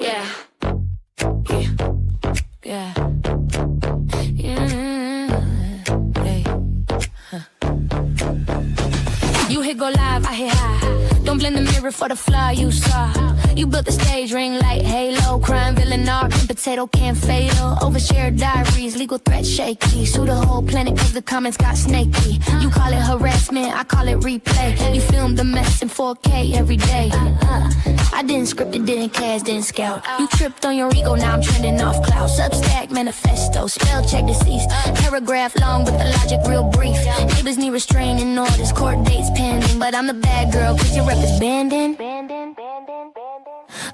Yeah. Yeah. Hey. You hit go live, I hit high. Don't blend the mirror for the fly you saw. You built the stage, ring light, halo. Crime, villain, art, potato can fatal. Overshared diaries, legal threats shaky. Sue the whole planet cause the comments got snaky. You call it harassment, I call it replay. You filmed the mess in 4K every day. I didn't script it, didn't cast, didn't scout. You tripped on your ego, now I'm trending off cloud. Substack, manifesto, spell check deceased. Paragraph long, but the logic real brief. Neighbors need restraining orders, court dates pending. But I'm the bad girl, cause your rep is banding.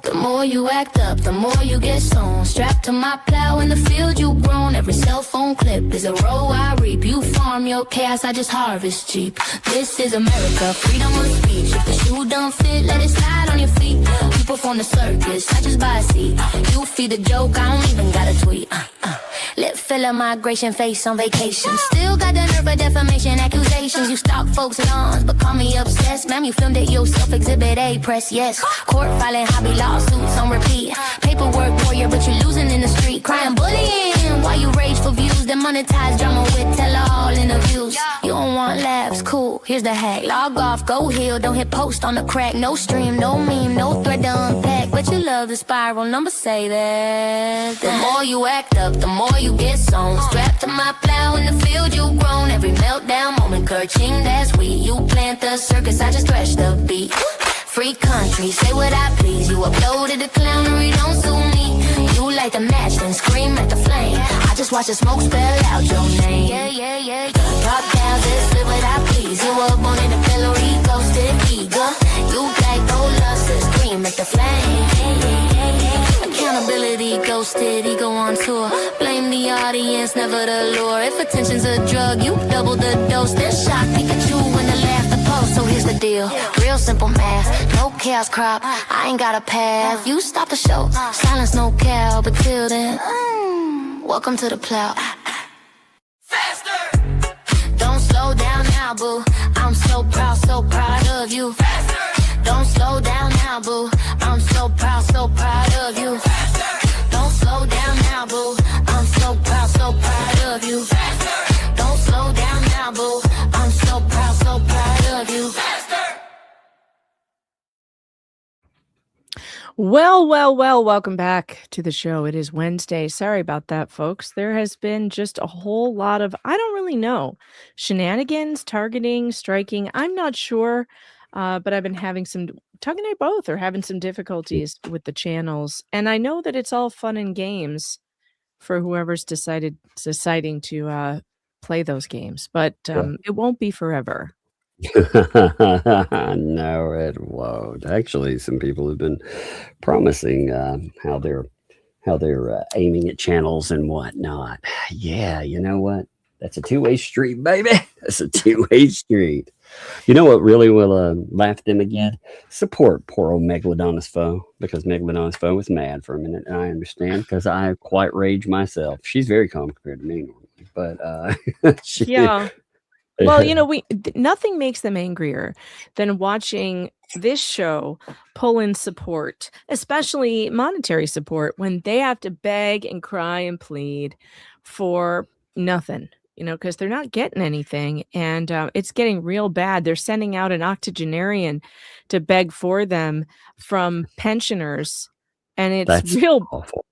The more you act up, the more you get sown. Strapped to my plow in the field you've grown. Every cell phone clip is a row I reap. You farm your chaos, I just harvest cheap. This is America, freedom of speech. If the shoe don't fit, let it slide on your feet. You perform the circus, I just buy a seat. You feed the joke, I don't even gotta tweet. Lip filler, migration face on vacation. Still got the nerve of defamation accusations. You stalk folks' lawns, but call me obsessed. Ma'am, you filmed it yourself, exhibit A, press yes. Court filing, hobby lawsuits on repeat. Paperwork warrior, but you're losing in the street. Crying bullying while you rage for views. Then monetize drama with tell-all interviews. You don't want laughs, cool, here's the hack. Log off, go heal, don't hit post on the crack. No stream, no meme, no thread to unpack. But you love the spiral, numbers say that. The more you act up, the more you get sown. Strapped to my plow in the field you've grown. Every meltdown moment, kerching, that's we. You plant the circus, I just thresh the beat. Free country, say what I please. You uploaded the clownery, don't sue me. You light the match, then scream at the flame. I just watch the smoke spell out your name. Yeah. Drop down, just live what I please. You up on in the pillory, ghosted eager. You like gold lusters, scream at the flame. Accountability, ghosted, ego on tour. Blame the audience, never the lure. If attention's a drug, you double the dose. Then shock Pikachu when the laugh the post. So here's the deal, real simple math. No chaos crop, I ain't got a path. You stop the show, silence no cow. But till then, welcome to the plow. Faster! Don't slow down now, boo. I'm so proud of you. Faster! Don't slow down now, boo. I'm so proud of you. Faster! Don't slow down now, boo. I'm so proud of you. Faster! Don't slow down now, boo. I'm so proud of you. Faster! Well, welcome back to the show. It is Wednesday. Sorry about that, folks. There has been just a whole lot of, I don't really know, shenanigans, targeting, striking. I'm not sure, but I've been having some, Tug and I both are having some difficulties with the channels. And I know that it's all fun and games for whoever's deciding to play those games, but it won't be forever. No, it won't. Actually, some people have been promising how they're aiming at channels and whatnot. Yeah, you know what? That's a two-way street, baby. That's a two-way street. You know what really will laugh them again? Support poor old Megalodon's foe, because Megalodon's foe was mad for a minute, and I understand because I quite rage myself. She's very calm compared to me normally, but yeah. Well, you know, nothing makes them angrier than watching this show pull in support, especially monetary support, when they have to beg and cry and plead for nothing, you know, because they're not getting anything. And it's getting real bad. They're sending out an octogenarian to beg for them from pensioners. And it's awful.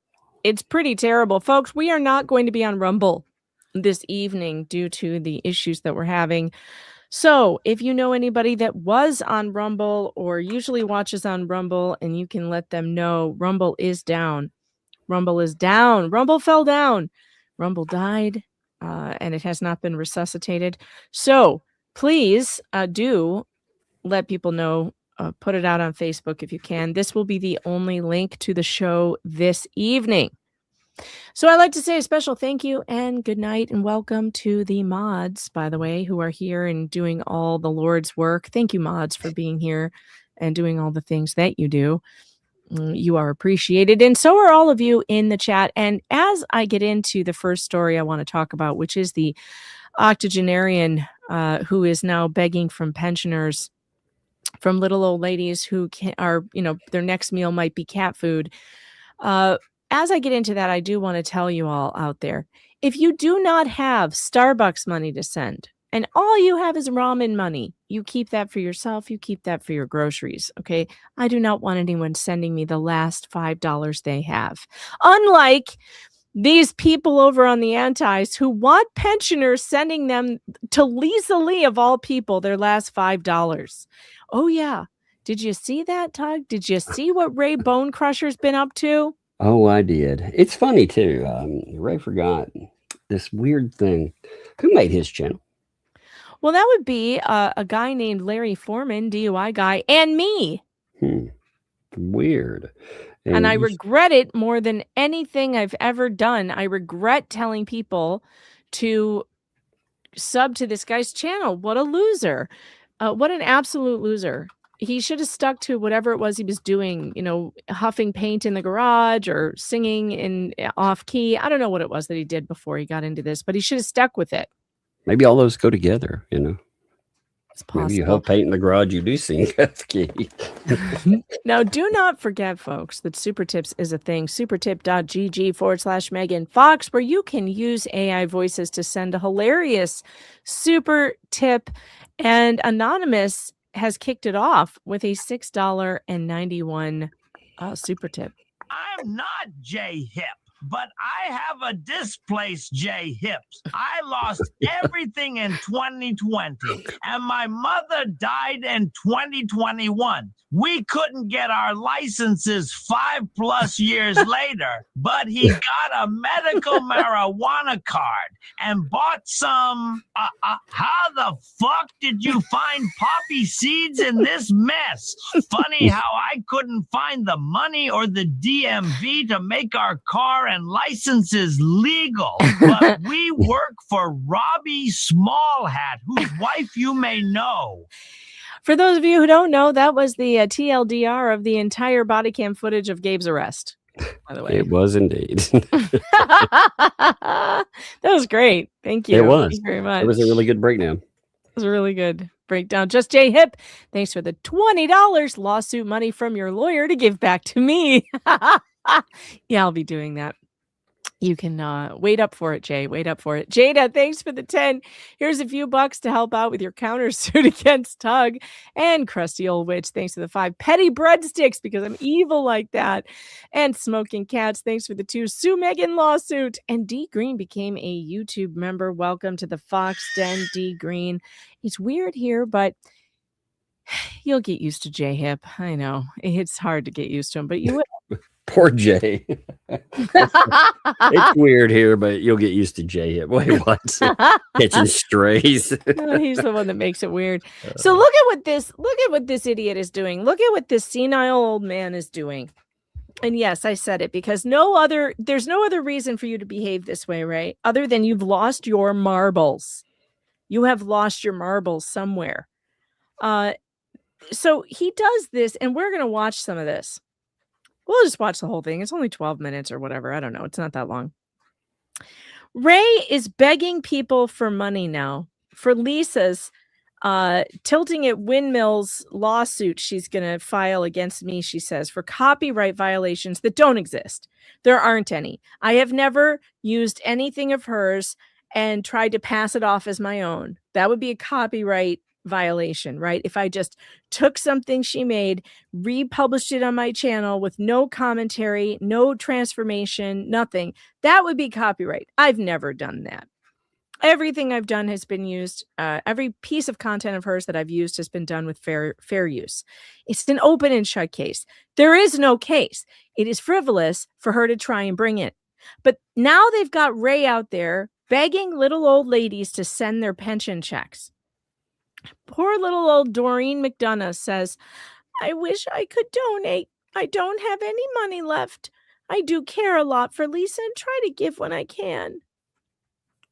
It's pretty terrible. Folks, we are not going to be on Rumble this evening due to the issues that we're having. So if you know anybody that was on Rumble or usually watches on Rumble, and you can let them know, Rumble is down. Rumble is down. Rumble fell down. Rumble died, and it has not been resuscitated. So please do let people know. Put it out on Facebook if you can. This will be the only link to the show this evening. So I'd like to say a special thank you and good night and welcome to the mods, by the way, who are here and doing all the Lord's work. Thank you, mods, for being here and doing all the things that you do. You are appreciated, and so are all of you in the chat. And as I get into the first story I want to talk about, which is the octogenarian who is now begging from pensioners, from little old ladies who are, you know, their next meal might be cat food. As I get into that, I do want to tell you all out there, if you do not have Starbucks money to send and all you have is ramen money, you keep that for yourself. You keep that for your groceries. Okay. I do not want anyone sending me the last $5 they have. Unlike these people over on the Antis who want pensioners sending them to Lisa Lee, of all people, their last $5. Oh, yeah. Did you see that, Tug? Did you see what Ray Bonecrusher's been up to? Oh, I did. It's funny too. Ray forgot this weird thing. Who made his channel? Well, that would be a guy named Larry Foreman, DUI guy, and me. Weird. And I regret it more than anything I've ever done. I regret telling people to sub to this guy's channel. What a loser. What an absolute loser. He should have stuck to whatever it was he was doing, huffing paint in the garage or singing in off key. I don't know what it was that he did before he got into this, but he should have stuck with it. Maybe all those go together, It's possible. Maybe you huff paint in the garage, you do sing off key. Now, do not forget, folks, that Super Tips is a thing. supertip.gg/Megan Fox, where you can use AI voices to send a hilarious super tip. And Anonymous has kicked it off with a $6.91 super tip. I'm not J Hip, but I have a displaced J Hips. I lost everything in 2020, and my mother died in 2021. We couldn't get our licenses 5+ years later, but he got a medical marijuana card and bought some. How the fuck did you find poppy seeds in this mess? Funny how I couldn't find the money or the DMV to make our car and licenses legal, but we work for Robbie Smallhat, whose wife you may know. For those of you who don't know, that was the TLDR of the entire body cam footage of Gabe's arrest, by the way. It was indeed. That was great. Thank you. It was. Thank you very much. It was a really good breakdown. It was a really good breakdown. Just J Hip, thanks for the $20 lawsuit money from your lawyer to give back to me. Yeah, I'll be doing that. You can wait up for it, Jay. Wait up for it. Jada, thanks for the 10. Here's a few bucks to help out with your countersuit against Tug. And Crusty Old Witch, thanks for the 5. Petty breadsticks, because I'm evil like that. And Smoking Cats, thanks for the 2. Sue Megan lawsuit. And D Green became a YouTube member. Welcome to the Fox Den, D Green. It's weird here, but you'll get used to J Hip. I know. It's hard to get used to him, but you will. Poor Jay. It's weird here, but you'll get used to Jay. Wait, what? Catching strays. Oh, he's the one that makes it weird. So look at what this idiot is doing. Look at what this senile old man is doing. And yes, I said it because there's no other reason for you to behave this way, right? Other than you've lost your marbles. You have lost your marbles somewhere. So he does this, and we're going to watch some of this. We'll just watch the whole thing. It's only 12 minutes or whatever. I don't know. It's not that long. Ray is begging people for money now for Lisa's tilting at windmills lawsuit she's going to file against me, she says, for copyright violations that don't exist. There aren't any. I have never used anything of hers and tried to pass it off as my own. That would be a copyright violation, right? If I just took something she made, republished it on my channel with no commentary, no transformation, nothing, that would be copyright. I've never done that. Everything I've done has been used. Every piece of content of hers that I've used has been done with fair use. It's an open and shut case. There is no case. It is frivolous for her to try and bring it. But now they've got Ray out there begging little old ladies to send their pension checks. Poor little old Doreen McDonough says, I wish I could donate. I don't have any money left. I do care a lot for Lisa and try to give when I can.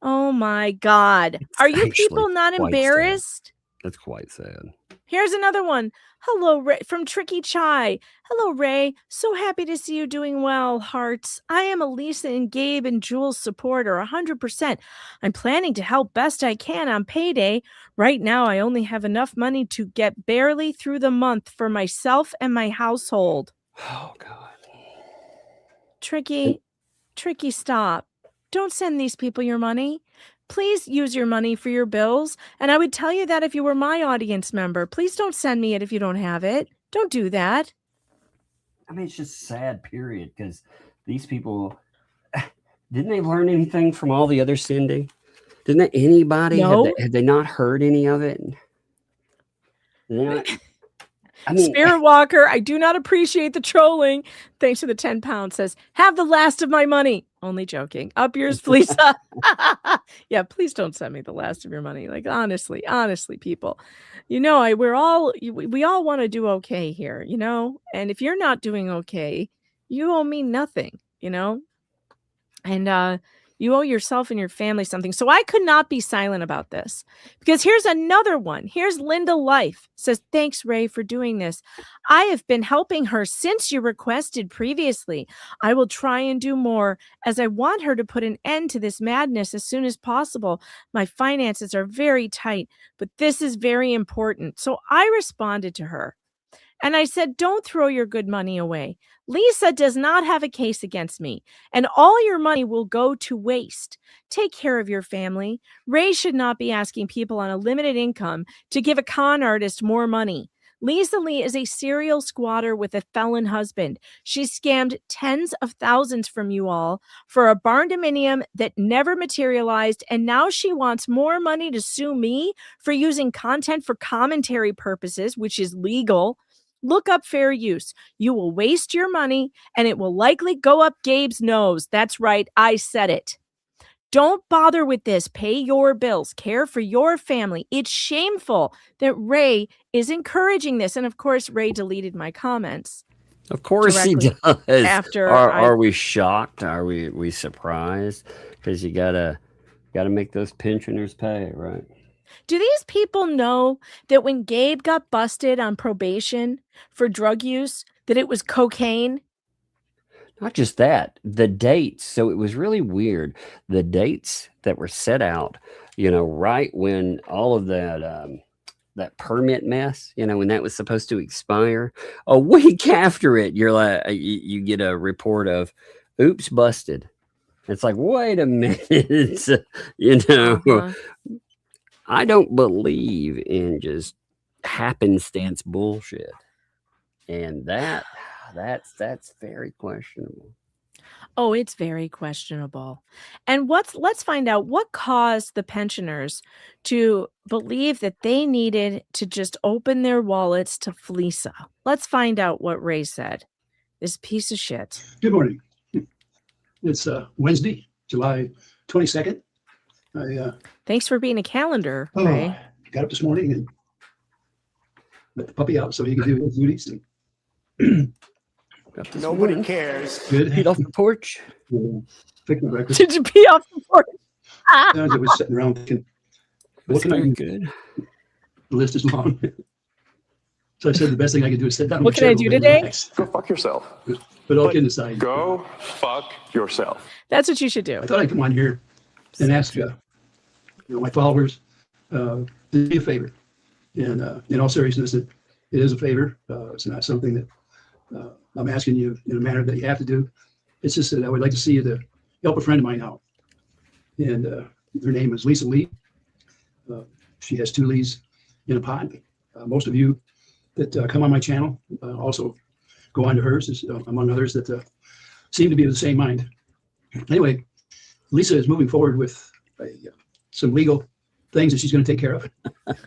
Oh my God. Are you people not embarrassed? Sad. That's quite sad. Here's another one. Hello, Ray, from Tricky Chai. Hello, Ray. So happy to see you doing well, hearts. I am a Lisa and Gabe and Jules supporter, 100%. I'm planning to help best I can on payday. Right now, I only have enough money to get barely through the month for myself and my household. Oh, God. Tricky, stop. Don't send these people your money. Please use your money for your bills. And I would tell you that if you were my audience member. Please don't send me it if you don't have it. Don't do that. I mean, it's just sad, period, because these people, didn't they learn anything from all the other sending? Didn't anybody, No. have they not heard any of it? I mean, Spirit Walker, I do not appreciate the trolling. Thanks for the 10 pounds. Says, have the last of my money. Only joking. Up yours, Fleasa. Yeah, please don't send me the last of your money. Like, honestly, people, we all want to do okay here, and if you're not doing okay, you owe me nothing, and you owe yourself and your family something. So I could not be silent about this, because here's another one. Here's Linda Life says, thanks, Ray, for doing this. I have been helping her since you requested previously. I will try and do more, as I want her to put an end to this madness as soon as possible. My finances are very tight, but this is very important. So I responded to her. And I said, don't throw your good money away. Lisa does not have a case against me, and all your money will go to waste. Take care of your family. Ray should not be asking people on a limited income to give a con artist more money. Lisa Lee is a serial squatter with a felon husband. She scammed tens of thousands from you all for a barndominium that never materialized, and now she wants more money to sue me for using content for commentary purposes, which is legal. Look up fair use. You will waste your money, and it will likely go up Gabe's nose. That's right. I said it. Don't bother with this. Pay your bills. Care for your family. It's shameful that Ray is encouraging this. And of course, Ray deleted my comments. Of course he does. Are we shocked? Are we surprised? Because you gotta make those pensioners pay, right? Do these people know that when Gabe got busted on probation for drug use, that it was cocaine? Not just that, the dates. So it was really weird. The dates that were set out, right when all of that permit mess, when that was supposed to expire, a week after it, you're like, you get a report of, oops, busted. It's like, wait a minute, Uh-huh. I don't believe in just happenstance bullshit, and that's very questionable. Oh, it's very questionable. And let's find out what caused the pensioners to believe that they needed to just open their wallets to Fleasa. Let's find out what Ray said. This piece of shit. Good morning. It's Wednesday, July 22nd. Thanks for being a calendar, Ray. Got up this morning and let the puppy out so he can do his duties. And Nobody cares. good. Get off the porch. Pick my breakfast. Did you pee off the porch? I was sitting around thinking, what can I do? Good. The list is long. So I said the best thing I could do is sit down. in What my can I chair do and today? relax. Go fuck yourself. But all kidding aside, Go fuck yourself. That's what you should do. I thought I'd come on here and ask my followers to do me a favor. And in all seriousness, it is a favor. It's not something that I'm asking you in a manner that you have to do. It's just that I would like to see you to help a friend of mine out. And her name is Lisa Lee. She has 2 Lees in a pot. Most of you that come on my channel also go on to hers, among others that seem to be of the same mind. Anyway, Lisa is moving forward with some legal things that she's going to take care of.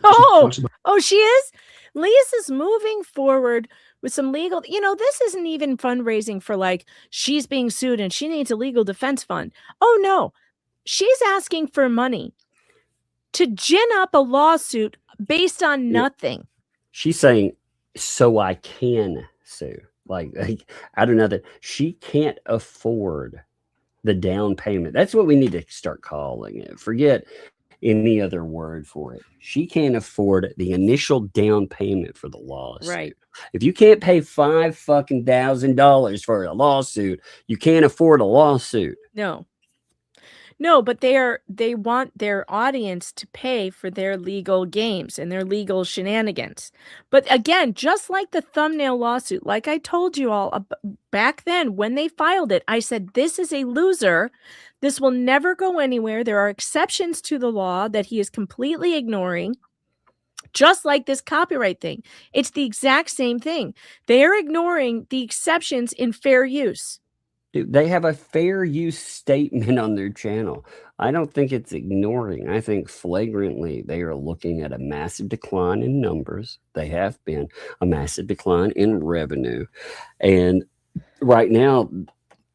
Oh, she is? Lisa's moving forward with some legal, this isn't even fundraising for like she's being sued and she needs a legal defense fund. Oh no, she's asking for money to gin up a lawsuit based on nothing. She's saying, so I can sue. Like I don't know, that she can't afford the down payment. That's what we need to start calling it. Forget any other word for it. She can't afford the initial down payment for the lawsuit. Right. If you can't pay $5,000 for a lawsuit, you can't afford a lawsuit. No. No, but they want their audience to pay for their legal games and their legal shenanigans. But again, just like the thumbnail lawsuit, like I told you all back then when they filed it, I said, this is a loser. This will never go anywhere. There are exceptions to the law that he is completely ignoring. Just like this copyright thing. It's the exact same thing. They are ignoring the exceptions in fair use. Dude, they have a fair use statement on their channel. I don't think it's ignoring. I think flagrantly they are looking at a massive decline in numbers. They have been a massive decline in revenue. And right now,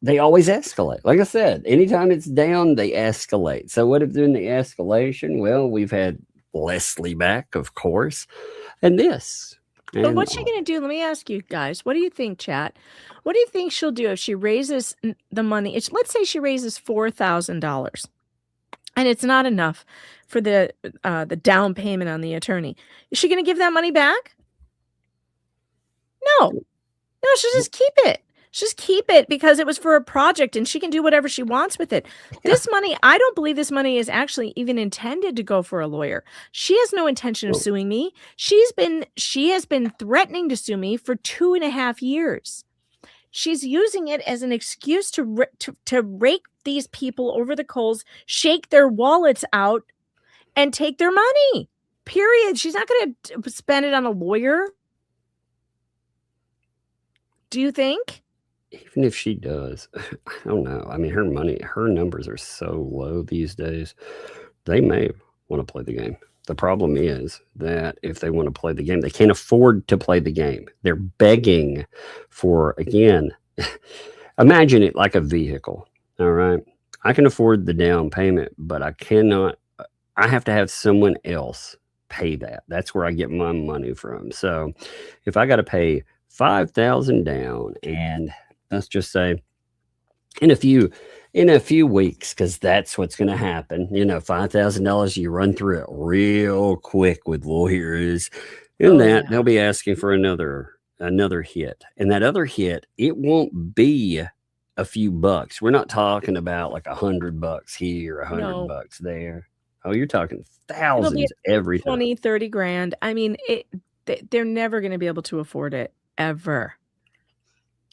they always escalate. Like I said, anytime it's down, they escalate. So what if during the escalation? Well, we've had Leslie back, of course, and this. But what's she going to do? Let me ask you guys. What do you think, chat? What do you think she'll do if she raises the money? Let's say she raises $4,000, and it's not enough for the down payment on the attorney. Is she going to give that money back? No, she'll just keep it. Just keep it because it was for a project and she can do whatever she wants with it. This money, I don't believe this money is actually even intended to go for a lawyer. She has no intention of suing me. She has been threatening to sue me for 2.5 years. She's using it as an excuse to rake these people over the coals, shake their wallets out, and take their money. Period. She's not going to spend it on a lawyer. Do you think? Even if she does, I don't know. I mean, her numbers are so low these days. They may want to play the game. The problem is that if they want to play the game, they can't afford to play the game. They're begging for, again, imagine it like a vehicle. All right. I can afford the down payment, but I have to have someone else pay that. That's where I get my money from. So if I got to pay $5,000 down, and let's just say in a few weeks, because that's what's going to happen. $5,000, you run through it real quick with lawyers. They'll be asking for another hit. And that other hit, it won't be a few bucks. We're not talking about like $100 here, $100 there. Oh, you're talking thousands every time. 20, 30 grand. I mean, they're never going to be able to afford it ever.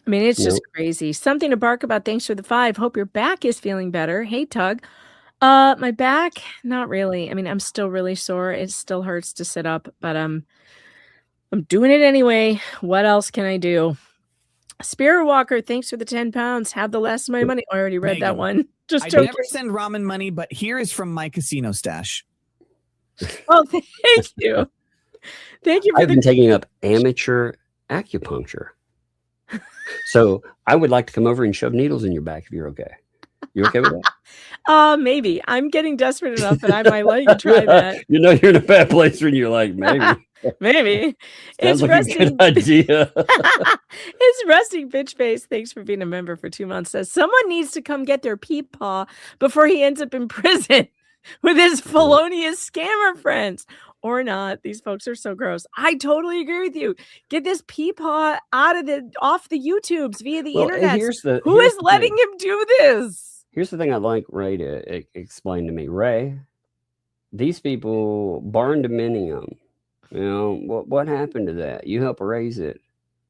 I mean, it's just crazy. Something to bark about. Thanks for the 5. Hope your back is feeling better. Hey, Tug. My back, not really. I mean, I'm still really sore. It still hurts to sit up, but I'm doing it anyway. What else can I do? Spirit Walker, thanks for the 10 pounds. Have the last of my money. I already read that one. I never send ramen money, but here is from my casino stash. Oh, thank you. Thank you. I've been taking up amateur acupuncture. So I would like to come over and shove needles in your back if you're okay. You okay with that? Maybe. I'm getting desperate enough that I might let you try that. You're in a bad place when you're like, maybe. Maybe. It's like a good idea. It's Resting Bitch Face. Thanks for being a member for 2 months. Says someone needs to come get their peepaw before he ends up in prison with his felonious scammer friends. Or not. These folks are so gross. I totally agree with you. Get this peepaw off the YouTubes via the internet. Who is letting him do this? Here's the thing I'd like Ray to explain to me. Ray, these people, barn dominium, what happened to that? You help raise it.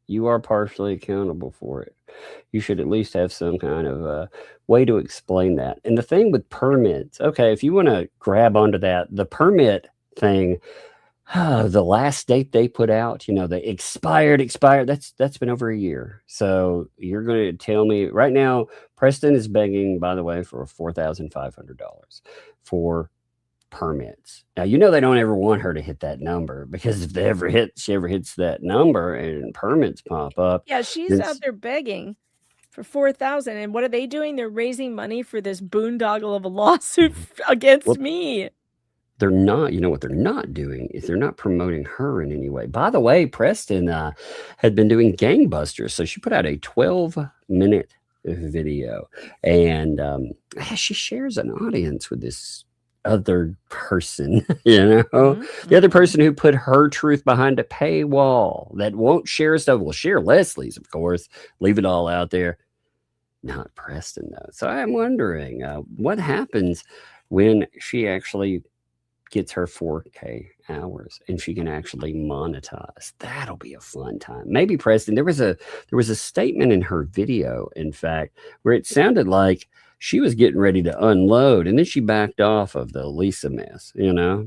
You are partially accountable for it. You should at least have some kind of way to explain that. And the thing with permits, okay, if you want to grab onto that, the permit thing, the last date they put out, they expired, that's been over a year. So you're going to tell me right now, Preston is begging, by the way, for $4,500 for permits. Now, they don't ever want her to hit that number, because if she ever hits that number and permits pop up. Yeah, she's out there begging for $4,000. And what are they doing? They're raising money for this boondoggle of a lawsuit against me. They're not, what they're not doing is they're not promoting her in any way. By the way, Preston had been doing gangbusters. So she put out a 12-minute video, and she shares an audience with this other person, the other person who put her truth behind a paywall that won't share stuff. Will share Leslie's, of course, leave it all out there. not Preston though. So I'm wondering what happens when she actually gets her 4K hours and she can actually monetize. That'll be a fun time. Maybe Preston, there was a statement in her video, in fact, where it sounded like she was getting ready to unload and then she backed off of the Lisa mess,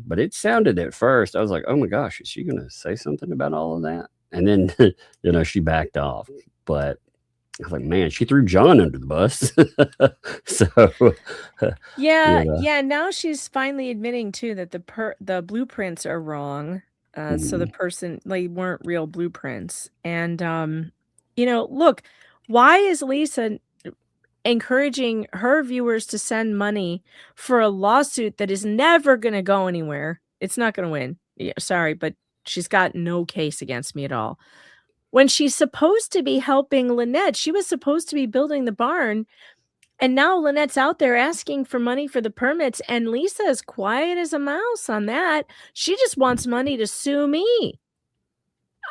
but it sounded at first, I was like, oh my gosh, is she going to say something about all of that? And then, she backed off, but I was like, man, she threw John under the bus. So yeah. Now she's finally admitting too that the blueprints are wrong. So the person, they weren't real blueprints. And look, why is Lisa encouraging her viewers to send money for a lawsuit that is never going to go anywhere? It's not going to win. Yeah, sorry, but she's got no case against me at all. When she's supposed to be helping Lynette, she was supposed to be building the barn. And now Lynette's out there asking for money for the permits. And Lisa is quiet as a mouse on that. She just wants money to sue me.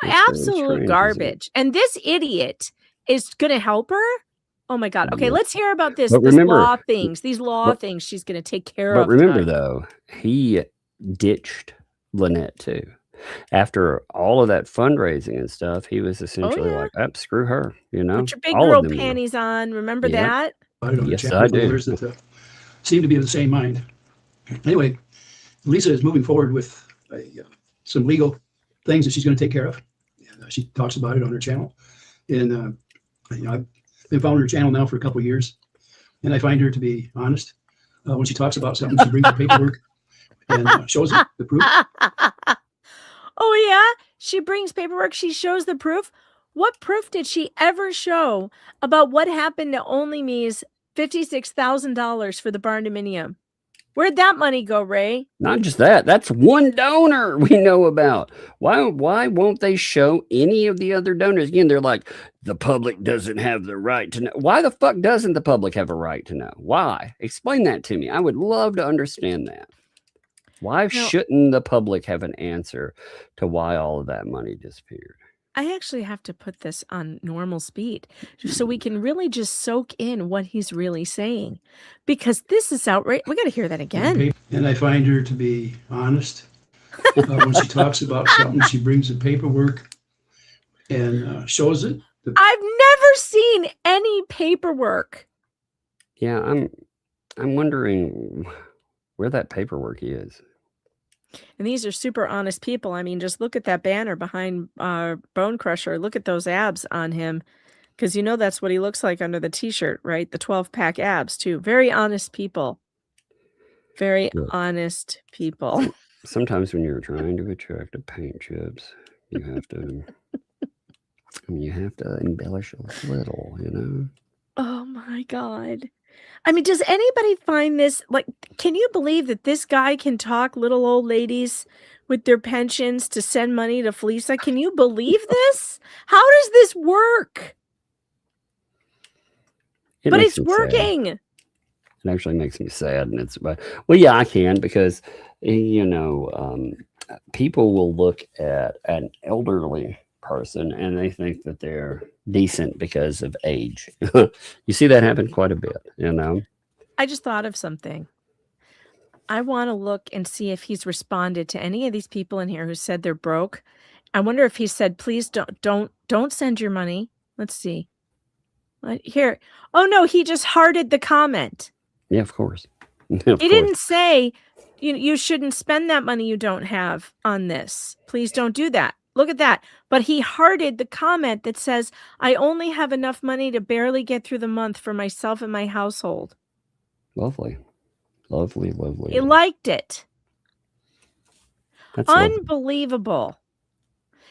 Absolute garbage. And this idiot is going to help her. Oh my God. Okay, let's hear about this. These law things she's going to take care of. But remember, though, he ditched Lynette too. After all of that fundraising and stuff, he was essentially like, screw her, Put your big girl panties on. Remember that? Yes, I do. That seem to be of the same mind. Anyway, Lisa is moving forward with some legal things that she's going to take care of. And, she talks about it on her channel. And I've been following her channel now for a couple of years, and I find her to be honest. When she talks about something, she brings the paperwork and shows it, the proof. Oh, yeah? She brings paperwork. She shows the proof. What proof did she ever show about what happened to Only Me's $56,000 for the barn dominium? Where'd that money go, Ray? Not just that. That's one donor we know about. Why won't they show any of the other donors? Again, they're like, the public doesn't have the right to know. Why the fuck doesn't the public have a right to know? Why? Explain that to me. I would love to understand that. Why shouldn't the public have an answer to why all of that money disappeared? I actually have to put this on normal speed so we can really just soak in what he's really saying, because this is outrageous. We got to hear that again. And I find her to be honest. When she talks about something, she brings the paperwork and shows it. I've never seen any paperwork. Yeah, I'm wondering where that paperwork is. And these are super honest people. I mean, just look at that banner behind Bonecrusher. Look at those abs on him, because that's what he looks like under the t-shirt, right? The 12-pack abs too. Very honest people. Very honest people. Sometimes when you're trying to attract a paint chips, you have to embellish a little, Oh my God. I mean, does anybody find this, can you believe that this guy can talk little old ladies with their pensions to send money to Fleasa? Can you believe this? How does this work? But it's working. Sad. It actually makes me sad. And I can, because, people will look at an elderly person and they think that they're decent because of age. You see that happen quite a bit, I just thought of something. I want to look and see if he's responded to any of these people in here who said they're broke. I wonder if he said, please don't send your money. Let's see. Here. Oh no, he just hearted the comment. Yeah, of course. He didn't say you shouldn't spend that money you don't have on this. Please don't do that. Look at that. But he hearted the comment that says, I only have enough money to barely get through the month for myself and my household. Lovely. Lovely, lovely. He liked it. That's unbelievable. Lovely.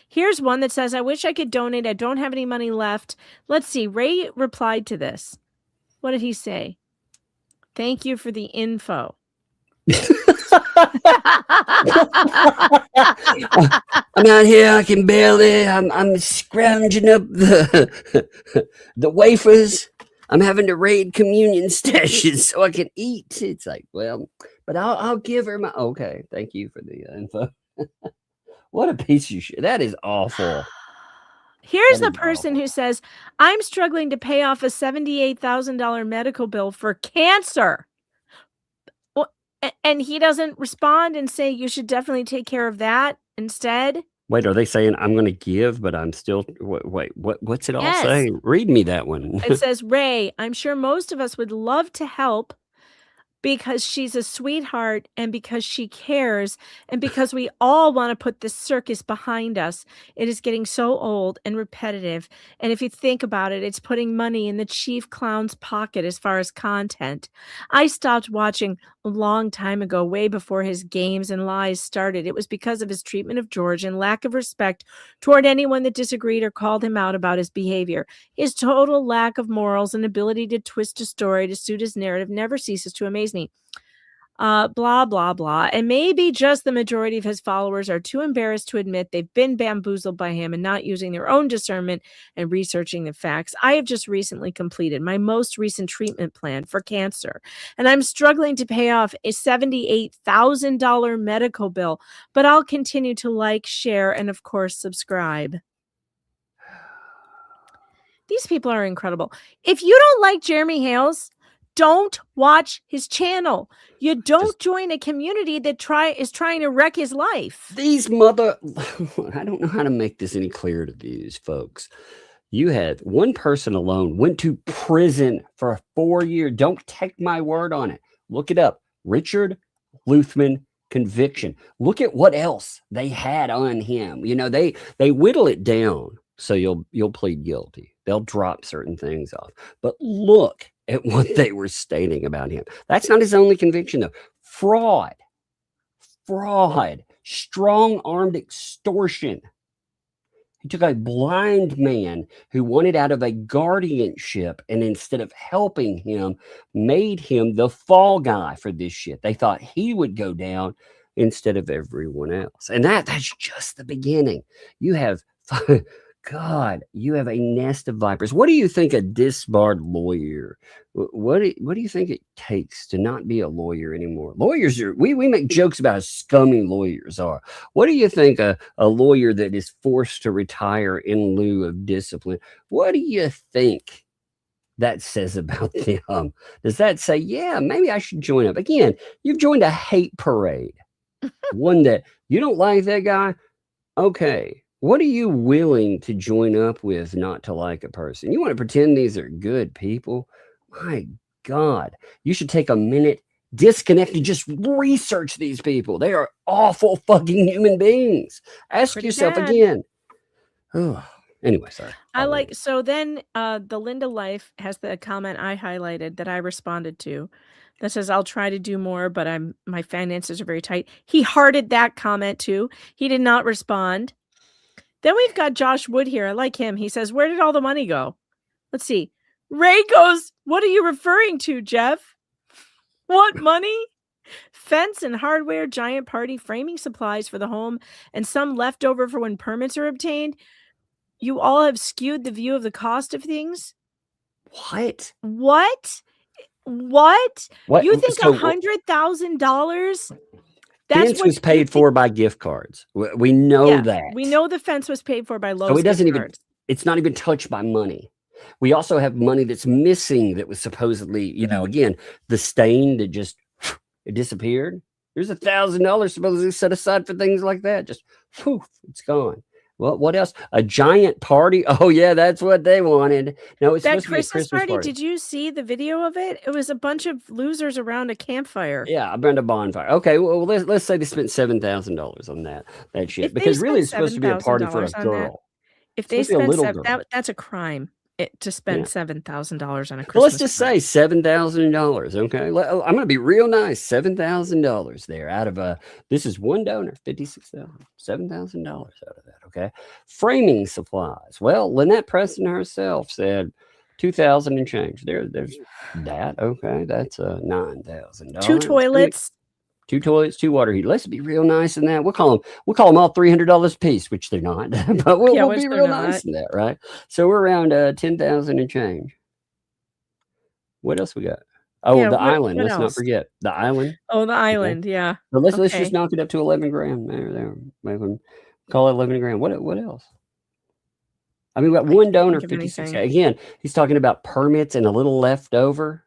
Here's one that says, I wish I could donate. I don't have any money left. Let's see. Ray replied to this. What did he say? Thank you for the info. I'm out here. I can barely. I'm scrounging up the wafers. I'm having to raid communion stashes so I can eat. It's like, well, but I'll give her my. Okay, thank you for the info. What a piece of shit. That is awful. Here's That the is person awful. who says, I'm struggling to pay off a $78,000 medical bill for cancer. Well, and he doesn't respond and say you should definitely take care of that instead. Wait, are they saying I'm going to give, but I'm still wait, what's it all Yes. say? Read me that one. It says, Ray, I'm sure most of us would love to help because she's a sweetheart and because she cares and because we all want to put this circus behind us. It is getting so old and repetitive. And if you think about it, it's putting money in the chief clown's pocket as far as content. I stopped watching a long time ago, way before his games and lies started. It was because of his treatment of George and lack of respect toward anyone that disagreed or called him out about his behavior. His total lack of morals and ability to twist a story to suit his narrative never ceases to amaze me. Blah, blah, blah. And maybe just the majority of his followers are too embarrassed to admit they've been bamboozled by him and not using their own discernment and researching the facts. I have just recently completed my most recent treatment plan for cancer, and I'm struggling to pay off a $78,000 medical bill, but I'll continue to like, share, and of course, subscribe. These people are incredible. If you don't like Jeremy Hales, don't watch his channel. You don't join a community that is trying to wreck his life. These mother, I don't know how to make this any clearer to these folks. You had one person alone went to prison for 4 years. Don't take my word on it. Look it up. Richard Luthman conviction. Look at what else they had on him. You know, they whittle it down so you'll plead guilty. They'll drop certain things off. But look at what they were stating about him. That's not his only conviction, though. Fraud, strong-armed extortion. He took a blind man who wanted out of a guardianship and instead of helping him, made him the fall guy for this shit. They thought he would go down instead of everyone else. And that's just the beginning. You have... God, you have a nest of vipers. What do you think a disbarred lawyer? What do you think it takes to not be a lawyer anymore? Lawyers are. We make jokes about how scummy lawyers are. What do you think a lawyer that is forced to retire in lieu of discipline? What do you think that says about them? Does that say, yeah, maybe I should join up? Again, you've joined a hate parade. One that you don't like that guy. Okay. What are you willing to join up with not to like a person? You want to pretend these are good people? My God, you should take a minute, disconnect, and just research these people. They are awful fucking human beings. Ask Pretty yourself bad. again. Oh, anyway, sorry. So then the Linda Life has the comment I highlighted that I responded to that says, I'll try to do more, but my finances are very tight. He hearted that comment too. He did not respond. Then we've got Josh Wood here. I like him. He says, where did all the money go? Let's see. Ray goes, what are you referring to, Jeff? What money? Fence and hardware, giant party, framing supplies for the home, and some leftover for when permits are obtained. You all have skewed the view of the cost of things. What? You think $100,000? Fence was paid for by gift cards. We know that. We know the fence was paid for by Lowe's. So it doesn't even. It's not even touched by money. We also have money that's missing that was supposedly, again, the stain that just it disappeared. There's $1,000 supposedly set aside for things like that. Just poof, it's gone. Well, what else? A giant party? Oh yeah, that's what they wanted. No, it's that supposed to be a Christmas party. Did you see the video of it? It was a bunch of losers around a campfire. Yeah, around a bonfire. Okay, well let's say they spent $7,000 on that shit because really it's supposed to be a party for a girl. If they spent that's a crime. To spend $7,000 on a Christmas. Well, let's just say $7,000. Okay, I'm going to be real nice. $7,000 there out of this is one donor, $56,000, $7,000 out of that. Okay, framing supplies. Well, Lynette Preston herself said 2,000 and change. There's that. Okay, that's $9,000. 2 toilets. 2 toilets, 2 water heaters. Let's be real nice in that. We'll call them all $300 a piece, which they're not, but we'll be real nice in that, right? So we're around 10,000 and change. What else we got? Oh, the island. Let's not forget the island. Oh, the island. Yeah. So let's just knock it up to 11 grand. There. Maybe call it 11 grand. What else? I mean, we got one donor, think of 56K. anything. Again, he's talking about permits and a little left over.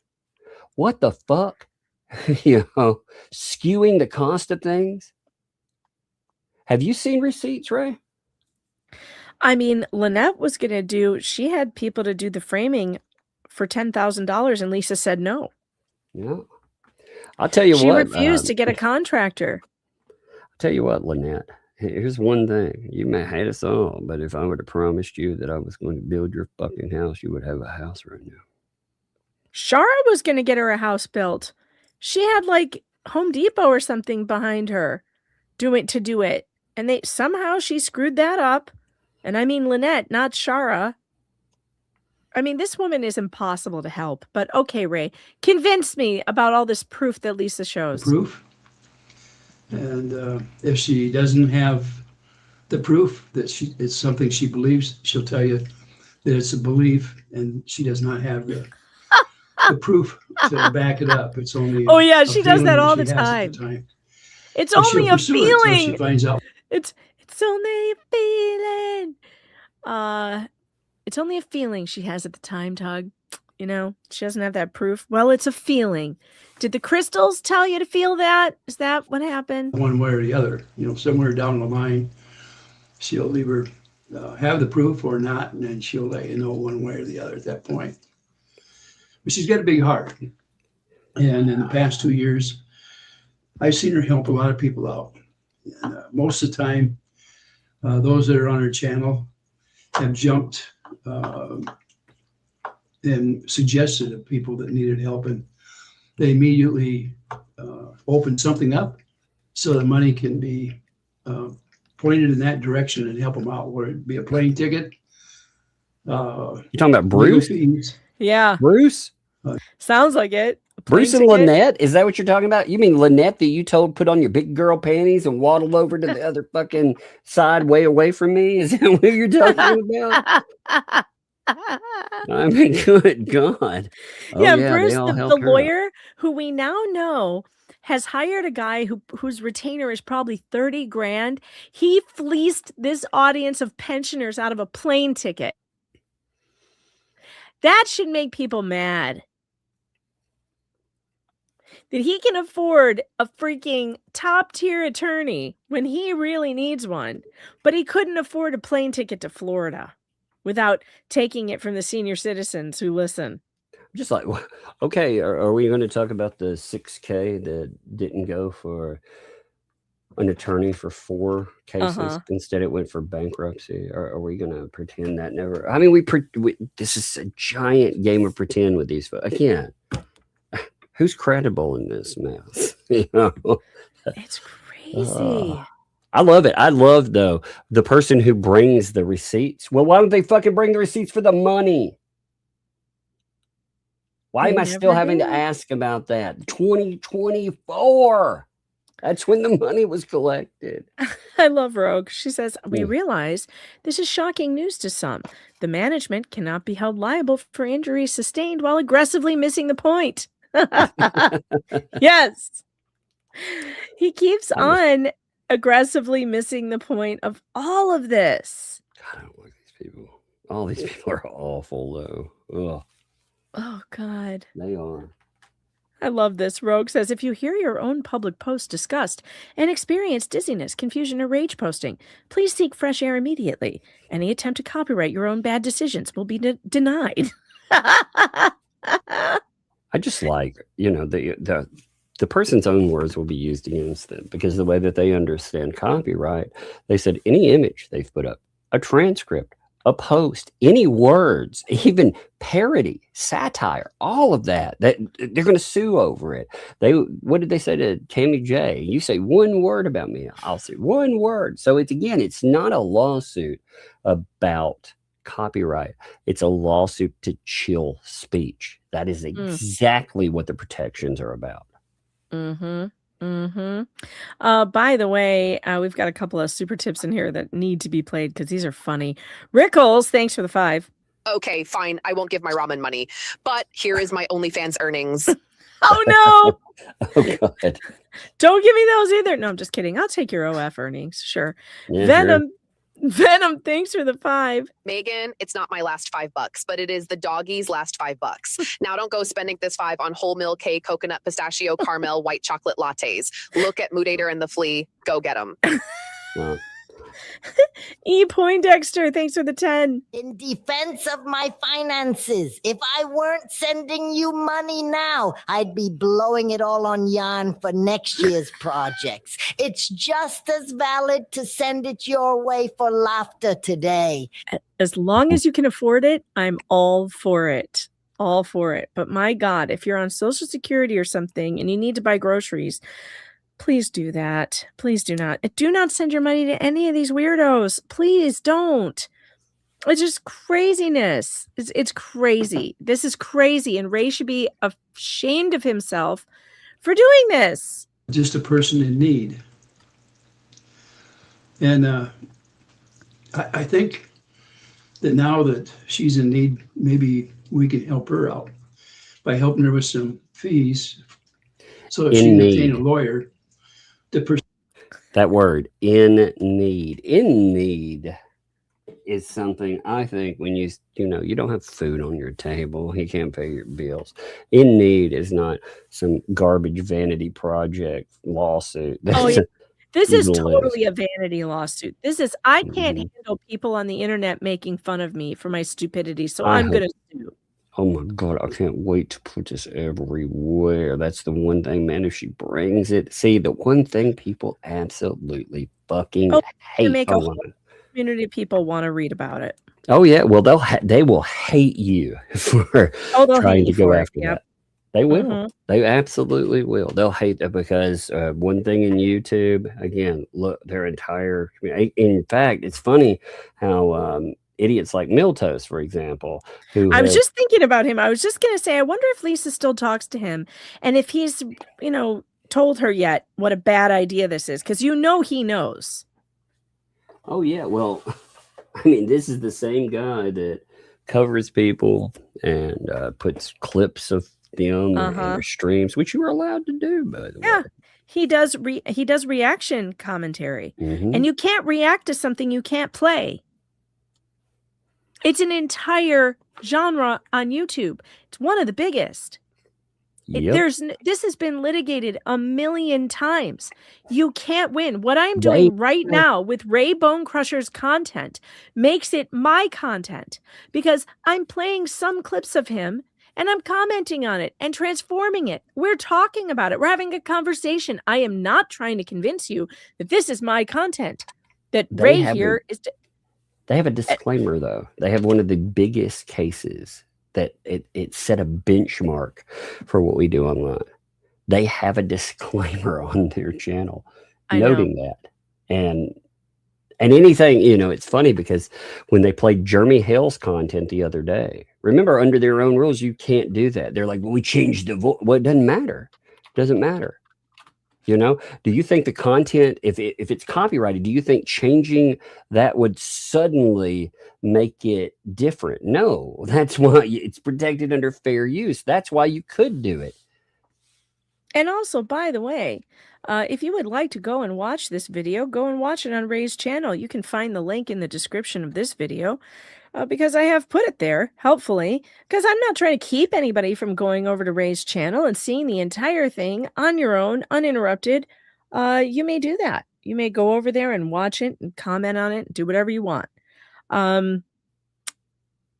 What the fuck? Skewing the cost of things. Have you seen receipts, Ray? I mean, Lynette was going to do, she had people to do the framing for $10,000 and Lisa said no. Yeah. I'll tell you She what. refused to get a contractor. I'll tell you what, Lynette. Here's one thing. You may hate us all, but if I would have promised you that I was going to build your fucking house, you would have a house right now. Shara was going to get her a house built. She had like Home Depot or something behind her to do it. And somehow she screwed that up. And I mean Lynette, not Shara. I mean, this woman is impossible to help. But okay, Ray, convince me about all this proof that Lisa shows. Proof. And if she doesn't have the proof that it's something she believes, she'll tell you that it's a belief, and she does not have the proof to back it up. It's only oh yeah, she does that all the time. It's But only she'll a pursue it feeling. until she finds out. It's only a feeling. It's only a feeling she has at the time, Tug. You know, she doesn't have that proof. Well, it's a feeling. Did the crystals tell you to feel that? Is that what happened? One way or the other, somewhere down the line, she'll either have the proof or not, and then she'll let you know one way or the other at that point. But she's got a big heart. And in the past 2 years, I've seen her help a lot of people out. And most of the time, those that are on her channel have jumped and suggested to people that needed help, and they immediately open something up so the money can be pointed in that direction and help them out, whether it be a plane ticket. You talking about Bruce? Yeah. Bruce? Sounds like it. Bruce and Lynette? Is that what you're talking about? You mean Lynette that you told put on your big girl panties and waddle over to the other fucking side way away from me? Is that what you're talking about? I mean, good God. Oh, yeah, yeah, Bruce, they all the helped her out. lawyer who we now know has hired a guy whose retainer is probably 30 grand. He fleeced this audience of pensioners out of a plane ticket. That should make people mad. That he can afford a freaking top tier attorney when he really needs one, but he couldn't afford a plane ticket to Florida without taking it from the senior citizens who listen. Just like, okay, are we going to talk about the 6K that didn't go for an attorney for 4 cases? Instead, it went for bankruptcy. Or are we going to pretend that never? I mean, this is a giant game of pretend with these folks. Again, who's credible in this mess? It's crazy. I love it. I love, though, the person who brings the receipts. Well, why don't they fucking bring the receipts for the money? Why am I still having to ask about that? 2024. That's when the money was collected. I love Rogue. She says, we realize this is shocking news to some. The management cannot be held liable for injuries sustained while aggressively missing the point. Yes. He keeps on aggressively missing the point of all of this. God, I don't like these people. All these people are awful, though. Ugh. Oh, God. They are. I love this. Rogue says, if you hear your own public post discussed and experience dizziness, confusion, or rage posting, please seek fresh air immediately. Any attempt to copyright your own bad decisions will be denied. I just like, the person's own words will be used against them because the way that they understand copyright, they said any image they've put up, a transcript, a post, any words, even parody, satire, all of that they're going to sue over it. What did they say to Tammy J? You say one word about me, I'll say one word. So it's not a lawsuit about copyright. It's a lawsuit to chill speech. That is exactly what the protections are about. By the way, we've got a couple of super tips in here that need to be played because these are funny. Rickles, thanks for the 5. Okay, fine. I won't give my ramen money, but here is my OnlyFans earnings. Oh no! Oh God! Don't give me those either. No, I'm just kidding. I'll take your OF earnings. Sure. Yeah, Venom. Venom, thanks for the 5. Megan, it's not my last $5, but it is the doggy's last $5. Now don't go spending this 5 on whole milk cake, coconut, pistachio, caramel, white chocolate lattes. Look at Moodator and the Flea. Go get them. Well, E. Poindexter, thanks for the 10. In defense of my finances, if I weren't sending you money now, I'd be blowing it all on yarn for next year's projects. It's just as valid to send it your way for laughter today. As long as you can afford it, I'm all for it. All for it. But my God, if you're on Social Security or something and you need to buy groceries, please do that. Please do not. Do not send your money to any of these weirdos. Please don't. It's just craziness. It's crazy. This is crazy. And Ray should be ashamed of himself for doing this. Just a person in need. And I think that now that she's in need, maybe we can help her out by helping her with some fees so that she can obtain a lawyer. That word, in need. In need is something I think when you don't have food on your table, you can't pay your bills. In need is not some garbage vanity project lawsuit. Oh, yeah. This is totally a vanity lawsuit. This is, I can't handle people on the internet making fun of me for my stupidity, so I'm going to sue. Oh my God, I can't wait to put this everywhere. That's the one thing, man, if she brings it. See, the one thing people absolutely fucking hate. Make a whole community of people want to read about it. Oh, yeah. Well, they will hate you for trying to go after that. They will. Mm-hmm. They absolutely will. They'll hate that because one thing in YouTube, again, look, their entire community. In fact, it's funny how idiots like Miltos, for example. I was just thinking about him. I was just going to say, I wonder if Lisa still talks to him and if he's, told her yet what a bad idea this is, because he knows. Oh, yeah. Well, I mean, this is the same guy that covers people and puts clips of them in their streams, which you are allowed to do, by the way. He does reaction commentary, and you can't react to something you can't play. It's an entire genre on YouTube. It's one of the biggest. Yep. This has been litigated a million times. You can't win. What I'm doing right now with Ray Bonecrusher's content makes it my content because I'm playing some clips of him and I'm commenting on it and transforming it. We're talking about it. We're having a conversation. I am not trying to convince you that this is my content. That Ray here is... They have a disclaimer, though. They have one of the biggest cases that it set a benchmark for what we do online. They have a disclaimer on their channel noting that. And anything, it's funny because when they played Jeremy Hale's content the other day, remember, under their own rules, you can't do that. They're like, well, we changed the voice. Well, it doesn't matter. It doesn't matter. Do you think the content, if it's copyrighted, do you think changing that would suddenly make it different? No, that's why it's protected under fair use. That's why you could do it. And also, by the way, if you would like to go and watch this video, go and watch it on Ray's channel. You can find the link in the description of this video. Because I have put it there, helpfully, because I'm not trying to keep anybody from going over to Ray's channel and seeing the entire thing on your own, uninterrupted. You may do that. You may go over there and watch it and comment on it, do whatever you want.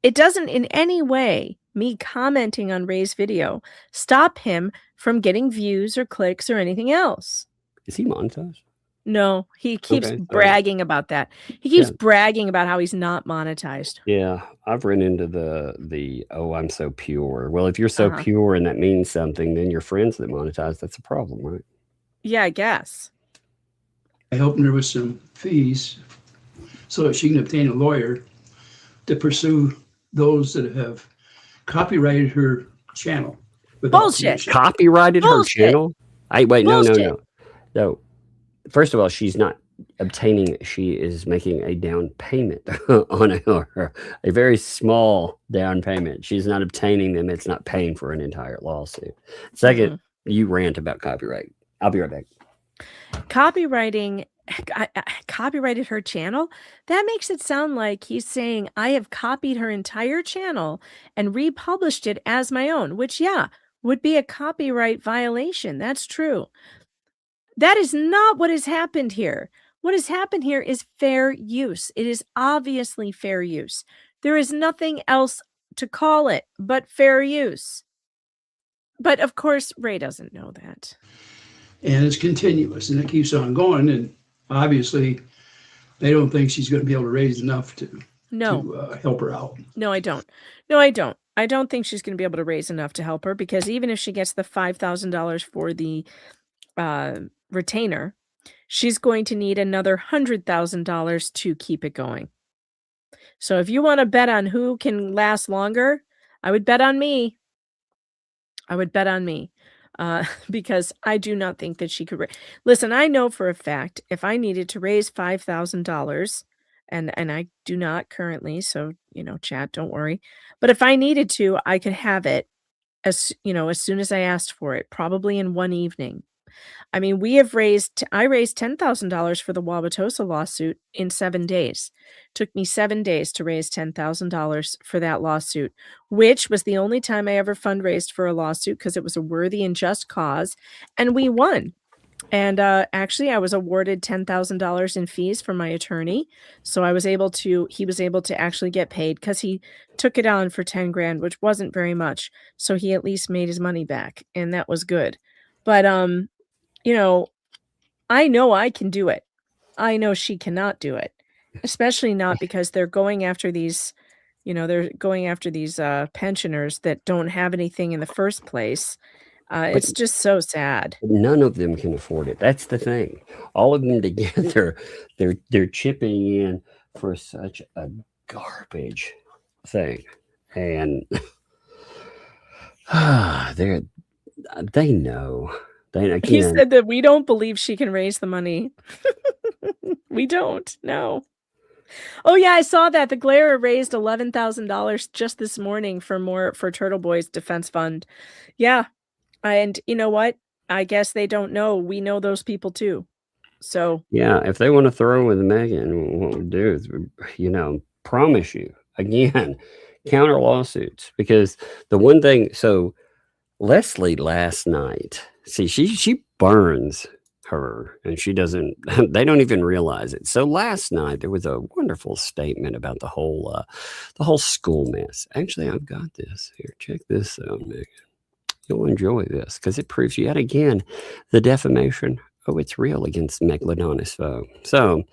It doesn't in any way, me commenting on Ray's video, stop him from getting views or clicks or anything else. Is he monetized? No, he keeps bragging about that. He keeps bragging about how he's not monetized. Yeah, I've run into the I'm so pure. Well, if you're so pure and that means something, then your friends that monetize, that's a problem, right? Yeah, I guess. I helped her with some fees so that she can obtain a lawyer to pursue those that have copyrighted her channel. Bullshit. Copyrighted her channel? No. First of all, she's not obtaining, she is making a down payment on a very small down payment. She's not obtaining them. It's not paying for an entire lawsuit. Second, you rant about copyright. I'll be right back. Copywriting copyrighted her channel? That makes it sound like he's saying I have copied her entire channel and republished it as my own, which, yeah, would be a copyright violation. That's true. That is not what has happened here. What has happened here is fair use. It is obviously fair use. There is nothing else to call it but fair use. But of course, Ray doesn't know that. And it's continuous and it keeps on going. And obviously, they don't think she's going to be able to raise enough to help her out. No, I don't. No, I don't. I don't think she's going to be able to raise enough to help her, because even if she gets the $5,000 for the retainer, she's going to need another $100,000 to keep it going. So if you want to bet on who can last longer, I would bet on me. Because I do not think that she could. Listen, I know for a fact if I needed to raise $5,000, and I do not currently, so chat, don't worry. But if I needed to, I could have it as soon as I asked for it, probably in one evening. I mean, I raised $10,000 for the Wauwatosa lawsuit in 7 days. Took me 7 days to raise $10,000 for that lawsuit, which was the only time I ever fundraised for a lawsuit, because it was a worthy and just cause, and we won. And actually, I was awarded $10,000 in fees from my attorney, so he was able to actually get paid, because he took it on for 10 grand, which wasn't very much. So he at least made his money back, and that was good. But I know I can do it. I know she cannot do it, especially not because they're going after these, pensioners that don't have anything in the first place. It's just so sad. None of them can afford it. That's the thing. All of them together, they're chipping in for such a garbage thing, and they know. He said that we don't believe she can raise the money. We don't. No. Oh yeah, I saw that the Glare raised $11,000 just this morning for Turtle Boy's defense fund. Yeah. And you know what? I guess they don't know. We know those people too. So yeah, if they want to throw with Megan, what we do is, promise you again, counter lawsuits. Because the one thing, so Leslie last night, see, she burns her, and she doesn't. They don't even realize it. So last night there was a wonderful statement about the whole school mess. Actually, I've got this here. Check this out, Megan. You'll enjoy this because it proves yet again the defamation. Oh, it's real against Megalodonus foe. So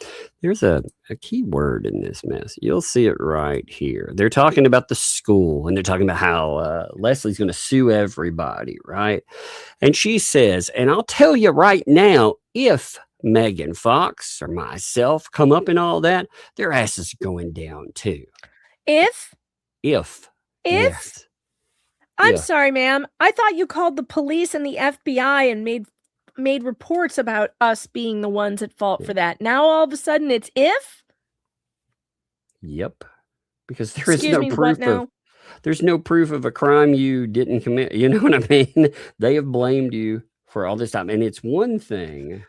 there's a key word in this mess. You'll see it right here. They're talking about the school, and they're talking about how Leslie's going to sue everybody, right? And she says, and I'll tell you right now, if Megan Fox or myself come up and all that, their ass is going down too. If? Yes. I'm sorry, ma'am. I thought you called the police and the FBI and made reports about us being the ones at fault for that. Now all of a sudden it's if? Yep. Because there is no proof there's no proof of a crime you didn't commit. You know what I mean? They have blamed you for all this time. And it's one thing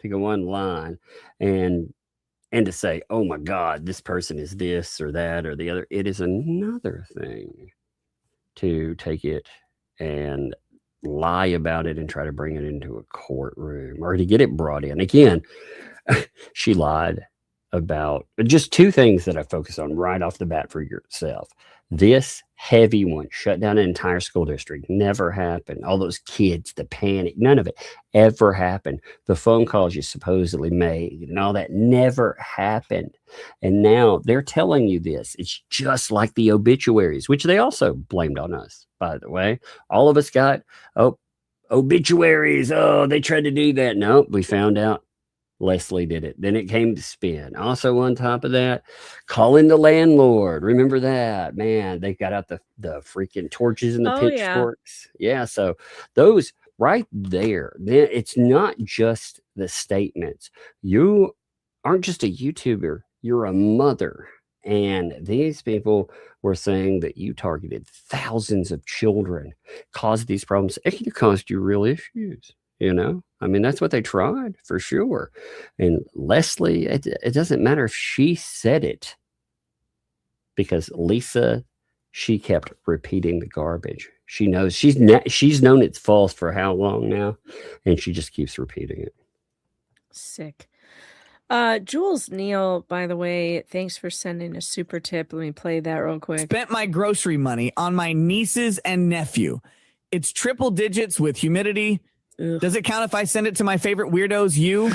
to go online and to say, oh my God, this person is this or that or the other. It is another thing to take it and lie about it and try to bring it into a courtroom or to get it brought in. Again, she lied about just two things that I focus on right off the bat for yourself. This heavy one, shut down an entire school district, never happened. All those kids, the panic, none of it ever happened. The phone calls you supposedly made and all that never happened. And now they're telling you this. It's just like the obituaries, which they also blamed on us, by the way. All of us got, obituaries. Oh, they tried to do that. No, we found out Leslie did it. Then it came to spin. Also on top of that, calling the landlord. Remember that? Man, they got out the freaking torches and the pitchforks. Yeah, so those right there, then it's not just the statements. You aren't just a YouTuber, you're a mother. And these people were saying that you targeted thousands of children, caused these problems. It could have caused you real issues. you know? I mean, that's what they tried for sure. And Leslie, it doesn't matter if she said it, because Lisa, she kept repeating the garbage. She knows she's known it's false for how long now, and she just keeps repeating it. Sick. Jules Neal, by the way, thanks for sending a super tip. Let me play that real quick. Spent my grocery money on my nieces and nephew. It's triple digits with humidity. Ugh. Does it count if I send it to my favorite weirdos? You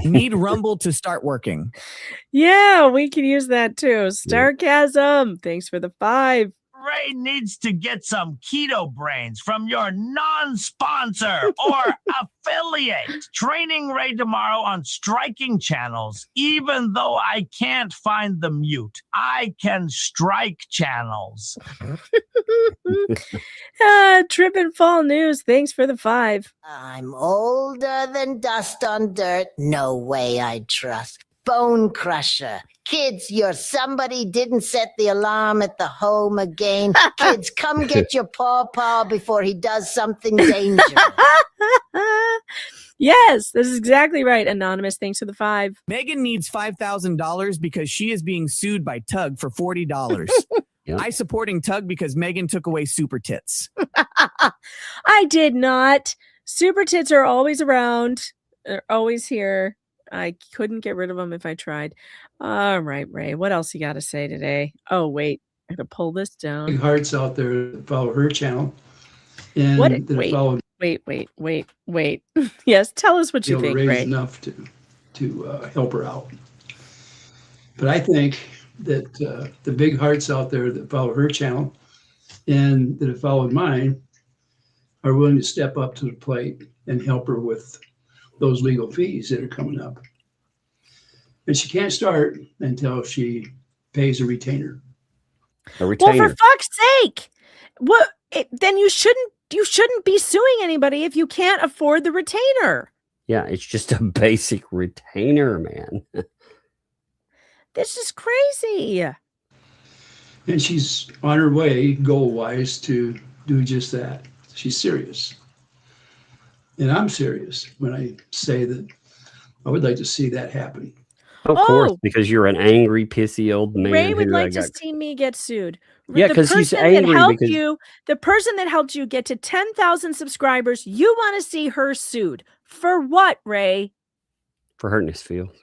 need Rumble to start working. Yeah, we can use that too. Sarcasm. Thanks for the 5. Ray needs to get some keto brains from your non-sponsor or affiliate. Training Ray tomorrow on striking channels. Even though I can't find the mute, I can strike channels. Trip and Fall News. Thanks for the 5. I'm older than dust on dirt. No way I trust. Bonecrusher. Kids, your somebody didn't set the alarm at the home again. Kids, come get your paw before he does something dangerous. Yes, this is exactly right. Anonymous, thanks for the 5. Megan needs $5,000 because she is being sued by Tug for $40. Yep. I supporting Tug because Megan took away super tits. I did not. Super tits are always around. They're always here. I couldn't get rid of them if I tried. All right, Ray. What else you got to say today? Oh, wait. I got to pull this down. Big hearts out there that follow her channel. And What? that follow Wait. Yes, tell us what you think, raise Ray. enough to help her out. But I think that the big hearts out there that follow her channel and that have followed mine are willing to step up to the plate and help her with those legal fees that are coming up. And she can't start until she pays a retainer. A retainer. Well, for fuck's sake, then you shouldn't be suing anybody if you can't afford the retainer. Yeah, it's just a basic retainer, man. This is crazy. And she's on her way, goal-wise, to do just that. She's serious. And I'm serious when I say that I would like to see that happen. Of course, because you're an angry, pissy old man. Ray would like to see me get sued. Yeah, because he's angry. The person that helped you get to 10,000 subscribers, you want to see her sued. For what, Ray? For hurting his feelings.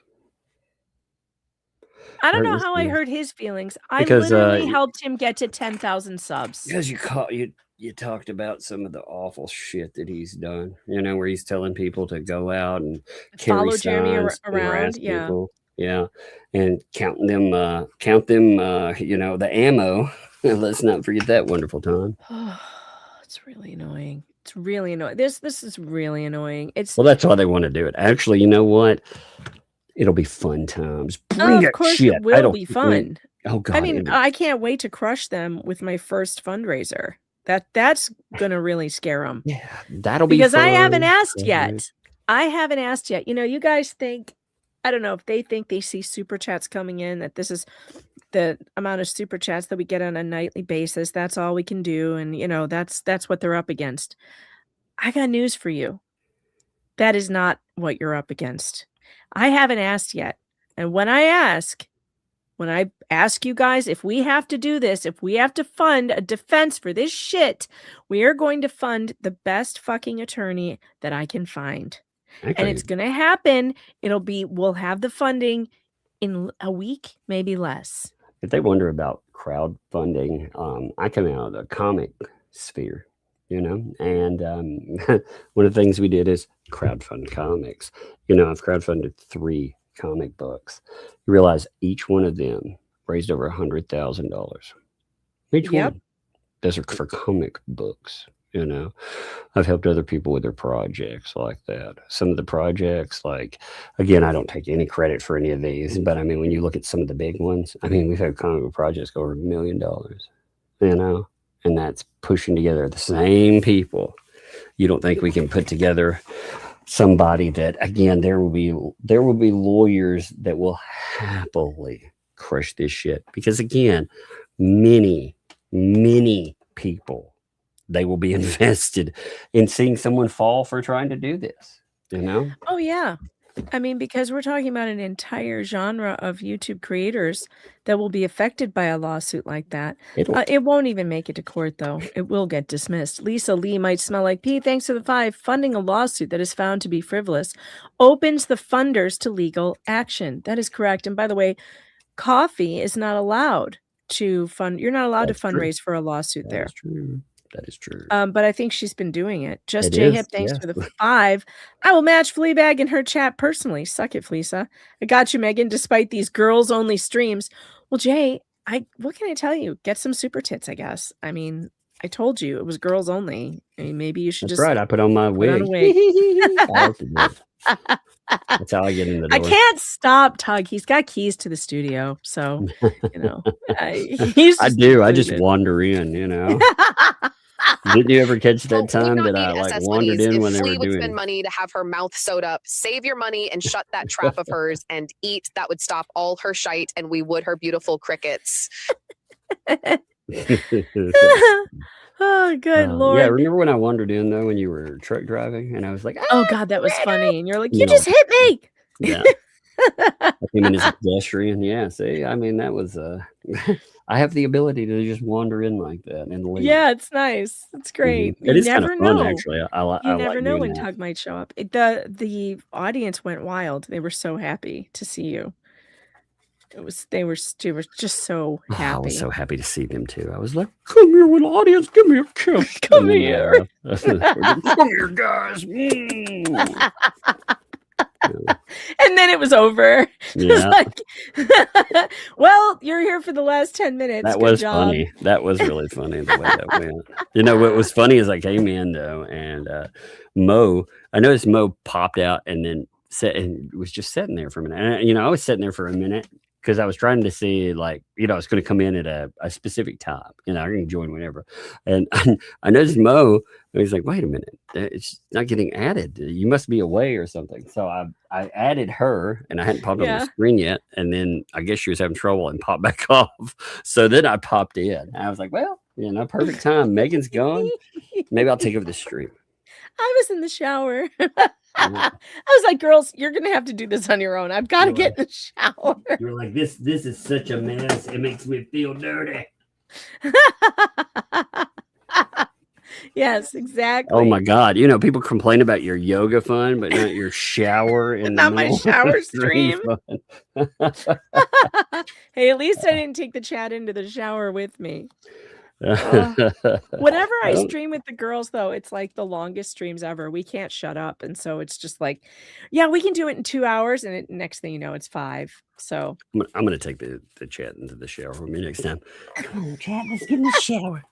I don't know how I hurt his feelings. I literally helped him get to 10,000 subs. Because you talked about some of the awful shit that he's done. You know, where he's telling people to go out and follow Jeremy around. Yeah. Yeah. And count them, the ammo. Let's not forget that wonderful time. It's really annoying. It's really annoying. This is really annoying. Well, that's why they want to do it. Actually, you know what? It'll be fun times. Bring of course it will be fun. Oh God. I mean, I can't wait to crush them with my first fundraiser. That's gonna really scare them. Yeah, that'll be because fun. I haven't asked yet. You know, you guys think, I don't know if they think they see super chats coming in, that this is the amount of super chats that we get on a nightly basis. That's all we can do, and you know that's what they're up against. I got news for you. That is not what you're up against. I haven't asked yet, and when I ask you guys, if we have to do this, if we have to fund a defense for this shit, we are going to fund the best fucking attorney that I can find. Okay. And it's going to happen. We'll have the funding in a week, maybe less. If they wonder about crowdfunding, I come out of the comic sphere, you know, and one of the things we did is crowdfund comics. You know, I've crowdfunded 3 comic books. You realize each one of them raised over $100,000. Each one. Those are for comic books. You know, I've helped other people with their projects like that. Some of the projects, like, again, I don't take any credit for any of these, but I mean, when you look at some of the big ones, I mean, we've had comic book projects go over $1 million, you know, and that's pushing together the same people. You don't think we can put together somebody that, again, there will be lawyers that will happily crush this shit, because again, many people they will be invested in seeing someone fall for trying to do this, you know? Oh, yeah. I mean, because we're talking about an entire genre of YouTube creators that will be affected by a lawsuit like that. It won't even make it to court, though. It will get dismissed. Lisa Lee might smell like pee. Thanks to the 5. Funding a lawsuit that is found to be frivolous opens the funders to legal action. That is correct. And by the way, coffee is not allowed to fund. You're not allowed to fundraise for a lawsuit there. That's true. That is true. But I think she's been doing it. Just It J is, Hip, thanks yes. for the 5. I will match Fleabag in her chat personally. Suck it, Fleasa. I got you, Megan, despite these girls-only streams. Well, Jay, what can I tell you? Get some super tits, I guess. I mean, I told you it was girls only. I mean, maybe you should That's just right. I put on my put on a wig. wig. I like to do it. That's how I get in the door. I can't stop Tug. He's got keys to the studio, so you know. He's I just do. I just included. wander in, you know. Didn't you ever catch Well, that time we that don't I need like SS wandered money's. in If when they Flea were would spend doing? money to have her mouth sewed up, save your money and shut that trap of hers and eat, that would stop all her shite and we would her beautiful crickets. Oh, good Lord. Yeah, remember when I wandered in though when you were truck driving and I was like, Oh God, that was funny. And you're like, you No. just hit me. yeah. I came in as a pedestrian. Yeah, see, I mean that was I have the ability to just wander in like that and leave. Yeah, it's nice. It's great. It You is kind never of fun know. actually. I You never like know doing when that. Tug might show up. The audience went wild. They were so happy to see you. They were just so I happy. was so happy to see them too. I was like, "Come here, with audience, give me a kiss. Come And then, here. Come here, guys." Mm. And then it was over. It was Yeah. like, well, you're here for the last 10 minutes. That Good was job. funny. That was really funny the way that went. You know what was funny is I came in though, and I noticed Mo popped out and then was just sitting there for a minute. And, you know, I was sitting there for a minute because I was trying to see, like, you know, I was going to come in at a specific time. You know, I can join whenever. And I noticed Mo, and he's like, "Wait a minute, it's not getting added. You must be away or something." So I added her, and I hadn't popped on the screen yet. And then I guess she was having trouble and popped back off. So then I popped in. And I was like, well, you know, perfect time. Megan's gone. Maybe I'll take over the stream. I was in the shower. I was like, girls, you're going to have to do this on your own. I've got to get in the shower. You were like, this is such a mess. It makes me feel dirty. Yes, exactly. Oh my God. You know, people complain about your yoga fun, but not your shower and Not my shower stream. fun. Hey, at least I didn't take the chat into the shower with me. Whenever I stream with the girls, though, it's like the longest streams ever. We can't shut up. And so it's just like, yeah, we can do it in 2 hours. And next thing you know, it's 5. So I'm going to take the chat into the shower with me next time. Come on, chat, let's get in the shower.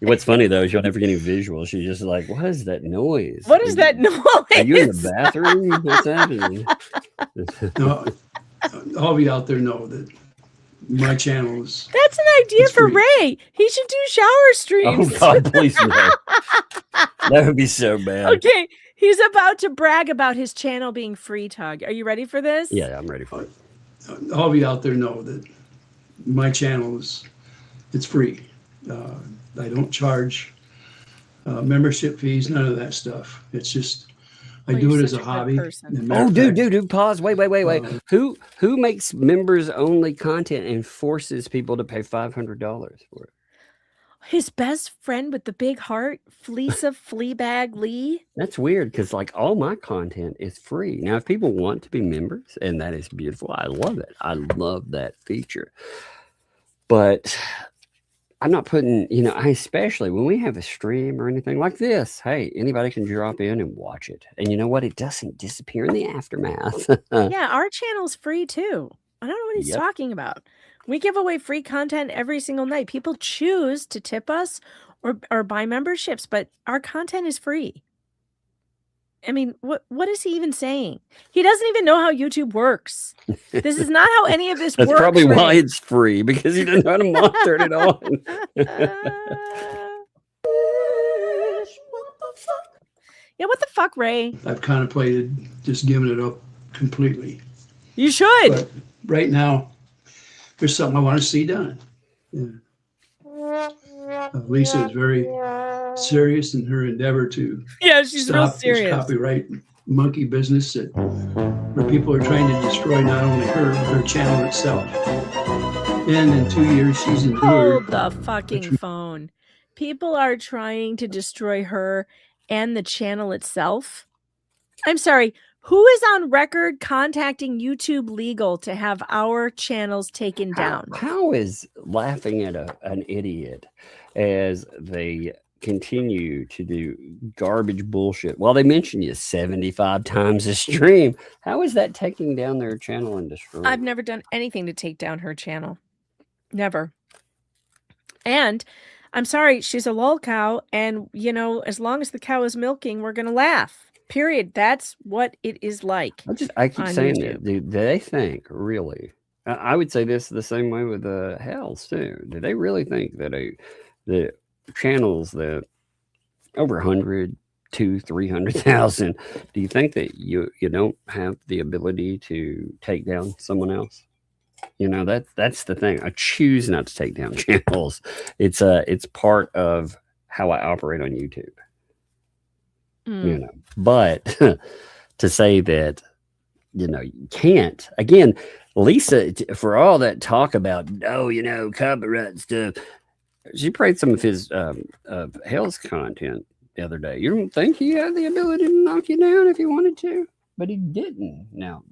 What's funny though is you'll never get any visuals. She's just like, what is that noise? What is that noise? Are you in the bathroom? What's happening? No, all of you out there know that my channel is. That's an idea It's for free. Ray. He should do shower Oh streams. God, please no. That would be so bad. Okay, he's about to brag about his channel being free, Tug. Are you ready for this? Yeah, I'm ready for it. All of you out there know that my channel it's free. I don't charge membership fees, none of that stuff. It's just I do you're it as such a a good hobby. person. And matter Oh, of dude, fact, pause. Wait. Who makes members only content and forces people to pay $500 for it? His best friend with the big heart, Fleasa Fleabag Lee. That's weird because like all my content is free. Now, if people want to be members, and that is beautiful, I love it. I love that feature. But I'm not putting, you know, I especially when we have a stream or anything like this, hey, anybody can drop in and watch it. And you know what? It doesn't disappear in the aftermath. Yeah, our channel's free too. I don't know what he's Yep. talking about. We give away free content every single night. People choose to tip us or buy memberships, but our content is free. I mean, what is he even saying? He doesn't even know how YouTube works. This is not how any of this That's works. probably why Ray. it's free because he doesn't know how to turn it on. Yeah, what the fuck, Ray? I've contemplated just giving it up completely. You should. But right now, there's something I want to see done. Yeah. Lisa is very serious in her endeavor to Yeah, she's real stop this serious. copyright monkey business where people are trying to destroy not only her channel itself. And in 2 years, she's endured. Hold the fucking phone. People are trying to destroy her and the channel itself. I'm sorry. Who is on record contacting YouTube Legal to have our channels taken down? How is laughing at an idiot as they continue to do garbage bullshit while they mention you 75 times a stream? How is that taking down their channel and destroying? I've never done anything to take down her channel. Never. And I'm sorry, she's a lol cow. And, you know, as long as the cow is milking, we're going to laugh. Period. That's what it is like. I keep saying YouTube. that. Do they think, really? I would say this the same way with the Hells, too. Do they really think that the channels that over 100, 200,000, 300,000, do you think that you don't have the ability to take down someone else? You know, that's the thing. I choose not to take down channels. It's part of how I operate on YouTube. You know, but to say that, you know, you can't, again, Lisa, for all that talk about, copyright stuff, she played some of his Hell's content the other day. You don't think he had the ability to knock you down if he wanted to, but he didn't. Now,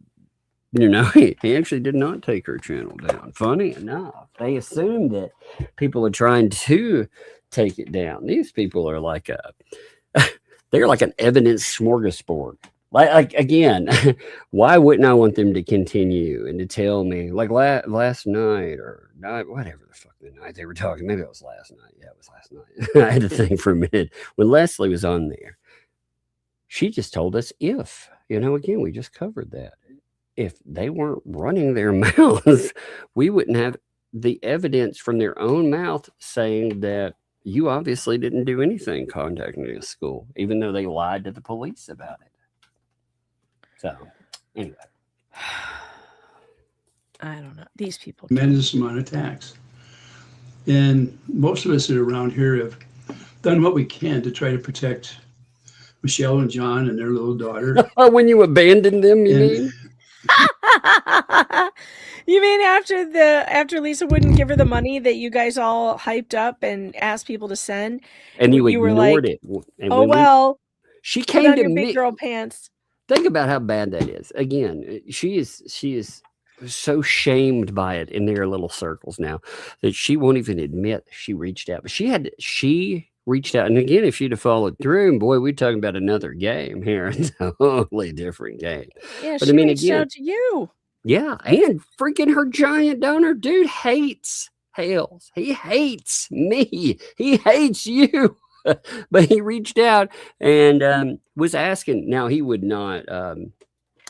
you know, he actually did not take her channel down. Funny enough, they assume that people are trying to take it down. These people are like they're like an evidence smorgasbord. Like again, why wouldn't I want them to continue and to tell me, like last night or night, whatever the fuck the night they were talking, maybe it was last night. Yeah, it was last night. I had to think for a minute. When Leslie was on there, she just told us again, we just covered that. If they weren't running their mouths, we wouldn't have the evidence from their own mouth saying that you obviously didn't do anything contacting the school, even though they lied to the police about it. So, anyway. I don't know. These people. Tremendous amount of tax. And most of us that are around here have done what we can to try to protect Michelle and John and their little daughter. When you abandoned them, you mean? You mean after Lisa wouldn't give her the money that you guys all hyped up and asked people to send, and you were ignored like, it. And oh well, she put came on to your me. big girl pants. Think about how bad that is. Again, she is so shamed by it in their little circles now that she won't even admit she reached out. But she reached out, and again, if she'd have followed through, boy, we're talking about another game here. It's a totally different game. Yeah, but she I mean, reached again, out to you. Yeah, and freaking her giant donor dude hates Hales. He hates me. He hates you. But he reached out and was asking. Now he would not.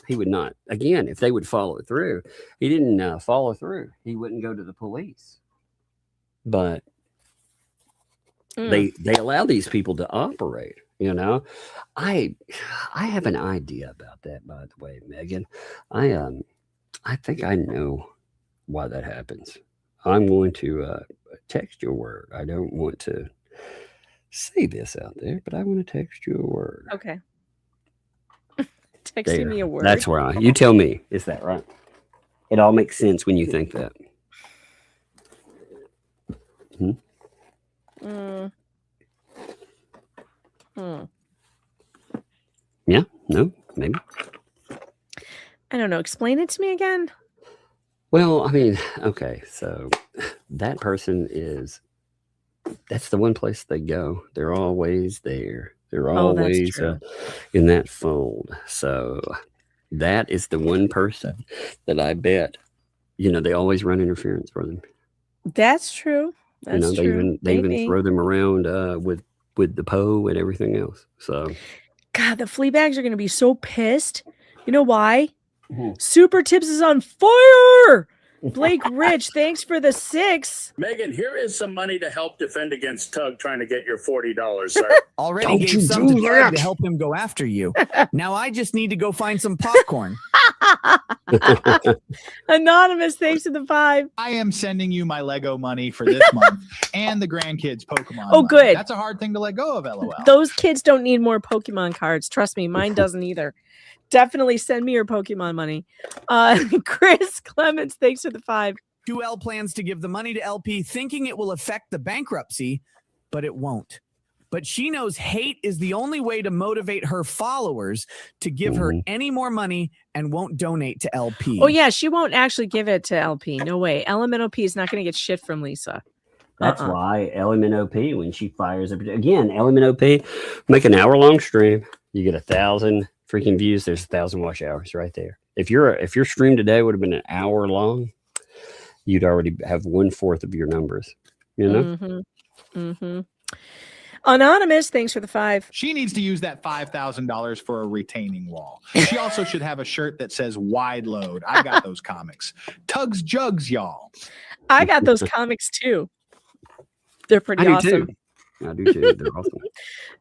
Again, if they would follow through, he didn't follow through. He wouldn't go to the police. But they allow these people to operate. You know, I have an idea about that. By the way, Megan, I think I know why that happens. I'm going to text you a word. I don't want to say this out there, but I want to text you a word. Okay. Texting me a word. That's where you tell me. Is that right? It all makes sense when you think that. Yeah? No? Maybe? I don't know. Explain it to me again. Well, I mean, okay, so that person that's the one place they go. They're always there. They're always in that fold. So that is the one person that I bet, they always run interference for them. That's true. That's true. They even throw them around with the Poe and everything else. So, God, the flea bags are going to be so pissed. You know why? Super Tips is on fire. Blake Rich, thanks for the 6. Megan, here is some money to help defend against Tug trying to get your $40, sir. Already gave some to Tug to help him go after you. Now I just need to go find some popcorn. Anonymous, thanks to the 5. I am sending you my Lego money for this month and the grandkids Pokemon. Oh, money. good. That's a hard thing to let go of, LOL. Those kids don't need more Pokemon cards. Trust me, mine doesn't either. Definitely send me your Pokemon money. Chris Clements, thanks for the 5. 2L plans to give the money to LP thinking it will affect the bankruptcy, but it won't. But she knows hate is the only way to motivate her followers to give her any more money and won't donate to LP. Oh, yeah, she won't actually give it to LP. No way. LMNOP is not going to get shit from Lisa. That's why LMNOP, when she fires up again, LMNOP, make an hour-long stream. You get 1,000 freaking views. There's 1,000 watch hours right there. If your stream today would have been an hour long, you'd already have 1/4 of your numbers. You know. Anonymous, thanks for the 5. She needs to use that $5,000 for a retaining wall. She also should have a shirt that says wide load. I got those comics. Tugs Jugs, y'all. I got those comics too. They're pretty awesome. I do too. They're awesome.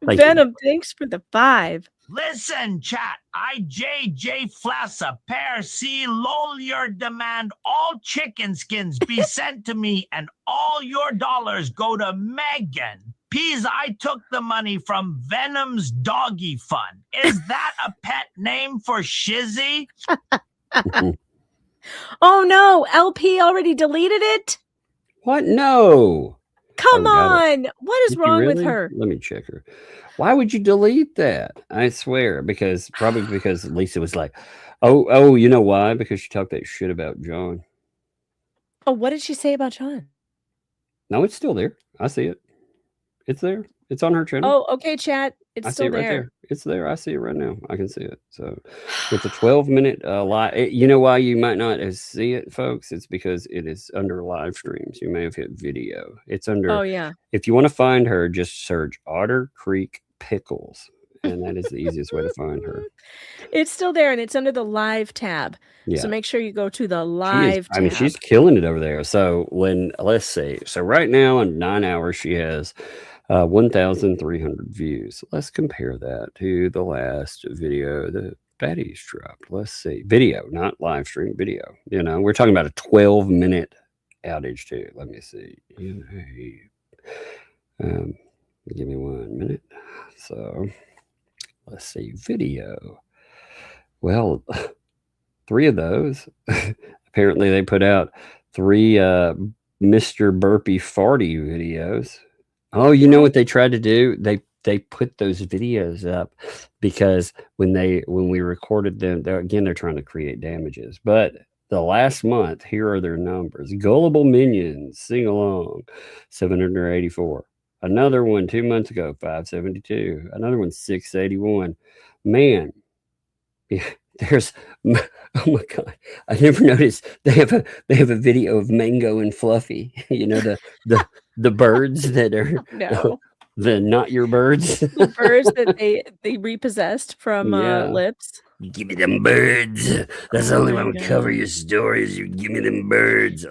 Venom, thanks for the 5. Listen, chat. IJJ Fleasa, pair C, lowlier demand all chicken skins be sent to me and all your dollars go to Megan. Peas, I took the money from Venom's doggy fund. Is that a pet name for Shizzy? Oh no, LP already deleted it? What? No. Come on. What is wrong with her? Let me check her. Why would you delete that? I swear, probably because Lisa was like, oh, you know why? Because she talked that shit about John. Oh, what did she say about John? No, it's still there. I see it. It's there. It's on her channel. Oh, okay, chat. It's I see still it right there. there. It's there. I see it right now. I can see it. So with the 12-minute live, you know why you might not see it, folks? It's because it is under live streams. You may have hit video. It's under. Oh, yeah. If you want to find her, just search Otter Creek Pickles. And that is the easiest way to find her. It's still there, and it's under the live tab. Yeah. So make sure you go to the live tab. I mean, she's killing it over there. So let's see. So right now in 9 hours, she has 1,300 views. Let's compare that to the last video that Betty's dropped. Let's see. Video, not live stream video. You know, we're talking about a 12-minute outage too. Let me see. Give me 1 minute. So let's see. Video. Well, 3 of those. Apparently they put out 3 Mr. Burpee Farty videos. Oh, you know what they tried to do? They put those videos up because when we recorded them, they're trying to create damages. But the last month, here are their numbers. Gullible Minions, sing along, 784. Another one 2 months ago, 572. Another one, 681. Man, yeah, there's, oh my God, I never noticed they have a video of Mango and Fluffy. You know, the birds that are the not your birds. The birds that they repossessed from Lips. Give me them birds. That's the only way to cover your stories. You give me them birds.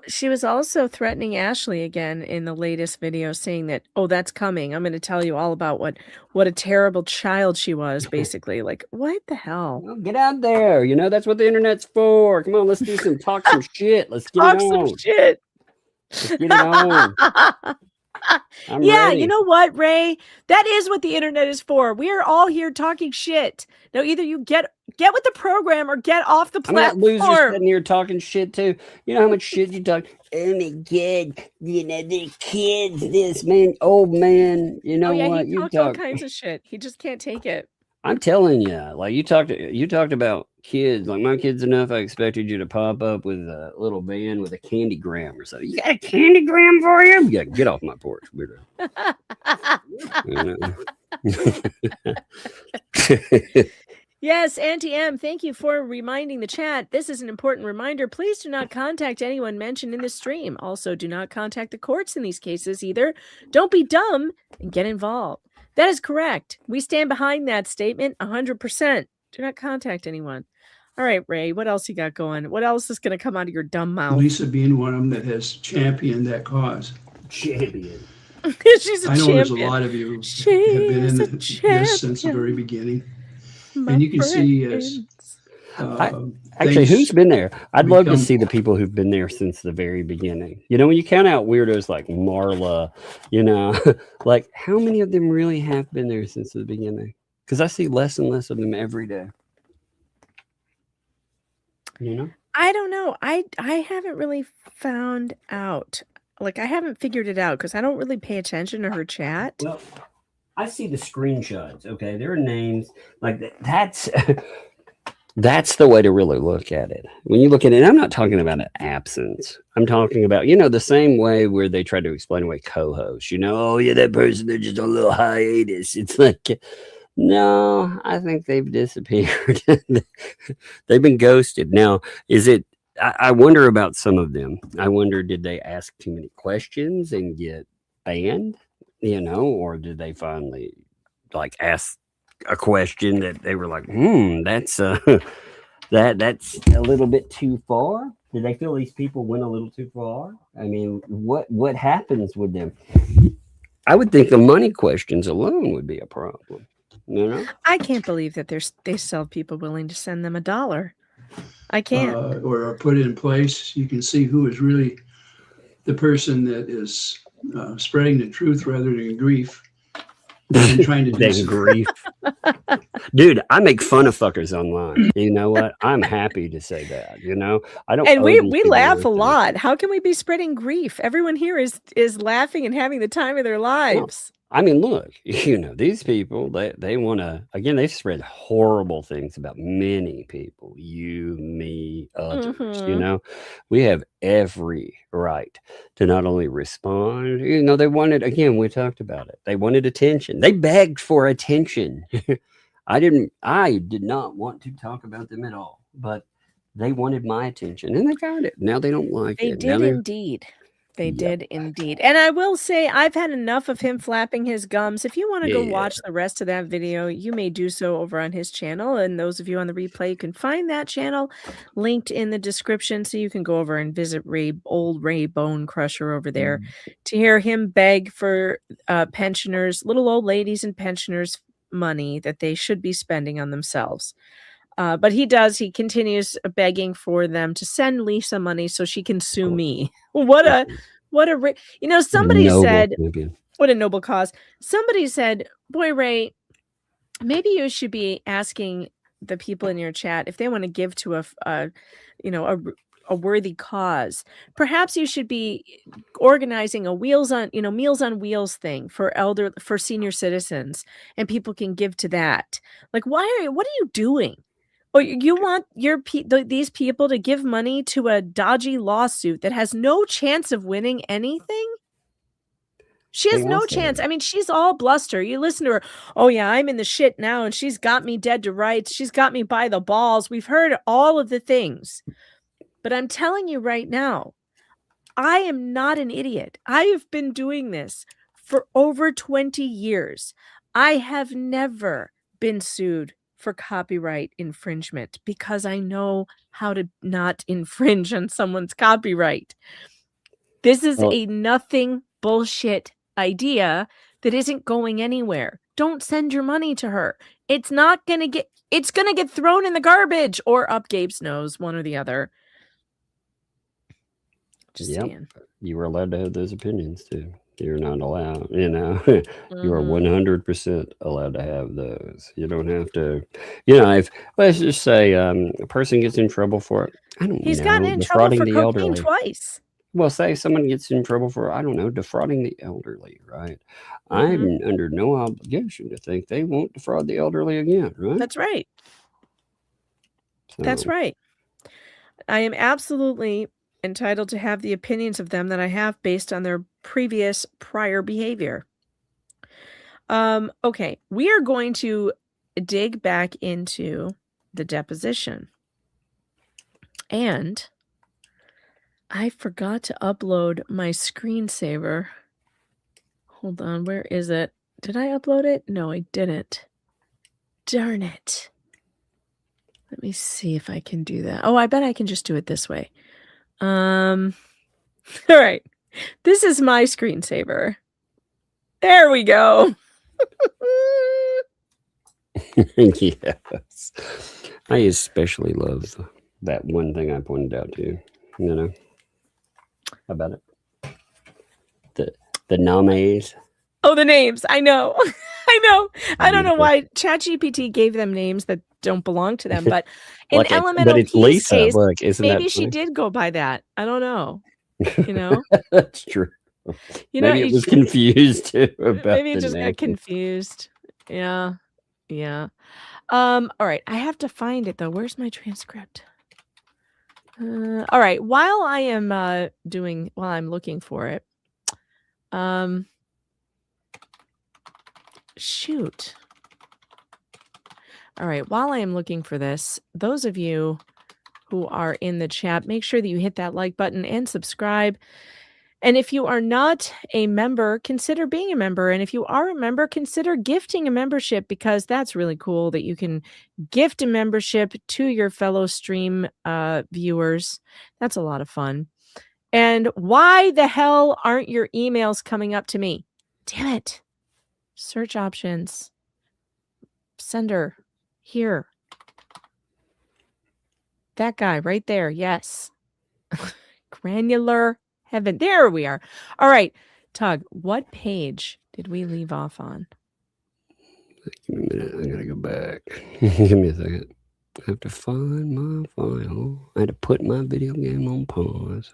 She was also threatening Ashley again in the latest video, saying that, oh, that's coming. I'm going to tell you all about what a terrible child she was, basically. Like, what the hell? Well, get out there. You know, that's what the internet's for. Come on, let's do talk some shit. Let's get it on. Some shit. Let's get it on. I'm ready. You know what, Ray? That is what the internet is for. We are all here talking shit. Now, either you get with the program or get off the platform. I'm that loser sitting here talking shit too. You know how much shit you talk? Oh my God, you know the kids, this man, old man. You know what? He talks all kinds of shit. He just can't take it. I'm telling you, like you talked about kids. Like my kid's enough. I expected you to pop up with a little van with a candy gram or something. You got a candy gram for you? Yeah, get off my porch, weirdo. Yes, Auntie M, thank you for reminding the chat. This is an important reminder. Please do not contact anyone mentioned in this stream. Also, do not contact the courts in these cases either. Don't be dumb and get involved. That is correct. We stand behind that statement 100%. Do not contact anyone. All right, Ray, what else you got going? What else is going to come out of your dumb mouth? Lisa being one of them that has championed that cause. Champion. She's a I know champion. There's a lot of you who have been in this since the very beginning. And you can see Actually, who's been there? I'd love to become- see the people who've been there since the very beginning. You know, when you count out weirdos like Marla, you know, like how many of them really have been there since the beginning? Because I see less and less of them every day. You know? I don't know. I haven't really found out. Like, I haven't figured it out because I don't really pay attention to her chat. Well, I see the screenshots. Okay, there are names like that's that's the way to really look at it. When you look at it, I'm not talking about an absence. I'm talking about, you know, the same way where they try to explain away co-hosts. You know, oh yeah, that person, they're just on a little hiatus. It's like, no, I think they've disappeared. They've been ghosted. Now, is it? I wonder about some of them. I wonder, did they ask too many questions and get banned? You know, or did they finally like ask a question that they were like, that's that's a little bit too far? Did they feel these people went a little too far? I mean, what happens with them? I would think the money questions alone would be a problem. You know, I can't believe that they still have people willing to send them $1. I can't. Or are put in place. You can see who is really the person that is spreading the truth rather than grief. And trying to do than grief. Dude, I make fun of fuckers online. You know what? I'm happy to say that. You know, I don't. And owe we these people laugh a anything. lot. How can we be spreading grief? Everyone here is laughing and having the time of their lives. I mean, look, you know, these people, they want to, again, they've spread horrible things about many people, you, me, others, you know, we have every right to not only respond, you know, they wanted, again, we talked about it. They wanted attention. They begged for attention. I did not want to talk about them at all, but they wanted my attention and they got it. Now they don't like They it. did indeed. They did indeed. And I will say, I've had enough of him flapping his gums. If you want to go watch the rest of that video, you may do so over on his channel. And those of you on the replay, you can find that channel linked in the description. So you can go over and visit old Ray Bonecrusher over there to hear him beg for pensioners, little old ladies and pensioners money that they should be spending on themselves. But he continues begging for them to send Lisa money so she can sue me. Somebody said, what a noble cause. Somebody said, boy, Ray, maybe you should be asking the people in your chat if they want to give to a worthy cause. Perhaps you should be organizing a Meals on Wheels thing for senior citizens, and people can give to that. Like, what are you doing? Or you want these people to give money to a dodgy lawsuit that has no chance of winning anything? She has no chance. I mean, she's all bluster. You listen to her. Oh, yeah, I'm in the shit now, and she's got me dead to rights. She's got me by the balls. We've heard all of the things. But I'm telling you right now, I am not an idiot. I have been doing this for over 20 years. I have never been sued for copyright infringement because I know how to not infringe on someone's copyright. This is a nothing bullshit idea that isn't going anywhere. Don't send your money to her. It's going to get thrown in the garbage or up Gabe's nose, one or the other. Just saying. You were allowed to have those opinions too. You're not allowed, you know, you are 100% allowed to have those. You don't have to, you know, let's just say a person gets in trouble for it. I don't know. He's gotten in trouble for cocaine twice. Well, say someone gets in trouble for, I don't know, defrauding the elderly, right? I'm under no obligation to think they won't defraud the elderly again, right? That's right. That's right. I am absolutely entitled to have the opinions of them that I have based on their prior behavior. Okay, we are going to dig back into the deposition. And I forgot to upload my screensaver. Hold on, where is it? Did I upload it? No, I didn't. Darn it. Let me see if I can do that. Oh, I bet I can just do it this way. All right. This is my screensaver. There we go. Yes. I especially love that one thing I pointed out to you. You know, how about it? The names. Oh, the names. I know. I know. I don't know Beautiful. why ChatGPT gave them names that don't belong to them, but in Like Elemental but it's P's Lisa. case, Look, isn't maybe that she funny? did go by that. I don't know. You know, That's true. you know, Maybe it was confused too about maybe it the just name. got confused. Yeah. Yeah. All right. I have to find it though. Where's my transcript? All right. While I am while I'm looking for it, shoot. All right. While I am looking for this, those of you who are in the chat, make sure that you hit that like button and subscribe. And if you are not a member, consider being a member. And if you are a member, consider gifting a membership, because that's really cool that you can gift a membership to your fellow stream viewers. That's a lot of fun. And why the hell aren't your emails coming up to me? Damn it. Search options. Sender. Here. That guy right there. Yes. Granular heaven. There we are. All right. Tug, what page did we leave off on? Give me a minute. I gotta go back. Give me a second. I have to find my file. I had to put my video game on pause.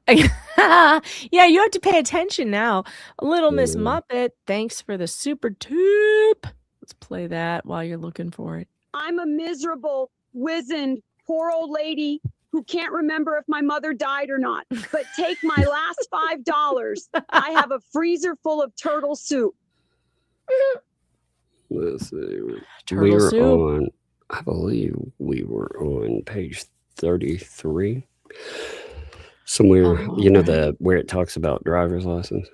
Yeah, you have to pay attention now. Little Miss Muppet, thanks for the super tip. Let's play that while you're looking for it. I'm a miserable, wizened, poor old lady who can't remember if my mother died or not. But take my last $5. I have a freezer full of turtle soup. Let's see. Turtle soup. I believe we were on page 33. Somewhere, where it talks about driver's license.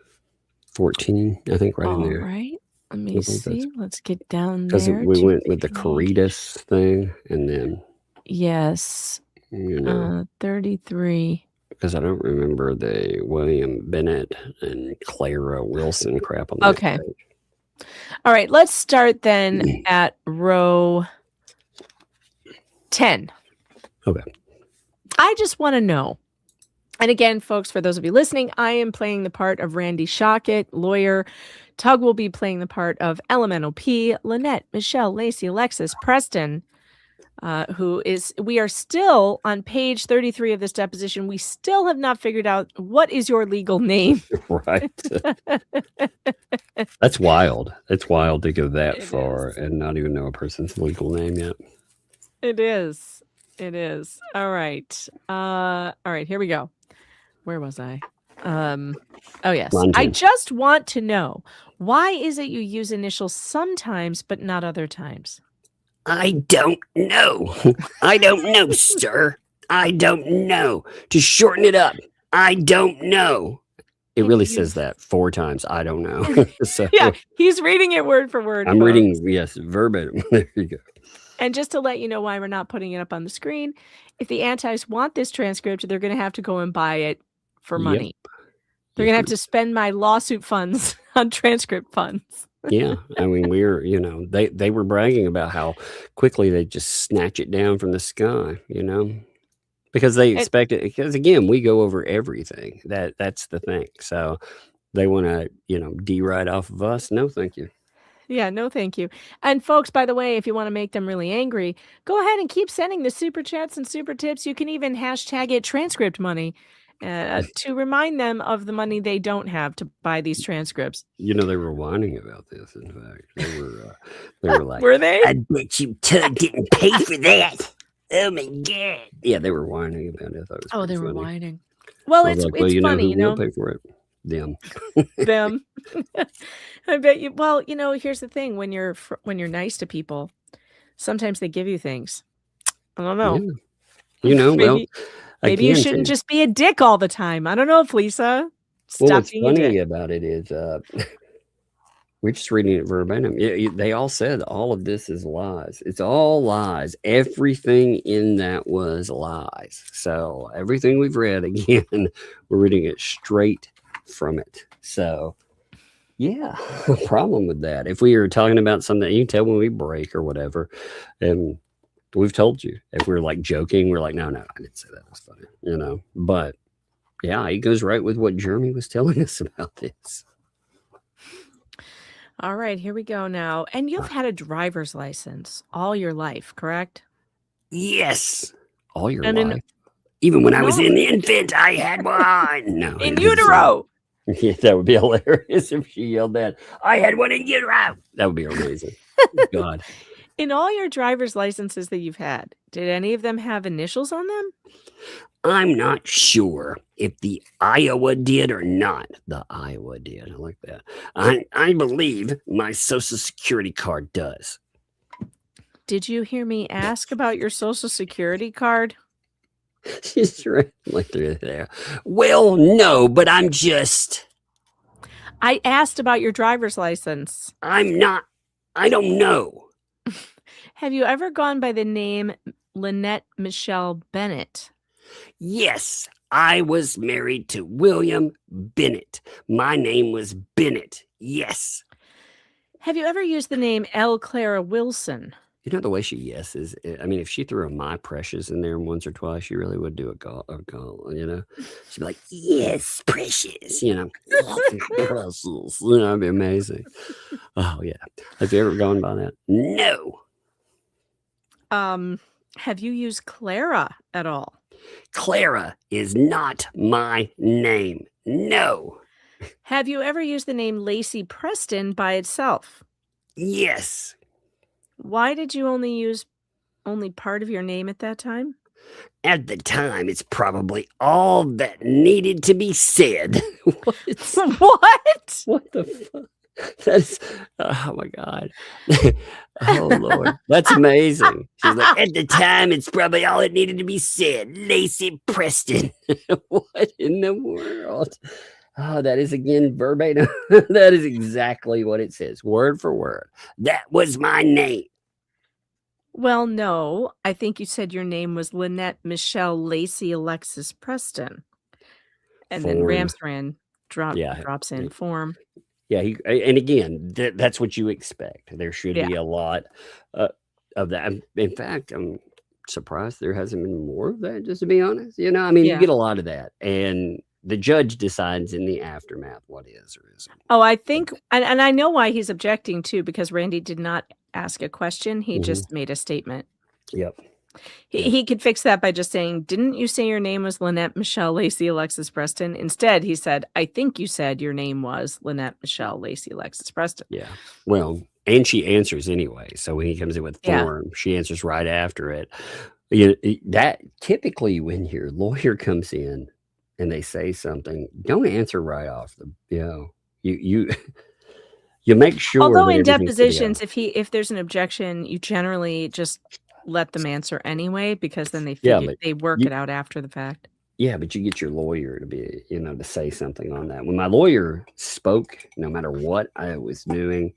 14, I think, right in there. All right. Let me see. Let's get down Because there. we went with the Caritas thing, and then... Yes. 33. Because I don't remember the William Bennett and Clara Wilson crap on that page. All right. Let's start then at row 10. Okay. I just want to know. And again, folks, for those of you listening, I am playing the part of Randy Shockett, lawyer. Tug will be playing the part of Elemental P, Lynette, Michelle, Lacey, Alexis, Preston, we are still on page 33 of this deposition. We still have not figured out what is your legal name. Right. That's wild. It's wild to go that far and not even know a person's legal name yet. It is. It is. All right. All right, here we go. Where was I? Oh, yes. I just want to know, why is it you use initials sometimes but not other times? I don't know. I don't know, sir. I don't know. To shorten it up, I don't know. It really says that 4 times. I don't know. So, yeah, he's reading it word for word. I'm reading, yes, verbatim. There you go. And just to let you know why we're not putting it up on the screen, if the antis want this transcript, they're going to have to go and buy it for money. They're going to have to spend my lawsuit funds on transcript funds. Yeah. I mean, they were bragging about how quickly they just snatch it down from the sky, because they expect it. Because again, we go over everything. That's the thing. So they want to, de-write off of us. No, thank you. Yeah, no, thank you. And folks, by the way, if you want to make them really angry, go ahead and keep sending the super chats and super tips. You can even hashtag it transcript money to remind them of the money they don't have to buy these transcripts. They were whining about this. In fact, they were like, were they? I bet you Tug didn't pay for that. Oh my god! Yeah, they were whining about it. I thought it was they were funny. whining. Well, it's funny, who will pay for it? Them. Them. I bet you. Well, here's the thing: when you're nice to people, sometimes they give you things. I don't know. Yeah. Maybe you shouldn't just be a dick all the time. I don't know, Fleasa. Well, what's funny about it is we're just reading it verbatim. They all said all of this is lies. It's all lies. Everything in that was lies. So everything we've read, again, we're reading it straight from it. So yeah, no problem with that. If we are talking about something, you can tell when we break or whatever, and We've told you. If we're like joking, we're like, no, I didn't say that. It was funny, you know. But yeah, he goes right with what Jeremy was telling us about this. All right, here we go now. And you've had a driver's license all your life, correct? Yes, all your And life. Even when I was an infant, I had one. No, in utero. Yeah, that would be hilarious if she yelled that. I had one in utero. That would be amazing. God. In all your driver's licenses that you've had, did any of them have initials on them? I'm not sure if the Iowa did or not. The Iowa did. I like that. I believe my Social Security card does. Did you hear me ask about your Social Security card? She's right through there. Well, no, but I'm just. I asked about your driver's license. I don't know. Have you ever gone by the name Lynette Michelle Bennett? Yes, I was married to William Bennett. My name was Bennett. Yes. Have you ever used the name L. Clara Wilson? You know the way she yeses. I mean, if she threw a "my precious" in there once or twice, she really would do a call. You know, she'd be like, "Yes, precious." You know, precious. You know, it'd be amazing. Oh yeah. Have you ever gone by that? No. Have you used Clara at all? Clara is not my name. No. Have you ever used the name Lacey Preston by itself? Yes. Why did you only use part of your name at that time? At the time, it's probably all that needed to be said. What? What the fuck? That's, oh my God. Oh Lord. That's amazing. She's like, at the time, it's probably all that needed to be said. Lacey Preston. What in the world? Oh, that is again verbatim. That is exactly what it says, word for word. That was my name. Well, no. I think you said your name was Lynette Michelle Lacey Alexis Preston. And then Ramsran drops in form. Yeah, and again, that's what you expect. There should be a lot of that. In fact, I'm surprised there hasn't been more of that, just to be honest. You know, I mean, you get a lot of that. And the judge decides in the aftermath what is or isn't. Oh, I think, and I know why he's objecting too, because Randy did not ask a question. He just made a statement. Yep. He could fix that by just saying, didn't you say your name was Lynette Michelle Lacey Alexis Preston? Instead, he said, I think you said your name was Lynette Michelle Lacey Alexis Preston. Yeah. Well, and she answers anyway. So when he comes in with form, she answers right after it. You know, that typically when your lawyer comes in and they say something, don't answer right off the, you make sure. Although in depositions, if there's an objection, you generally just let them answer anyway, because then they work it out after the fact. Yeah, but you get your lawyer to be, to say something on that. When my lawyer spoke, no matter what I was doing,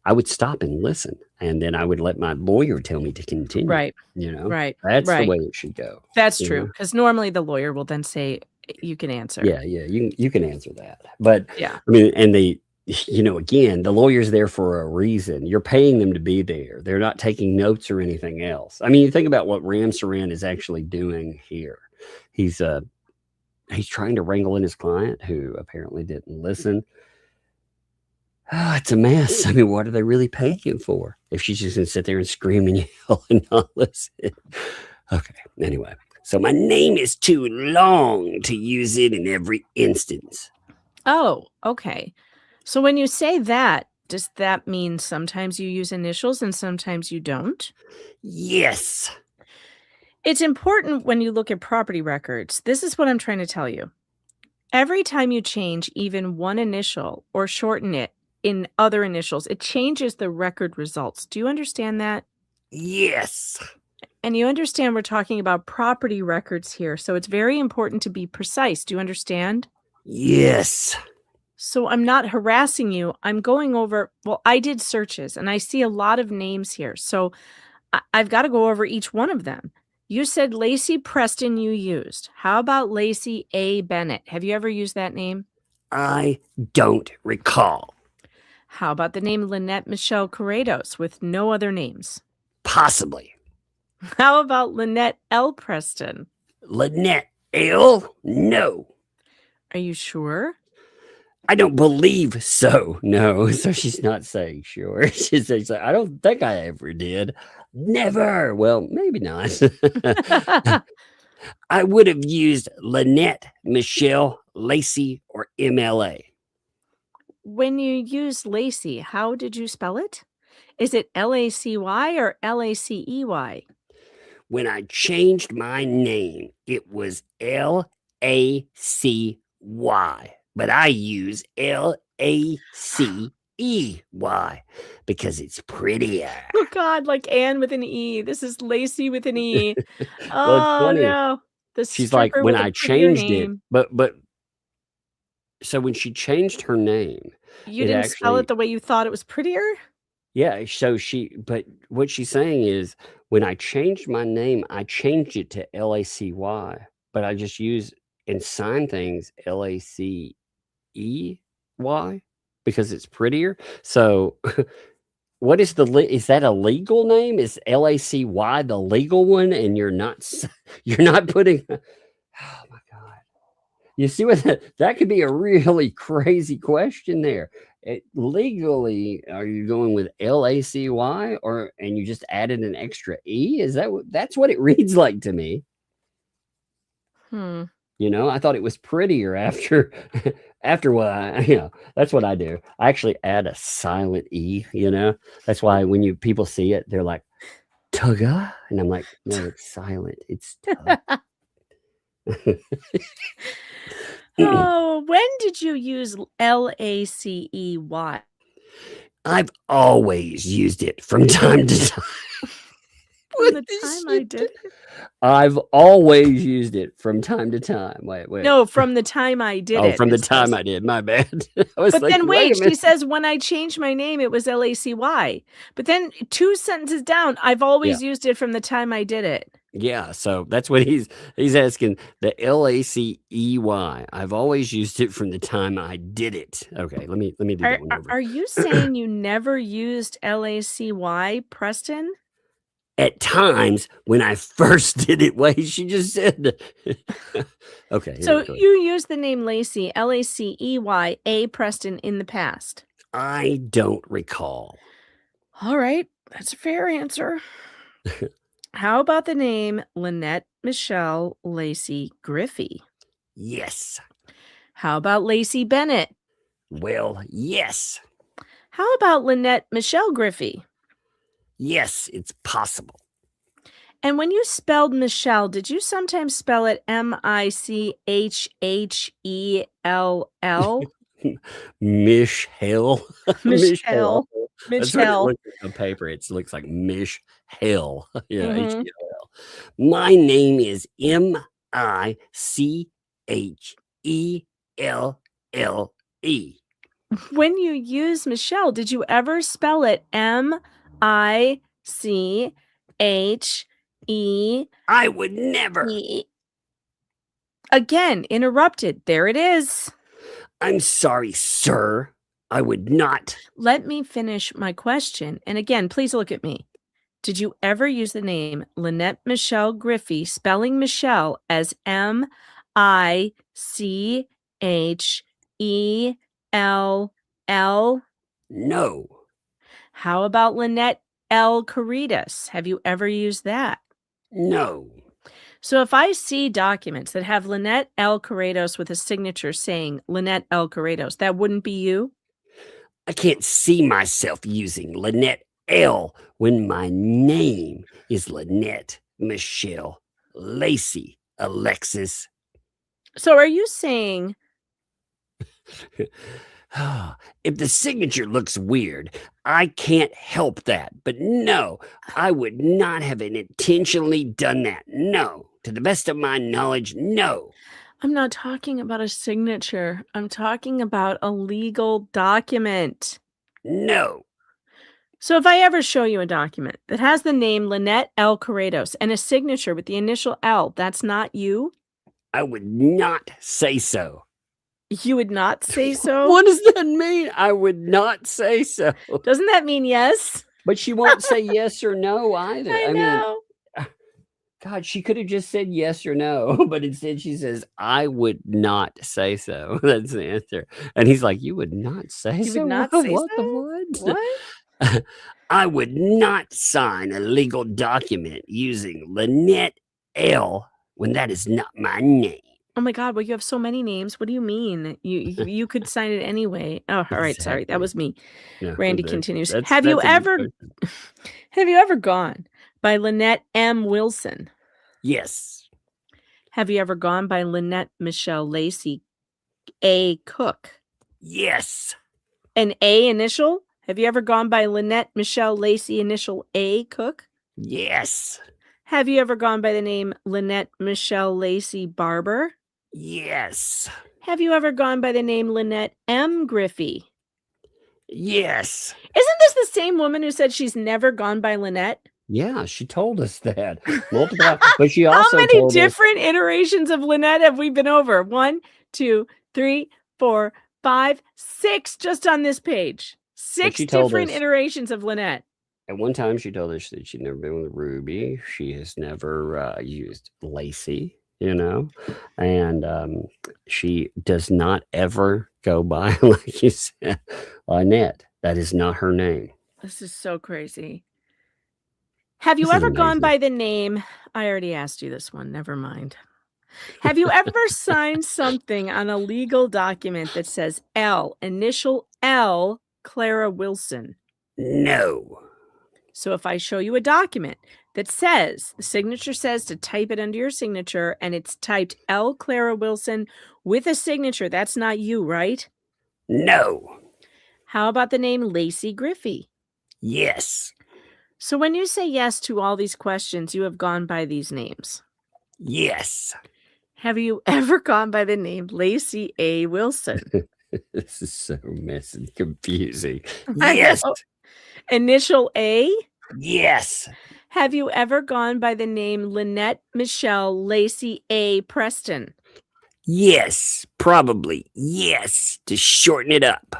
I would stop and listen, and then I would let my lawyer tell me to continue. Right. Right. That's the way it should go. That's true, because normally the lawyer will then say, you can answer. Yeah, you can answer that. But yeah, I mean, and again, the lawyer's there for a reason. You're paying them to be there. They're not taking notes or anything else. I mean, you think about what Ramsran is actually doing here. He's trying to wrangle in his client, who apparently didn't listen. Oh, it's a mess. I mean, what are they really paying him for if she's just going to sit there and scream and yell and not listen? Okay. Anyway, so my name is too long to use it in every instance. Oh, okay. So when you say that, does that mean sometimes you use initials and sometimes you don't? Yes. It's important when you look at property records. This is what I'm trying to tell you. Every time you change even one initial or shorten it in other initials, it changes the record results. Do you understand that? Yes. And you understand we're talking about property records here, so it's very important to be precise. Do you understand? Yes. So I'm not harassing you. I'm going over, I did searches and I see a lot of names here. So I've got to go over each one of them. You said Lacey Preston you used. How about Lacey A. Bennett? Have you ever used that name? I don't recall. How about the name Lynette Michelle Corrados with no other names? Possibly. How about Lynette L. Preston? Lynette L? No. Are you sure? I don't believe so. No. So she's not saying sure. She says, I don't think I ever did. Never. Well, maybe not. I would have used Lynette, Michelle, Lacey, or MLA. When you use Lacey, how did you spell it? Is it Lacy or Lacey? When I changed my name, it was Lacy, but I use Lacey because it's prettier. Oh God, like Anne with an E. This is Lacey with an E. Well, it's Oh funny. no. The She's like, stripper when with a I prettier changed it, name. but so when she changed her name, You it didn't spell actually, it the way you thought it was prettier? yeah. So but what she's saying is, when I changed my name, I changed it to Lacy, but I just use and sign things Lacey because it's prettier. So what is is that a legal name? Is Lacy the legal one? And you're not putting, oh my God. You see what that could be a really crazy question there. Legally, are you going with Lacy and you just added an extra E? Is that's what it reads like to me? I thought it was prettier after what that's what I do. I actually add a silent E, That's why when people see it, they're like, Tugga? And I'm like, no, it's silent. It's Tug. Oh, when did you use Lacey? I've always used it from time to time. From the time I did it? I've always used it from time to time. Wait. No, from the time I did it. From the time I did. My bad. But then wait, she says, when I changed my name, it was Lacy. But then 2 sentences down, I've always used it from the time I did it. Yeah, so that's what he's asking. The Lacy. I've always used it from the time I did it. Okay, let me do that one over. Are you saying you never used Lacy, Preston? At times when I first did it, she just said. Okay. So you used the name Lacey, Lacey, Preston in the past? I don't recall. All right, that's a fair answer. How about the name Lynette Michelle Lacey Griffey? Yes. How about Lacey Bennett? Well, yes. How about Lynette Michelle Griffey? Yes, it's possible. And when you spelled Michelle, did you sometimes spell it Michhell? Michelle. Michelle. That's what it looks like on paper. It looks like Michelle. Yeah, H-E-L-L. My name is Michelle. When you use Michelle, did you ever spell it Miche? I would never. Again, interrupted. There it is. I'm sorry, sir. I would not. Let me finish my question. And again, please look at me. Did you ever use the name Lynette Michelle Griffey, spelling Michelle as Michell? No. How about Lynette L. Caritas? Have you ever used that? No. So if I see documents that have Lynette L. Caritas with a signature saying Lynette L. Caritas, that wouldn't be you? I can't see myself using Lynette L. when my name is Lynette Michelle Lacey Alexis. So are you saying... If the signature looks weird, I can't help that. But no, I would not have intentionally done that. No. To the best of my knowledge, no. I'm not talking about a signature. I'm talking about a legal document. No. So if I ever show you a document that has the name Lynette L. Caritas and a signature with the initial L, that's not you? I would not say so. You would not say so? What does that mean? I would not say so. Doesn't that mean yes? But she won't say yes or no either. I know. God, she could have just said yes or no, but instead she says, I would not say so. That's the answer. And he's like, you would not say You so? would not What? say What so? the what? What? I would not sign a legal document using Lynette L when that is not my name. Oh my God! Well, you have so many names. What do you mean? You could sign it anyway. Oh, all right. Sorry, that Exactly. was me. No, Randy that's continues. that's Have you that's a good ever question. have you ever gone by Lynette M. Wilson? Yes. Have you ever gone by Lynette Michelle Lacey A. Cook? Yes. An A initial? Have you ever gone by Lynette Michelle Lacey initial A. Cook? Yes. Have you ever gone by the name Lynette Michelle Lacey Barber? Yes. Have you ever gone by the name Lynette M. Griffey? Yes. Isn't this the same woman who said she's never gone by Lynette? Yeah, she told us that multiple, but she How also many told us different iterations of Lynette have we been over? 1, 2, 3, 4, 5, 6 just on this page. 6 she told different us- iterations of Lynette. at one time she told us that she'd never been with Ruby. She has never used Lacey, and she does not ever go by, like you said, Lynette. That is not her name. This is so crazy. Have you This is ever gone amazing. by the name? I already asked you this one. Never mind. Have you ever signed something on a legal document that says L, initial L, Clara Wilson? No. So if I show you a document that says, the signature says to type it under your signature, and it's typed L. Clara Wilson with a signature, that's not you, right? No. How about the name Lacey Griffey? Yes. So when you say yes to all these questions, you have gone by these names. Yes. Have you ever gone by the name Lacey A. Wilson? This is so messy and confusing. I Yes. know. Initial A? Yes. Have you ever gone by the name Lynette Michelle Lacey A. Preston? Yes. Probably. Yes. To shorten it up.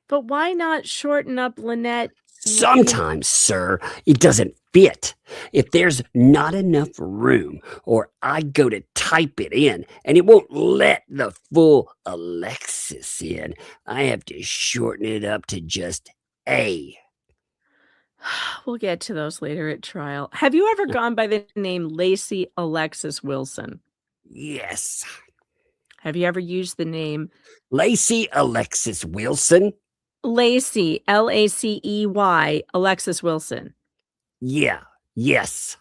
But why not shorten up Lynette? Sometimes, sir, it doesn't fit. If there's not enough room, or I go to type it in and it won't let the full Alexis in, I have to shorten it up to just A. We'll get to those later at trial. Have you ever gone by the name Lacey Alexis Wilson? Yes. Have you ever used the name Lacey Alexis Wilson? Lacey, Lacey, Alexis Wilson? Yeah. Yes.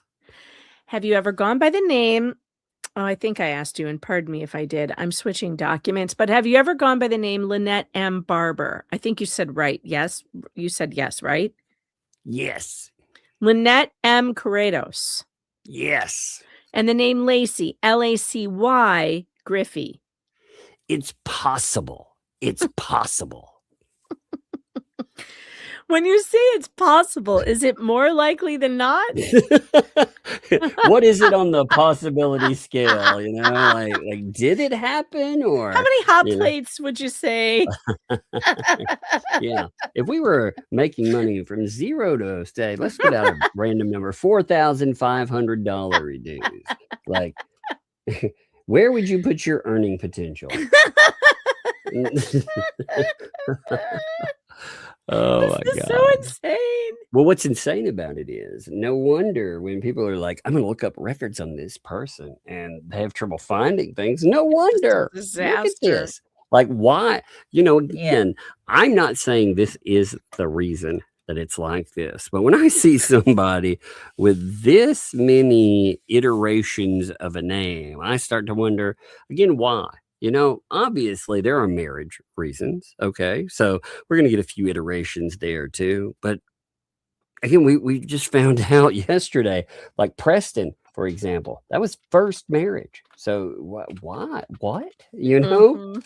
Have you ever gone by the name? Oh, I think I asked you, and pardon me if I did. I'm switching documents, but have you ever gone by the name Lynette M. Barber? I think you said right. Yes. You said yes, right? Yes. Lynette M. Corrados. Yes. And the name Lacey, Lacy Griffey. It's possible. It's possible. When you say it's possible, is it more likely than not? What is it on the possibility scale? Like did it happen, or How many hot you know? plates would you say? Yeah. If we were making money from 0 to, say, let's put out a random number, $4,500 reduced. Like, where would you put your earning potential? Oh my This is God. so insane. Well, what's insane about it is no wonder when people are like, I'm going to look up records on this person and they have trouble finding things. No wonder. Look at Disaster. this. Like, why? Again, I'm not saying this is the reason that it's like this, but when I see somebody with this many iterations of a name, I start to wonder, again, why? Obviously there are marriage reasons. Okay. So we're going to get a few iterations there too. But again, we just found out yesterday, like Preston, for example, that was first marriage. So why? What? Mhm.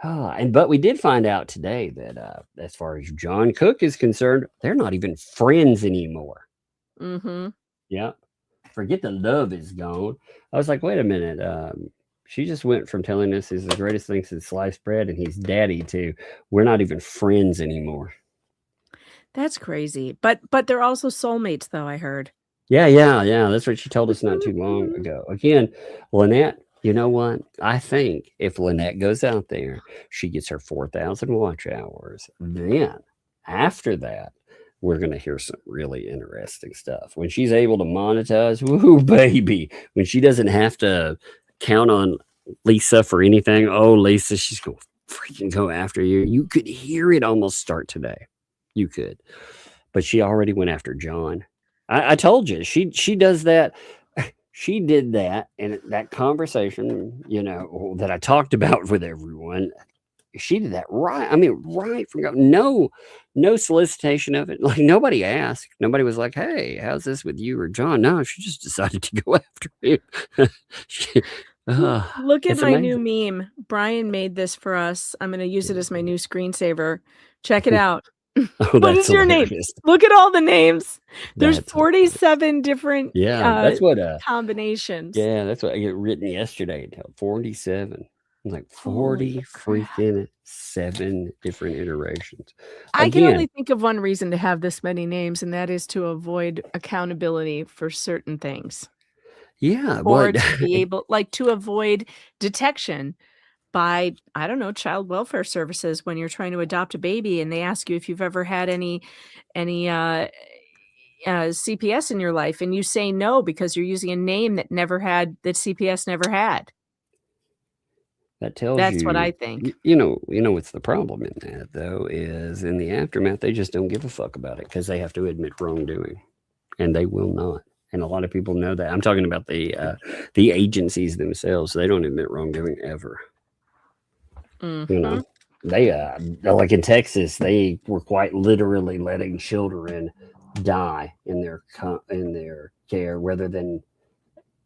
But we did find out today that as far as John Cook is concerned, they're not even friends anymore. Mhm. Yeah. Forget the love is gone. I was like, wait a minute. She just went from telling us he's the greatest thing since sliced bread and he's daddy to we're not even friends anymore. That's crazy. But they're also soulmates, though, I heard. Yeah. That's what she told us not too long ago. Again, Lynette, you know what? I think if Lynette goes out there, she gets her 4,000 watch hours. Then after that, we're going to hear some really interesting stuff. When she's able to monetize, woo, baby. When she doesn't have to count on Fleasa for anything. Oh, Fleasa, she's going to freaking go after you. You could hear it almost start today. You could. But she already went after John. I told you, she does that. She did that in that conversation, you know, that I talked about with everyone. She did that right. I mean, right from no solicitation of it. Like nobody asked. Nobody was like, "Hey, how's this with you or John?" No, she just decided to go after him. Look at it's my amazing. new meme. Brian made this for us. I'm going to use it as my new screensaver. Check it out. Oh, What is that's your name? hilarious. Look at all the names. There's That's 47 different Yeah, that's what combinations. yeah, that's what I get written yesterday. 47. I'm like Holy 40 crap. freaking 7 different iterations. I can Again, only think of one reason to have this many names, and that is to avoid accountability for certain things. yeah, Or but to be able, like, to avoid detection by, I don't know, child welfare services when you're trying to adopt a baby and they ask you if you've ever had any CPS in your life, and you say no because you're using a name that CPS never had. that tells That's what I you, think. you know what's the problem in that though is in the aftermath they just don't give a fuck about it because they have to admit wrongdoing, and they will not. And a lot of people know that. I'm talking about the agencies themselves. They don't admit wrongdoing ever. You know, they like in Texas, they were quite literally letting children die in their care rather than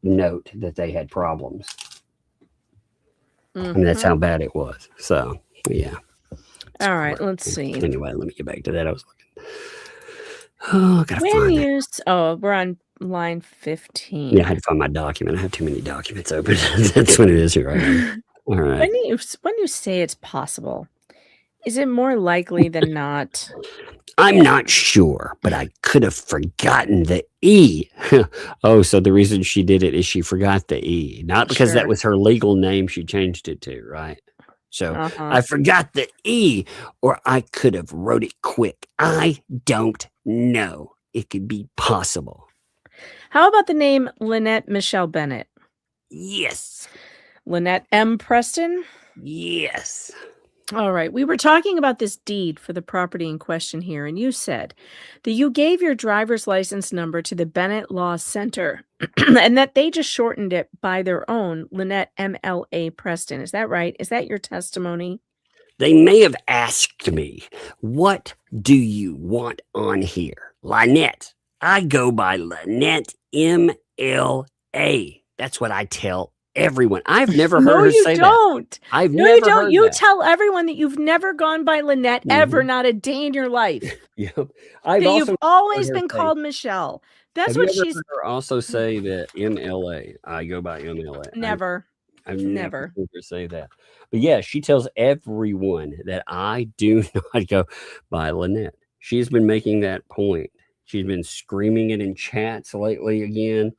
note that they had problems. I mean, that's how bad it was. So, yeah. All right, let's see. Anyway, let me get back to that. I was looking. Oh, I gotta When find you we're on line 15. Yeah, I had to find my document. I have too many documents open. That's what it is here right now. All right. When you say it's possible, is it more likely than not? I'm not sure, but I could have forgotten the E. Oh, so the reason she did it is she forgot the E. Not because that Sure. was her legal name she changed it to, right? So I forgot the E, or I could have wrote it quick. I don't know. It could be possible. How about the name Lynette Michelle Bennett? Yes. Lynette M. Preston? Yes. All right. We were talking about this deed for the property in question here, and you said that you gave your driver's license number to the Bennett Law Center and that they just shortened it by their own, Lynette M.L.A. Preston. Is that right? Is that your testimony? They may have asked me, what do you want on here? Lynette. I go by Lynette M.L.A. That's what I tell everyone. I've never heard her say that. No, you don't. I've No, never you don't. heard You that. tell everyone that you've never gone by Lynette ever, not a day in your life. Yep. I've That also you've heard always her been say- called Michelle. That's Have what you ever she's heard her also say that MLA? I go by MLA. never. I've Never. heard her say that. But yeah, she tells everyone that I do not go by Lynette. She's been making that point. She's been screaming it in chats lately again.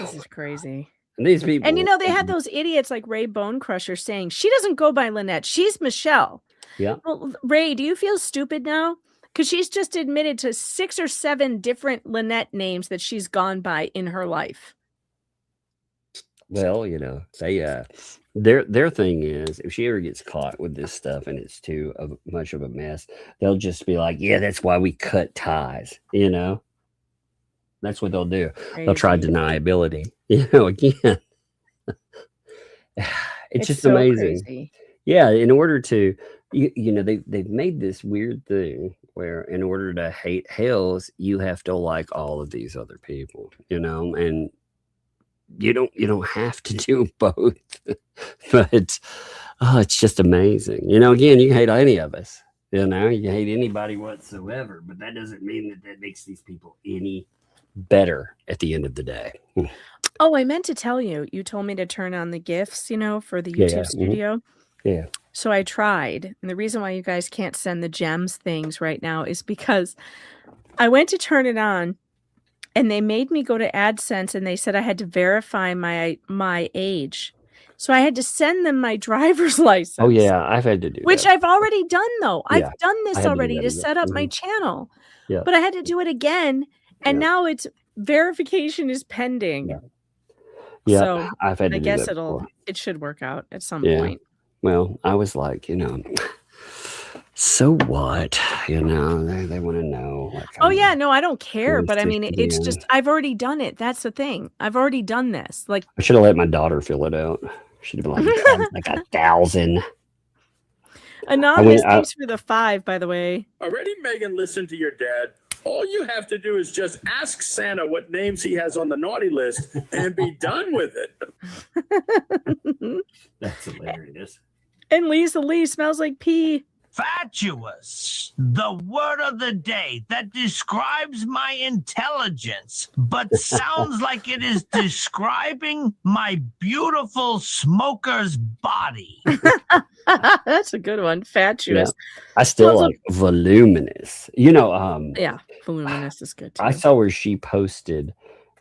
This is crazy. And these people, And you know, they had those idiots like Ray Bonecrusher saying she doesn't go by Lynette. She's Michelle. Yeah. Well, Ray, do you feel stupid now? Because she's just admitted to 6 or 7 different Lynette names that she's gone by in her life. Well, you know, they their thing is if she ever gets caught with this stuff and it's too much of a mess, they'll just be like, yeah, that's why we cut ties, you know. That's what they'll do. They'll try Crazy. deniability. You know, again. It's just so amazing. crazy. Yeah, in order to you know, they've made this weird thing where in order to hate Hells, you have to like all of these other people, you know, and you don't have to do both. But it's just amazing. You know, again, you can hate any of us. You know, you can hate anybody whatsoever, but that doesn't mean that makes these people any better at the end of the day. Oh, I meant to tell you. You told me to turn on the GIFs, you know, for the Yeah, YouTube studio. Yeah. So I tried. And the reason why you guys can't send the gems things right now is because I went to turn it on, and they made me go to AdSense, and they said I had to verify my age. So I had to send them my driver's license. Oh yeah, I've had to do which that. I've already done though. Yeah, I've done I this had to do already that to as well. set up my channel. Yeah. But I had to do it again, and Yeah. now it's verification is pending. Yeah. Yeah, So I've had to I do guess that before. it should work out at some Yeah. point. Well, I was like, so what? They want to know. Like, Oh yeah, no, I don't care. But I mean, 60 it's and- just I've already done it. That's the thing. I've already done this. Like I should have let my daughter fill it out. Should have been like, "That's like 1,000. Anonymous, thanks for the 5, by the way. Already, Megan, listen to your dad. All you have to do is just ask Santa what names he has on the naughty list and be done with it. That's hilarious. And Lisa Lee smells like pee. Fatuous, the word of the day that describes my intelligence, but sounds like it is describing my beautiful smoker's body. That's a good one. Fatuous. I still Well, like voluminous. Yeah, voluminous is good too. I saw where she posted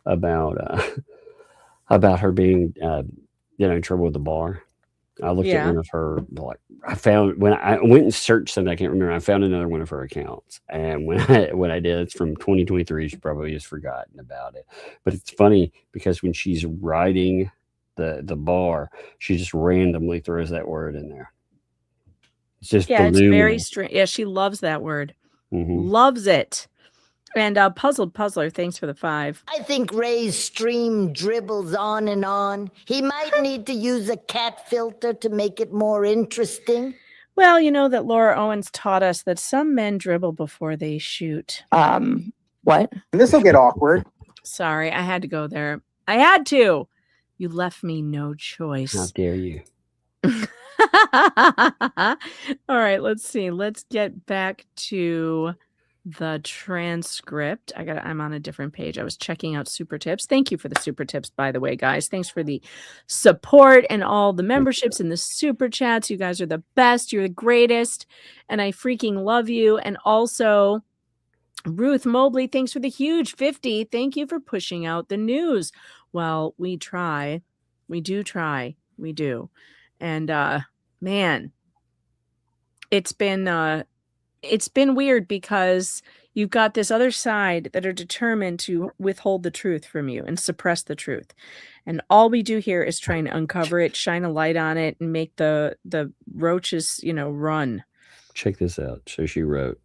about her being in trouble with the bar. I looked at one of her, like, I found when I went and searched something, I can't remember. I found another one of her accounts, and when I did, it's from 2023. She probably has forgotten about it, but it's funny because when she's writing the bar, she just randomly throws that word in there. It's just it's very voluminous. strange. Yeah, she loves that word. Mhm. Loves it. And Puzzled Puzzler, thanks for the 5. I think Ray's stream dribbles on and on. He might need to use a cat filter to make it more interesting. Well, you know that Laura Owens taught us that some men dribble before they shoot. What? This will get awkward. Sorry, I had to go there. I had to. You left me no choice. How dare you? All right, let's see. Let's get back to the transcript. I'm on a different page. I was checking out super tips. Thank you for the super tips, by the way, guys. Thanks for the support and all the memberships and the super chats. You guys are the best. You're the greatest. And I freaking love you. And also, Ruth Mobley, thanks for the huge 50. Thank you for pushing out the news. Well, we try. We do try. We do. And man, it's been weird because you've got this other side that are determined to withhold the truth from you and suppress the truth. And all we do here is try and uncover it, shine a light on it, and make the roaches, run. Check this out. So she wrote,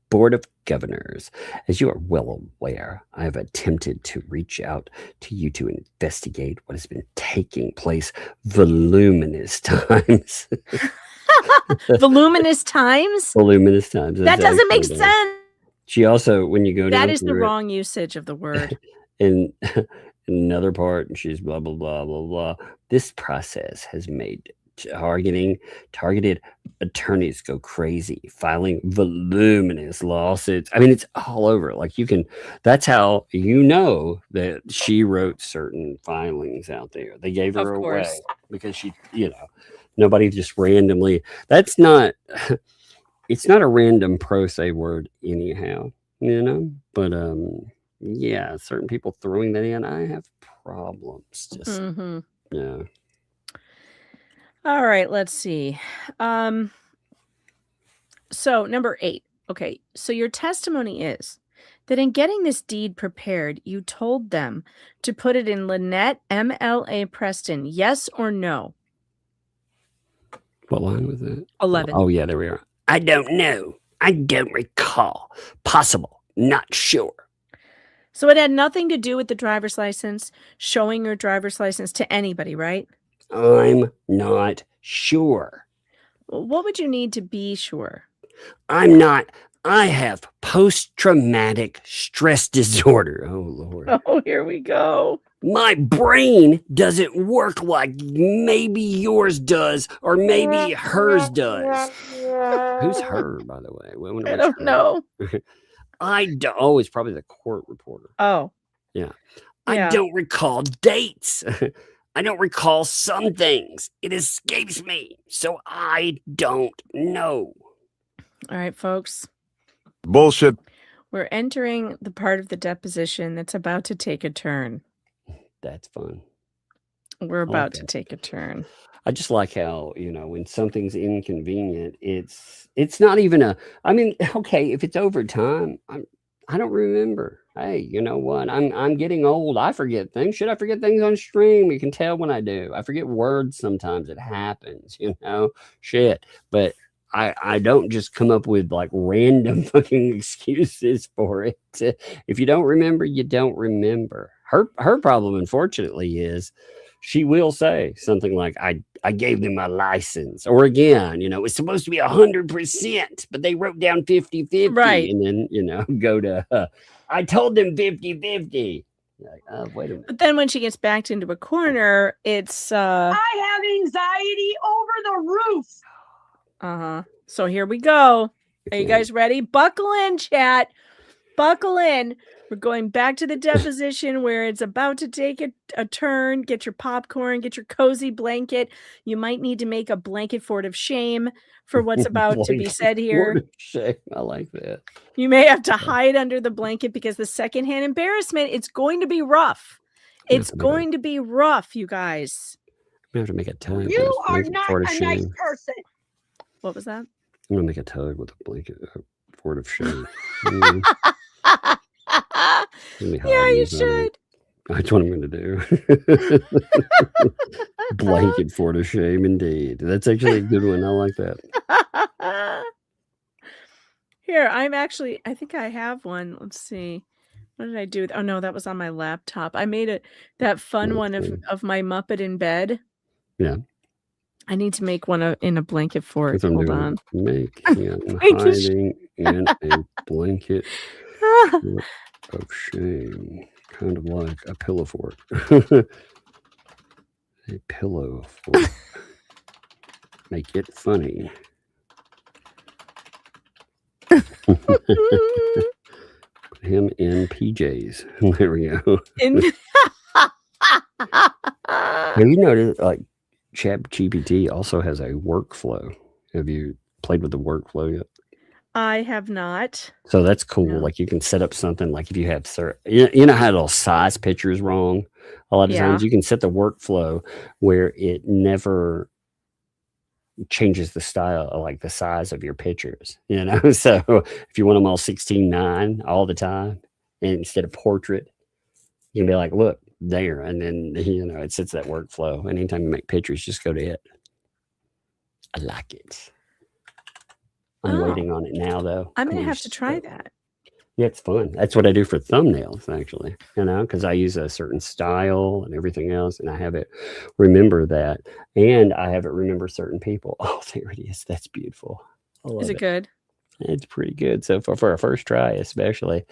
Board of Governors, as you are well aware, I have attempted to reach out to you to investigate what has been taking place voluminous times. Voluminous times? Voluminous times. That doesn't make Exactly. sense. She also, when you go down That is the through it, wrong usage of the word. in another part, and she's blah, blah, blah, blah, blah. This process has made targeted attorneys go crazy, filing voluminous lawsuits. I mean, it's all over. Like that's how that she wrote certain filings out there. They gave her Of away course. because she, nobody just randomly. It's not a random pro se word anyhow, but yeah, certain people throwing that in, I have problems. Just Mhm. yeah. All right, let's see. So number 8. Okay, so your testimony is that in getting this deed prepared, you told them to put it in Lynette MLA Preston. Yes or no? What line was it? 11. Oh yeah, there we are. I don't know. I don't recall. Possible. Not sure. So it had nothing to do with the driver's license, showing your driver's license to anybody, right? I'm not sure. Well, what would you need to be sure? I'm not. I have post-traumatic stress disorder. Oh, Lord. Oh, here we go. My brain doesn't work like maybe yours does, or maybe hers does. Who's her, by the way? I don't know. Oh, it's probably the court reporter. Oh. Yeah. Yeah. I don't recall dates. I don't recall some things. It escapes me, so I don't know. All right, folks. Bullshit. We're entering the part of the deposition that's about to take a turn. That's fun. We're like about to that. take a turn. I just like how, when something's inconvenient, it's not even I mean, okay, if it's over time, I don't remember. Hey, you know what? I'm getting old. I forget things. Should I forget things on stream? You can tell when I do. I forget words sometimes. It happens, shit. But I don't just come up with like random fucking excuses for it. If you don't remember, you don't remember. Her problem, unfortunately, is she will say something like, I gave them my license. Or again, it's supposed to be 100%, but they wrote down 50-50. Right. And then, go to, I told them 50-50. Like, wait a minute. But then when she gets backed into a corner, it's I have anxiety over the roof. So here we go. Are you guys ready? Buckle in, chat. Buckle in. We're going back to the deposition where it's about to take a turn. Get your popcorn, get your cozy blanket. You might need to make a blanket fort of shame for what's about to be said here. Fort of shame. I like that. You may have to hide under the blanket because the secondhand embarrassment, it's going to be rough. It's going to be rough, you guys. I'm going to have to make a tug. You are not a nice person. What was that? I'm going to make a tug with a blanket, fort of shame. Yeah, you should. That's what I'm going to do. Blanket fort of shame, indeed. That's actually a good one. I like that. Here, I think I have one. Let's see. What did I do? Oh no, that was on my laptop. I made that fun one of my Muppet in bed. Yeah. I need to make one in a blanket fort. Hold on. I'm hiding in a blanket of shame. Kind of like a pillow fort. A pillow fort. Make it funny. Put him in PJs. There we go. Have you noticed, like, ChatGPT also has a workflow? Have you played with the workflow yet? I have not. So that's cool. No. Like, you can set up something like if you have you know how it'll size pictures wrong a lot of times. You can set the workflow where it never changes the style, like the size of your pictures, so if you want them all 16:9 all the time, and instead of portrait, you can be like, look there, and then it sets that workflow. Anytime you make pictures, just go to it. I like it. I'm waiting on it now, though. I'm gonna have to try that. Yeah, it's fun. That's what I do for thumbnails, actually, because I use a certain style and everything else, and I have it remember that, and I have it remember certain people. Oh, there it is. That's beautiful. Is it good? It's pretty good so far for a first try, especially,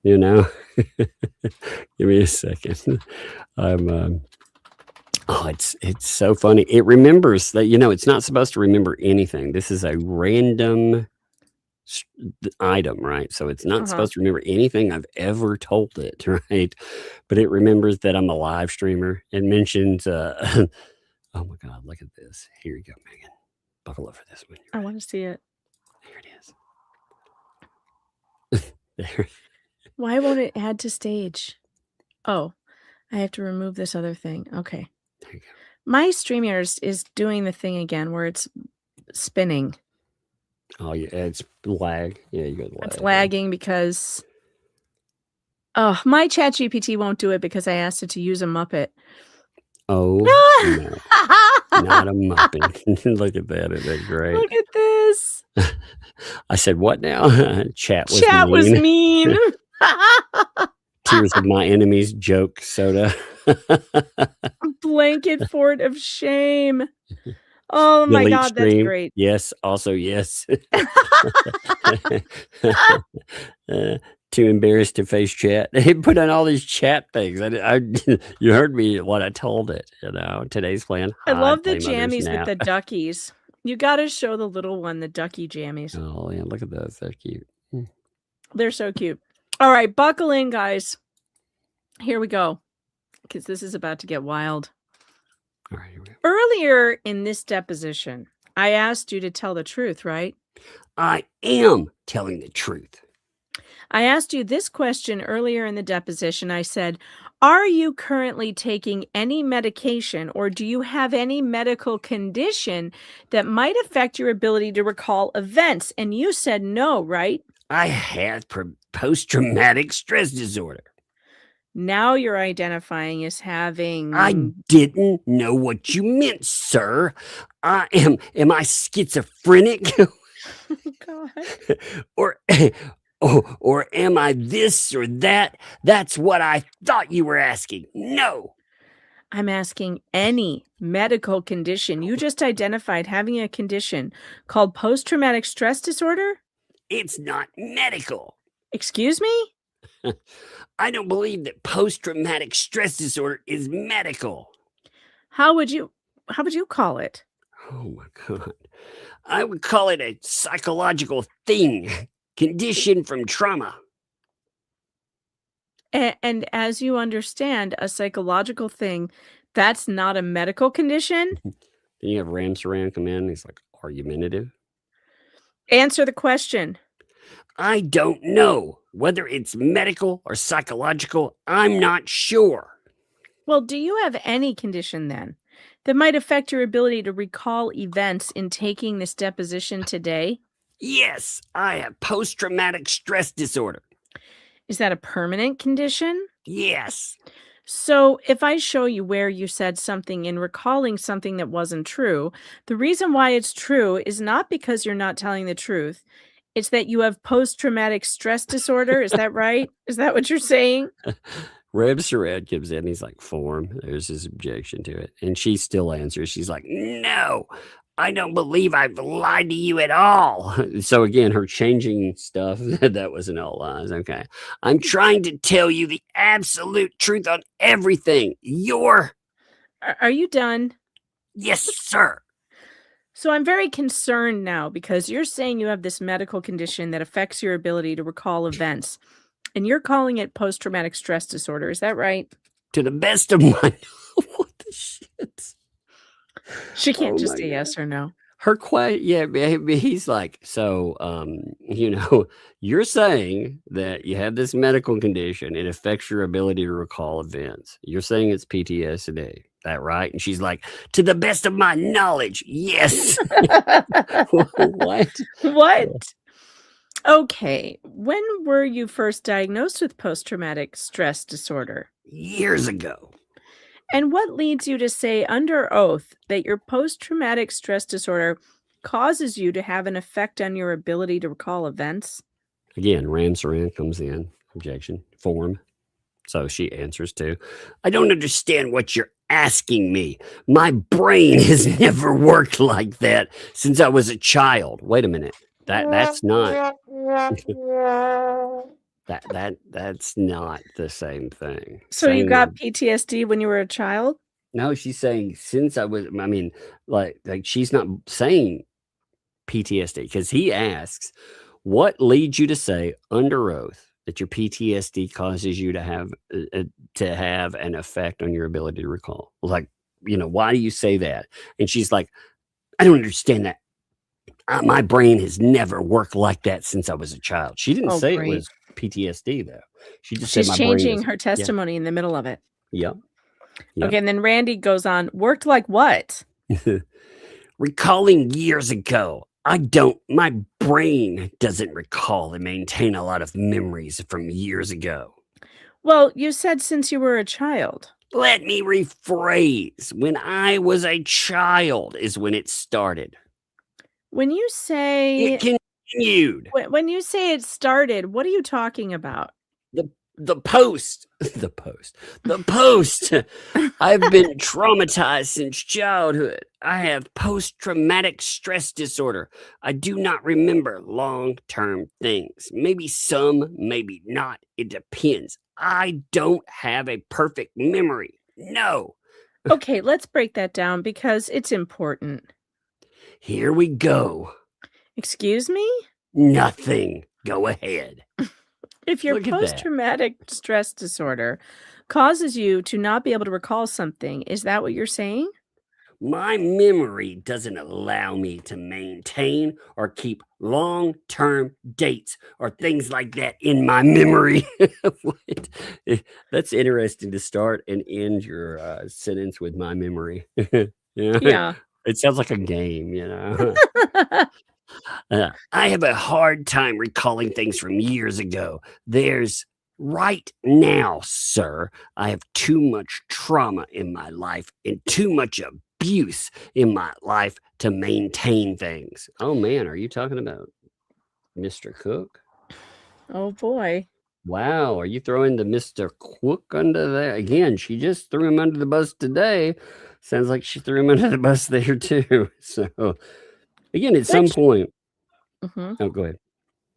Give me a second. It's so funny. It remembers that, it's not supposed to remember anything. This is a random item, right? So it's not supposed to remember anything I've ever told it, right? But it remembers that I'm a live streamer. It mentions oh my god, look at this. Here you go, Megan. Buckle up for this one. I want to see it. There it is. There. Why won't it add to stage? Oh, I have to remove this other thing. Okay. There you go. My StreamYard is doing the thing again where it's spinning. Oh yeah, it's lag. Yeah, you got lag. It's lagging because my ChatGPT won't do it because I asked it to use a Muppet. Oh no. Not a Muppet. Look at that. Isn't that great? Look at this. I said, what now? Chat was mean. Tears of my enemies joke soda. Blanket fort of shame. Oh my god, stream. that's great. Yes, also yes. Too embarrassed to face chat. They put on all these chat things. You heard me what I told it. Today's plan. I love the jammies with the duckies. You got to show the little one the ducky jammies. Oh yeah, look at those. They're cute. They're so cute. All right, buckle in, guys. Here we go, because this is about to get wild. All right, here we go. Earlier in this deposition, I asked you to tell the truth, right? I am telling the truth. I asked you this question earlier in the deposition. I said, are you currently taking any medication or do you have any medical condition that might affect your ability to recall events? And you said no, right? I have post-traumatic stress disorder. Now you're identifying as having. I didn't know what you meant, sir. Am I schizophrenic? Oh, God. or am I this or that? That's what I thought you were asking. No. I'm asking any medical condition. You just identified having a condition called post-traumatic stress disorder? It's not medical. Excuse me? I don't believe that post-traumatic stress disorder is medical. How would you call it? Oh my God. I would call it a psychological thing, condition from trauma. And as you understand, a psychological thing, that's not a medical condition? Then you have Ram Saran come in. He's like, argumentative. Answer the question. I don't know whether it's medical or psychological. I'm not sure. Well, do you have any condition then that might affect your ability to recall events in taking this deposition today? Yes, I have post-traumatic stress disorder. Is that a permanent condition? Yes. So if I show you where you said something in recalling something that wasn't true, the reason why it's true is not because you're not telling the truth. It's that you have post-traumatic stress disorder. Is that right? Is that what you're saying? Reb Surratt comes in. He's like, form. There's his objection to it. And she still answers. She's like, no, I don't believe I've lied to you at all. So again, her changing stuff, that wasn't all lies. Okay. I'm trying to tell you the absolute truth on everything. Are you done? Yes, sir. So I'm very concerned now because you're saying you have this medical condition that affects your ability to recall events. And you're calling it post-traumatic stress disorder. Is that right? To the best of my... What the shit? She can't just my say God. yes or no. Her question, yeah, he's like, so, you're saying that you have this medical condition. It affects your ability to recall events. You're saying it's PTSD. That right? And she's like, to the best of my knowledge, yes. What? Okay. When were you first diagnosed with post-traumatic stress disorder? Years ago. And what leads you to say under oath that your post-traumatic stress disorder causes you to have an effect on your ability to recall events? Again, Ram Saran comes in. Objection. Form. So she answers too. I don't understand what you're asking me. My brain has never worked like that since I was a child. Wait a minute. That's not that's not the same thing. So you got PTSD when you were a child? No, she's saying since I was, I mean, like she's not saying PTSD because he asks, what leads you to say under oath that your PTSD causes you to have an effect on your ability to recall? Like, why do you say that? And she's like, I don't understand that. My brain has never worked like that since I was a child. She didn't say it was PTSD though. She just said my brain changing her testimony in the middle of it. Yep. Okay, and then Randy goes on, worked like what? Recalling years ago. My brain doesn't recall and maintain a lot of memories from years ago. Well, you said since you were a child. Let me rephrase. When I was a child is when it started. When you say... It continued. When you say it started, what are you talking about? The post. I've been traumatized since childhood. I have post-traumatic stress disorder. I do not remember long-term things. Maybe some, maybe not. It depends. I don't have a perfect memory. No. Okay, let's break that down because it's important. Here we go. Excuse me? Nothing. Go ahead. If your post-traumatic stress disorder causes you to not be able to recall something, is that what you're saying? My memory doesn't allow me to maintain or keep long-term dates or things like that in my memory. What? That's interesting to start and end your sentence with my memory. Yeah. It sounds like a game, I have a hard time recalling things from years ago. There's right now, sir, I have too much trauma in my life and too much abuse in my life to maintain things. Oh man, are you talking about Mr. Cook? Oh boy. Wow, are you throwing the Mr. Cook under there? Again, she just threw him under the bus today. Sounds like she threw him under the bus there too. So again, at some point. Mhm. Oh, go ahead.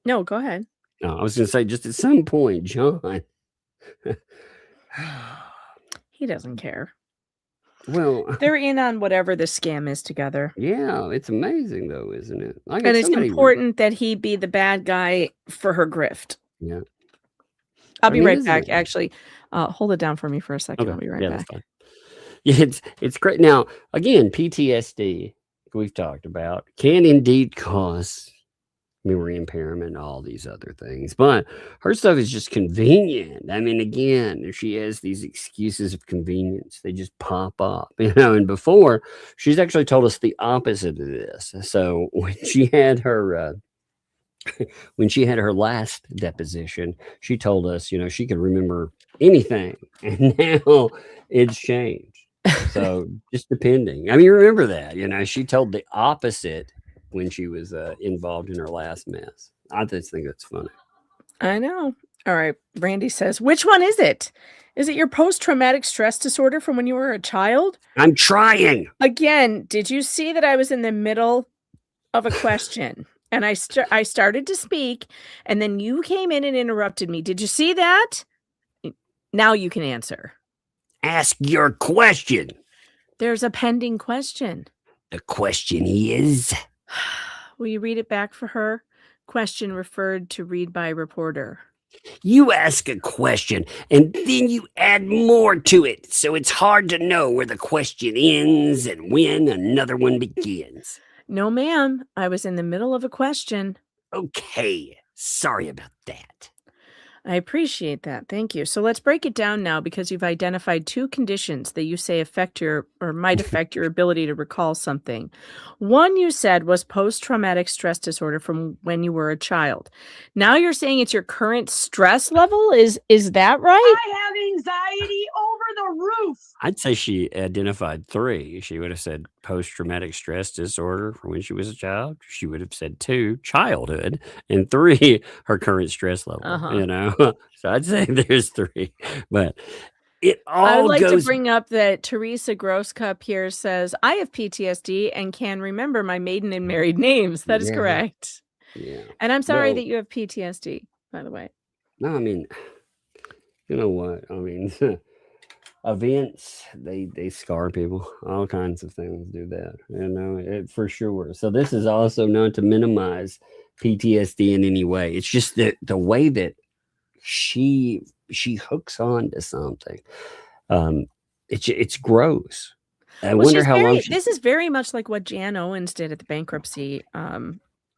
No, go ahead. No, I was going to say, just at some point, John. He doesn't care. Well, They're in on whatever the scam is together. yeah, it's amazing though, isn't it? I got And it's somebody. important that he be the bad guy for her grift. Yeah. I'll I be mean, right isn't back. it? Actually, hold it down for me for a second. Okay. I'll be right Yeah, back. that's fine. Yeah, it's great. Now, again, PTSD we've talked about can indeed cause memory impairment and all these other things, but her stuff is just convenient. I mean, again, if she has these excuses of convenience, they just pop up, and before she's actually told us the opposite of this. So when she had her last deposition, she told us, she could remember anything, and now it's changed. So just depending. I mean, remember that, she told the opposite when she was involved in her last mess. I just think that's funny. I know. All right. Randy says, which one is it? Is it your post-traumatic stress disorder from when you were a child? I'm trying. Again, did you see that I was in the middle of a question and I started to speak and then you came in and interrupted me? Did you see that? Now you can answer. Ask your question. There's a pending question. The question is... Will you read it back for her? Question referred to read by reporter. You ask a question and then you add more to it, so it's hard to know where the question ends and when another one begins. No, ma'am. I was in the middle of a question. Okay. Sorry about that. I appreciate that. Thank you. So let's break it down now because you've identified two conditions that you say might affect your ability to recall something. One you said was post-traumatic stress disorder from when you were a child. Now you're saying it's your current stress level? Is that right? I have anxiety over the roof. I'd say she identified 3. She would have said post-traumatic stress disorder from when she was a child. She would have said 2, childhood, and 3, her current stress level, So I'd say there's 3, but it all I would like goes... to bring up that Teresa Grosscup here says, I have PTSD and can remember my maiden and married names. That is correct. Yeah. And I'm sorry that you have PTSD, by the way. No, I mean, you know what? I mean, events, they scar people. All kinds of things do that, for sure. So this is also not to minimize PTSD in any way. It's just the way that she hooks on to something. It's gross. I wonder how long this is very much like what Jan Owens did at the bankruptcy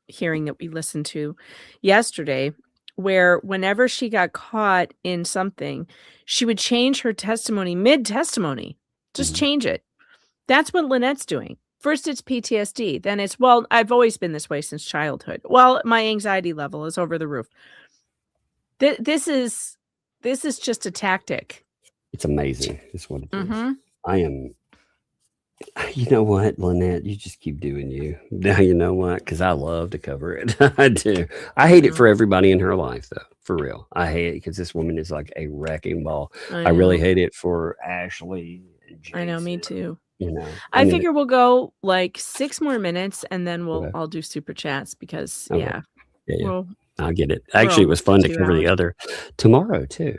hearing that we listened to yesterday, where whenever she got caught in something, she would change her testimony mid-testimony. Just change it. That's what Lynette's doing. First, it's PTSD. Then it's, well, I've always been this way since childhood. Well, my anxiety level is over the roof. This is just a tactic. It's amazing. It's what it is. I am. You know what, Lynette? You just keep doing you. Now you know what? Because I love to cover it. I do. I hate it for everybody in her life, though. For real, I hate it because this woman is like a wrecking ball. I really hate it for Ashley and Jason. I know, me too. I figure we'll go like 6 more minutes and then I'll do super chats because yeah. We'll, I get it. Actually, it was fun to cover the other tomorrow too.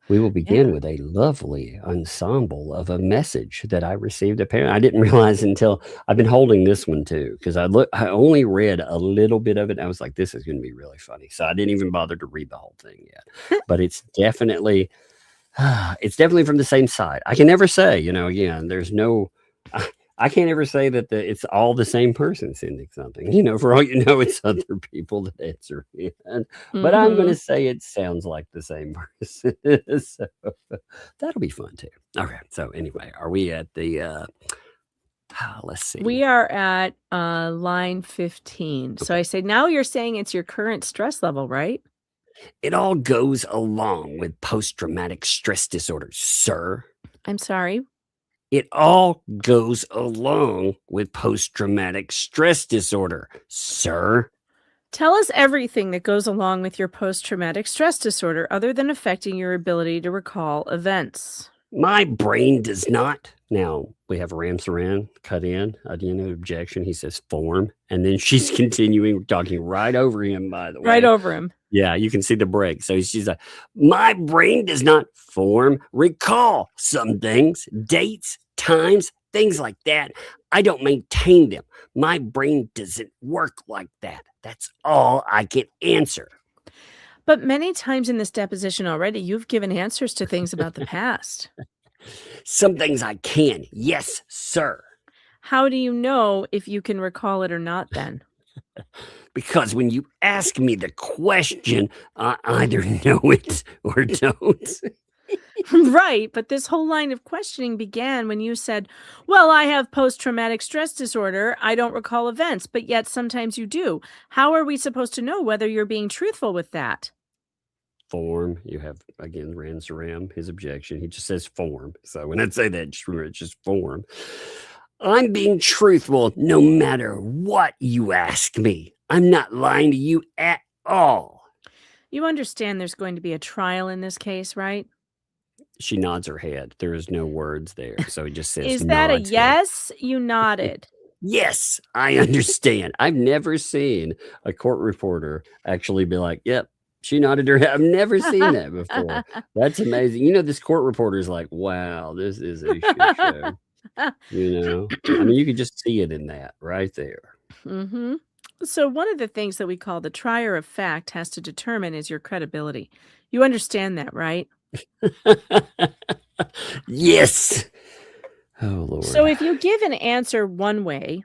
We will begin with a lovely ensemble of a message that I received. Apparently, I didn't realize until I've been holding this one too, because I only read a little bit of it. I was like, this is going to be really funny. So I didn't even bother to read the whole thing yet, but it's definitely from the same side. I can never say, again, there's no, I can't ever say that it's all the same person sending something. You know, for all you know, it's other people that answer in. But I'm going to say it sounds like the same person. So that'll be fun too. Okay. So anyway, are we at the? Let's see. We are at line 15. So I say, now you're saying it's your current stress level, right? It all goes along with post-traumatic stress disorder, sir. I'm sorry. It all goes along with post-traumatic stress disorder, sir. Tell us everything that goes along with your post-traumatic stress disorder other than affecting your ability to recall events. My brain does not. Now, we have Ramsaran cut in. Objection. He says form. And then she's continuing talking right over him, by the way. Right over him. Yeah, you can see the break. So she's like, my brain does not recall some things, dates, times, things like that. I don't maintain them. My brain doesn't work like that. That's all I can answer. But many times in this deposition already, you've given answers to things about the past. Some things I can. Yes, sir. How do you know if you can recall it or not then? Because when you ask me the question, I either know it or don't. Right, but this whole line of questioning began when you said, well, I have post-traumatic stress disorder. I don't recall events, but yet sometimes you do. How are we supposed to know whether you're being truthful with that? Form. You have, again, Ransaram, his objection. He just says form. So when I say that, it's just form. I'm being truthful no matter what you ask me. I'm not lying to you at all. You understand there's going to be a trial in this case, right? She nods her head. There is no words there. So it just says, is that a nods yes? You nodded. Yes, I understand. I've never seen a court reporter actually be like, yep, she nodded her head. I've never seen that before. That's amazing. You know, this court reporter is like, wow, this is a shit show. You know, I mean, you could just see it in that right there. Mm-hmm. So one of the things that we call the trier of fact has to determine is your credibility. You understand that, right? Yes. Oh, Lord. So if you give an answer one way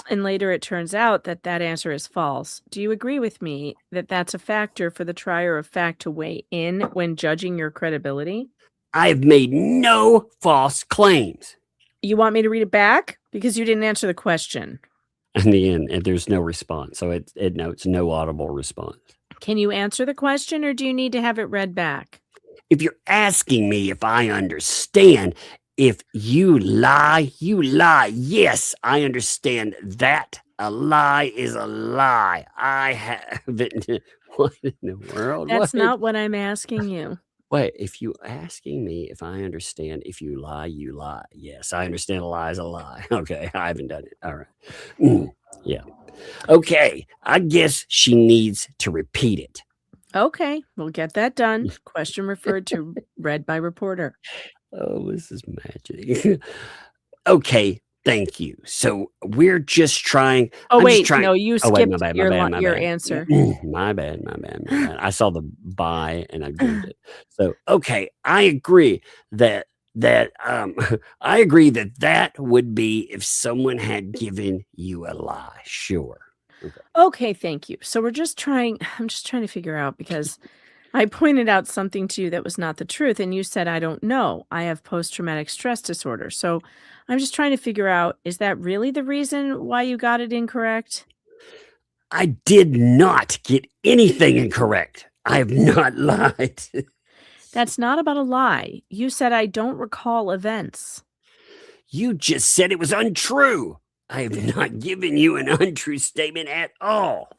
and later it turns out that that answer is false, do you agree with me that that's a factor for the trier of fact to weigh in when judging your credibility? I've made no false claims. You want me to read it back? Because you didn't answer the question. In the end, there's no response. So it notes no audible response. Can you answer the question or do you need to have it read back? If you're asking me if I understand, if you lie, you lie. Yes, I understand that. A lie is a lie. I haven't. What in the world? That's not what I'm asking you. Wait, if you asking me if I understand, if you lie, you lie. Yes, I understand a lie is a lie. Okay, I haven't done it. All right. Yeah. Okay, I guess she needs to repeat it. Okay, we'll get that done. Question referred to, read by reporter. Oh, this is magic. Okay, thank you. So we're just trying. Oh, I'm wait, just trying, no, you oh, skipped wait, your my answer. My bad. I saw the by and I moved it. So, okay, I agree that I agree that would be if someone had given you a lie. Sure. Okay, thank you. So I'm just trying to figure out because I pointed out something to you that was not the truth and you said, I don't know. I have post-traumatic stress disorder. So I'm just trying to figure out, is that really the reason why you got it incorrect? I did not get anything incorrect. I have not lied. That's not about a lie. You said, I don't recall events. You just said it was untrue. I have not given you an untrue statement at all.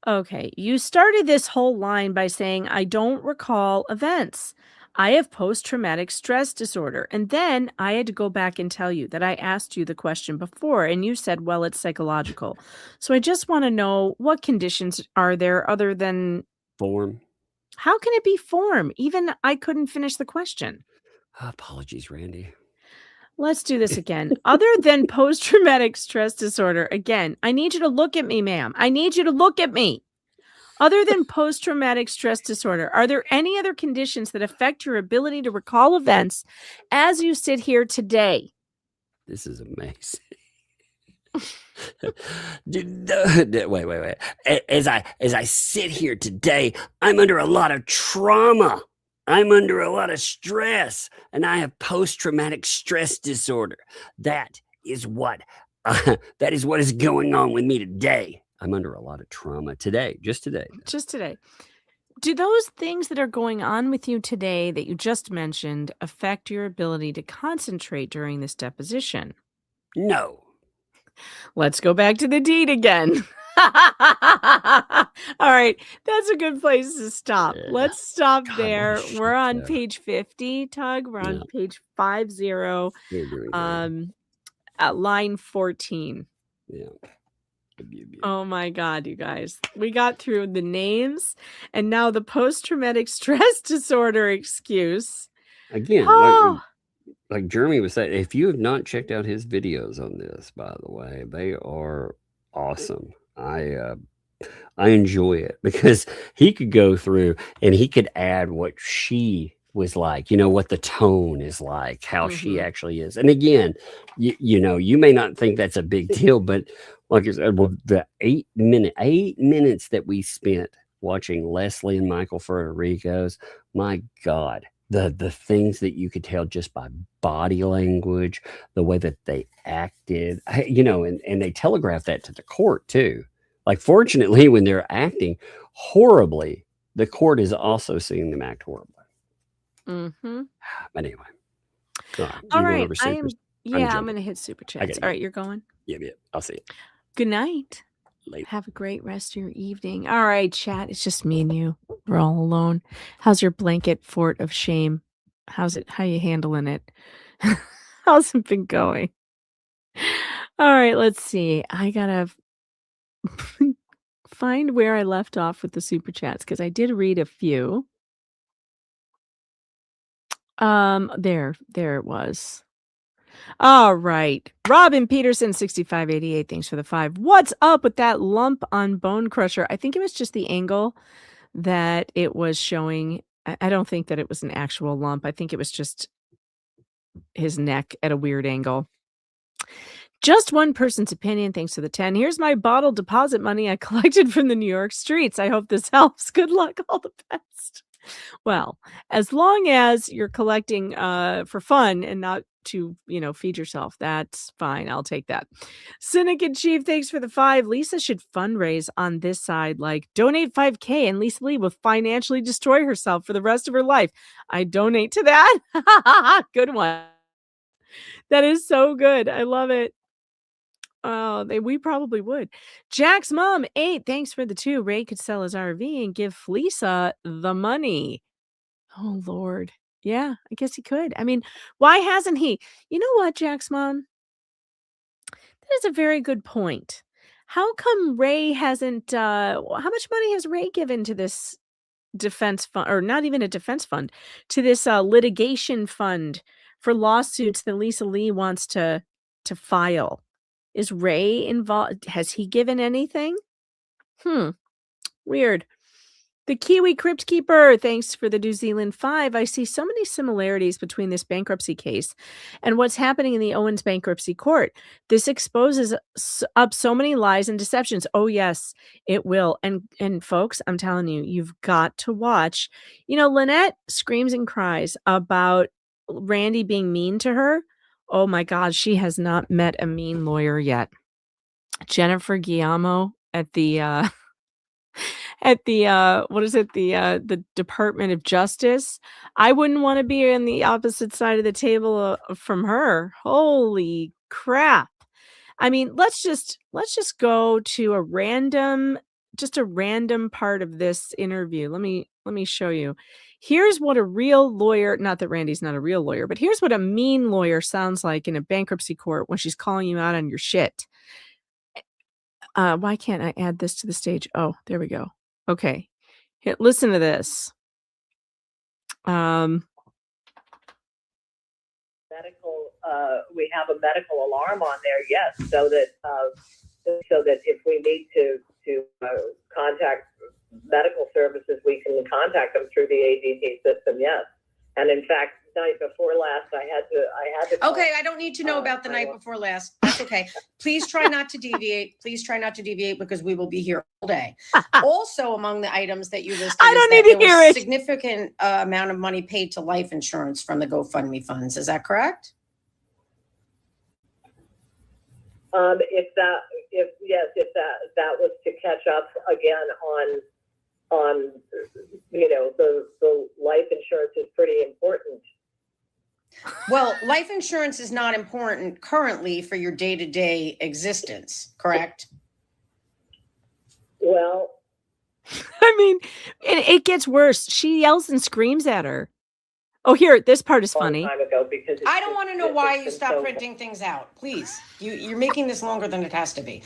Okay, you started this whole line by saying, I don't recall events. I have post-traumatic stress disorder. And then I had to go back and tell you that I asked you the question before and you said, well, it's psychological. So I just want to know, what conditions are there other than form? How can it be form? Even I couldn't finish the question. Apologies, Randy. Let's do this again. Other than post-traumatic stress disorder, again, I need you to look at me, ma'am. I need you to look at me. Other than post-traumatic stress disorder, are there any other conditions that affect your ability to recall events as you sit here today? This is amazing. Wait. As I sit here today, I'm under a lot of trauma. I'm under a lot of stress, and I have post-traumatic stress disorder. That is what is going on with me today. I'm under a lot of trauma today, just today. Do those things that are going on with you today that you just mentioned affect your ability to concentrate during this deposition? No. Let's go back to the deed again. All right. That's a good place to stop. Yeah. Let's stop God, there. what a shit We're on show. page 50, Tug. We're on Yeah. page 50, You're doing good. at line 14. Yeah. Oh my God, you guys. We got through the names and now the post-traumatic stress disorder excuse. Again, Oh. like Jeremy was saying, if you have not checked out his videos on this, by the way, they are awesome. I enjoy it because he could go through and he could add what she was like, what the tone is like, how she actually is. And again, you may not think that's a big deal, but like you said, well, the 8 minutes that we spent watching Leslie and Michael Federico's, my God, the things that you could tell just by body language, the way that they acted, and they telegraph that to the court too. Like, fortunately, when they're acting horribly, the court is also seeing them act horribly. Mm-hmm. But anyway. All right. I'm going to hit super chats. All right, you're going? Yeah. I'll see you. Good night. Later. Have a great rest of your evening. All right, chat. It's just me and you. We're all alone. How's your blanket fort of shame? How you handling it? How's it been going? All right, let's see. I gotta find where I left off with the super chats because I did read a few. There it was. All right. Robin Peterson, 6588. Thanks for the 5. What's up with that lump on Bonecrusher? I think it was just the angle that it was showing. I don't think that it was an actual lump. I think it was just his neck at a weird angle. Just one person's opinion. Thanks for the 10. Here's my bottle deposit money I collected from the New York streets. I hope this helps. Good luck. All the best. Well, as long as you're collecting for fun and not to, feed yourself, that's fine. I'll take that. Cynic in Chief, thanks for the 5. Lisa should fundraise on this side, like donate 5K and Lisa Lee will financially destroy herself for the rest of her life. I donate to that. Good one. That is so good. I love it. Oh, we probably would. Jack's mom, 8. Thanks for the 2. Ray could sell his RV and give Fleasa the money. Oh, Lord. Yeah, I guess he could. I mean, why hasn't he? You know what, Jack's mom? That is a very good point. How come Ray hasn't, how much money has Ray given to this defense fund, or not even a defense fund, to this litigation fund for lawsuits that Lisa Lee wants to file? Is Ray involved? Has he given anything? Weird. The Kiwi Crypt Keeper, thanks for the New Zealand 5. I see so many similarities between this bankruptcy case and what's happening in the Owens bankruptcy court. This exposes up so many lies and deceptions. Oh, yes, it will. And folks, I'm telling you, you've got to watch. Lynette screams and cries about Randy being mean to her. Oh, my God, she has not met a mean lawyer yet. Jennifer Guillermo at the... the Department of Justice. I wouldn't want to be on the opposite side of the table from her. Holy crap. I mean, let's just go to a random part of this interview. Let me show you. Here's what a real lawyer, not that Randy's not a real lawyer, but here's what a mean lawyer sounds like in a bankruptcy court when she's calling you out on your shit. Why can't I add this to the stage? Oh, there we go. Okay. Here, listen to this. Medical, we have a medical alarm on there, yes, so that if we need to contact medical services, we can contact them through the ADT system, yes. And in fact, night before last, I had to. Okay, I don't need to know about the night before last. That's okay. Please try not to deviate. Please try not to deviate because we will be here all day. Also, among the items that you listed, I don't need to hear it. Significant amount of money paid to life insurance from the GoFundMe funds. Is that correct? If that was to catch up again on the life insurance is pretty important. Well, life insurance is not important currently for your day-to-day existence, correct? Well, I mean, it gets worse. She yells and screams at her. Oh, here, this part is funny. Time ago because I don't want to know why you stopped printing things out. Please, you're making this longer than it has to be.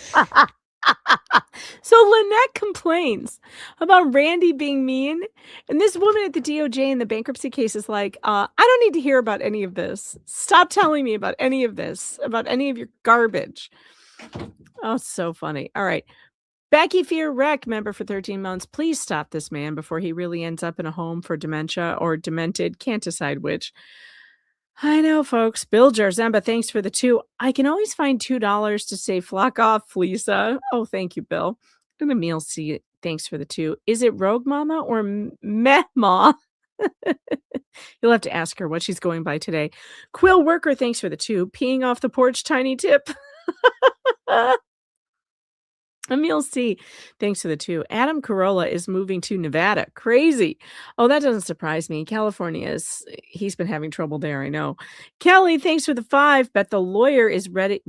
So Lynette complains about Randy being mean. And this woman at the DOJ in the bankruptcy case is like, I don't need to hear about any of this. Stop telling me about any of this, about any of your garbage. Oh, so funny. All right. Becky Fear Rec, member for 13 months. Please stop this man before he really ends up in a home for dementia or demented. Can't decide which. I know, folks. Bill Jarzemba, thanks for the 2. I can always find $2 to say flock off, Fleasa. Oh, thank you, Bill. And Emil C, thanks for the 2. Is it Rogue Mama or Meh Ma? You'll have to ask her what she's going by today. Quill Worker, thanks for the 2. Peeing off the porch, tiny tip. Emil C, thanks for the 2. Adam Carolla is moving to Nevada. Crazy. Oh, that doesn't surprise me. California he's been having trouble there, I know. Kelly, thanks for the 5. Bet the lawyer is ready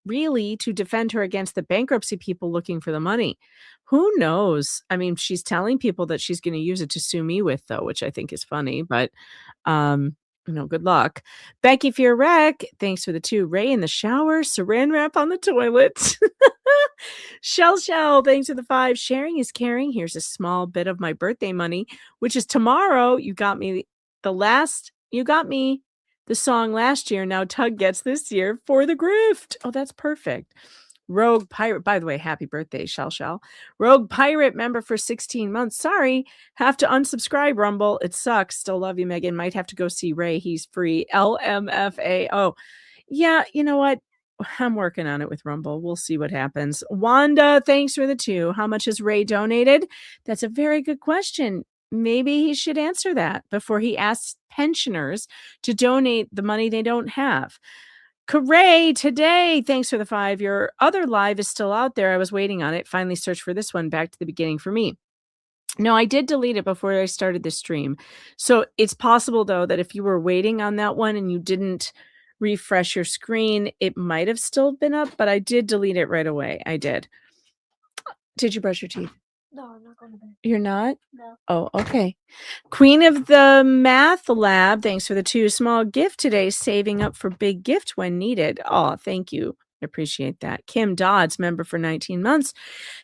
really to defend her against the bankruptcy people looking for the money. Who knows? I mean, she's telling people that she's going to use it to sue me with, though, which I think is funny, but good luck. Becky Fear Rec, thanks for the 2. Ray in the shower, saran wrap on the toilet. Shell, thanks for the 5. Sharing is caring. Here's a small bit of my birthday money, which is tomorrow. You got me the song last year. Now Tug gets this year for the grift. Oh, that's perfect. Rogue Pirate, by the way, happy birthday, Shell. Rogue Pirate, member for 16 months. Sorry, have to unsubscribe, Rumble. It sucks. Still love you, Megan. Might have to go see Ray. He's free. LMFAO. Yeah, you know what? I'm working on it with Rumble. We'll see what happens. Wanda, thanks for the 2. How much has Ray donated? That's a very good question. Maybe he should answer that before he asks pensioners to donate the money they don't have. Hooray, today. Thanks for the 5. Your other live is still out there. I was waiting on it. Finally searched for this one. Back to the beginning for me. No, I did delete it before I started the stream. So it's possible, though, that if you were waiting on that one and you didn't refresh your screen, it might have still been up, but I did delete it right away. I did. Did you brush your teeth? No, I'm not going to bed. You're not? No. Oh, okay. Queen of the Math Lab, thanks for the 2. Small gift today, saving up for big gift when needed. Oh, thank you. I appreciate that. Kim Dodds, member for 19 months.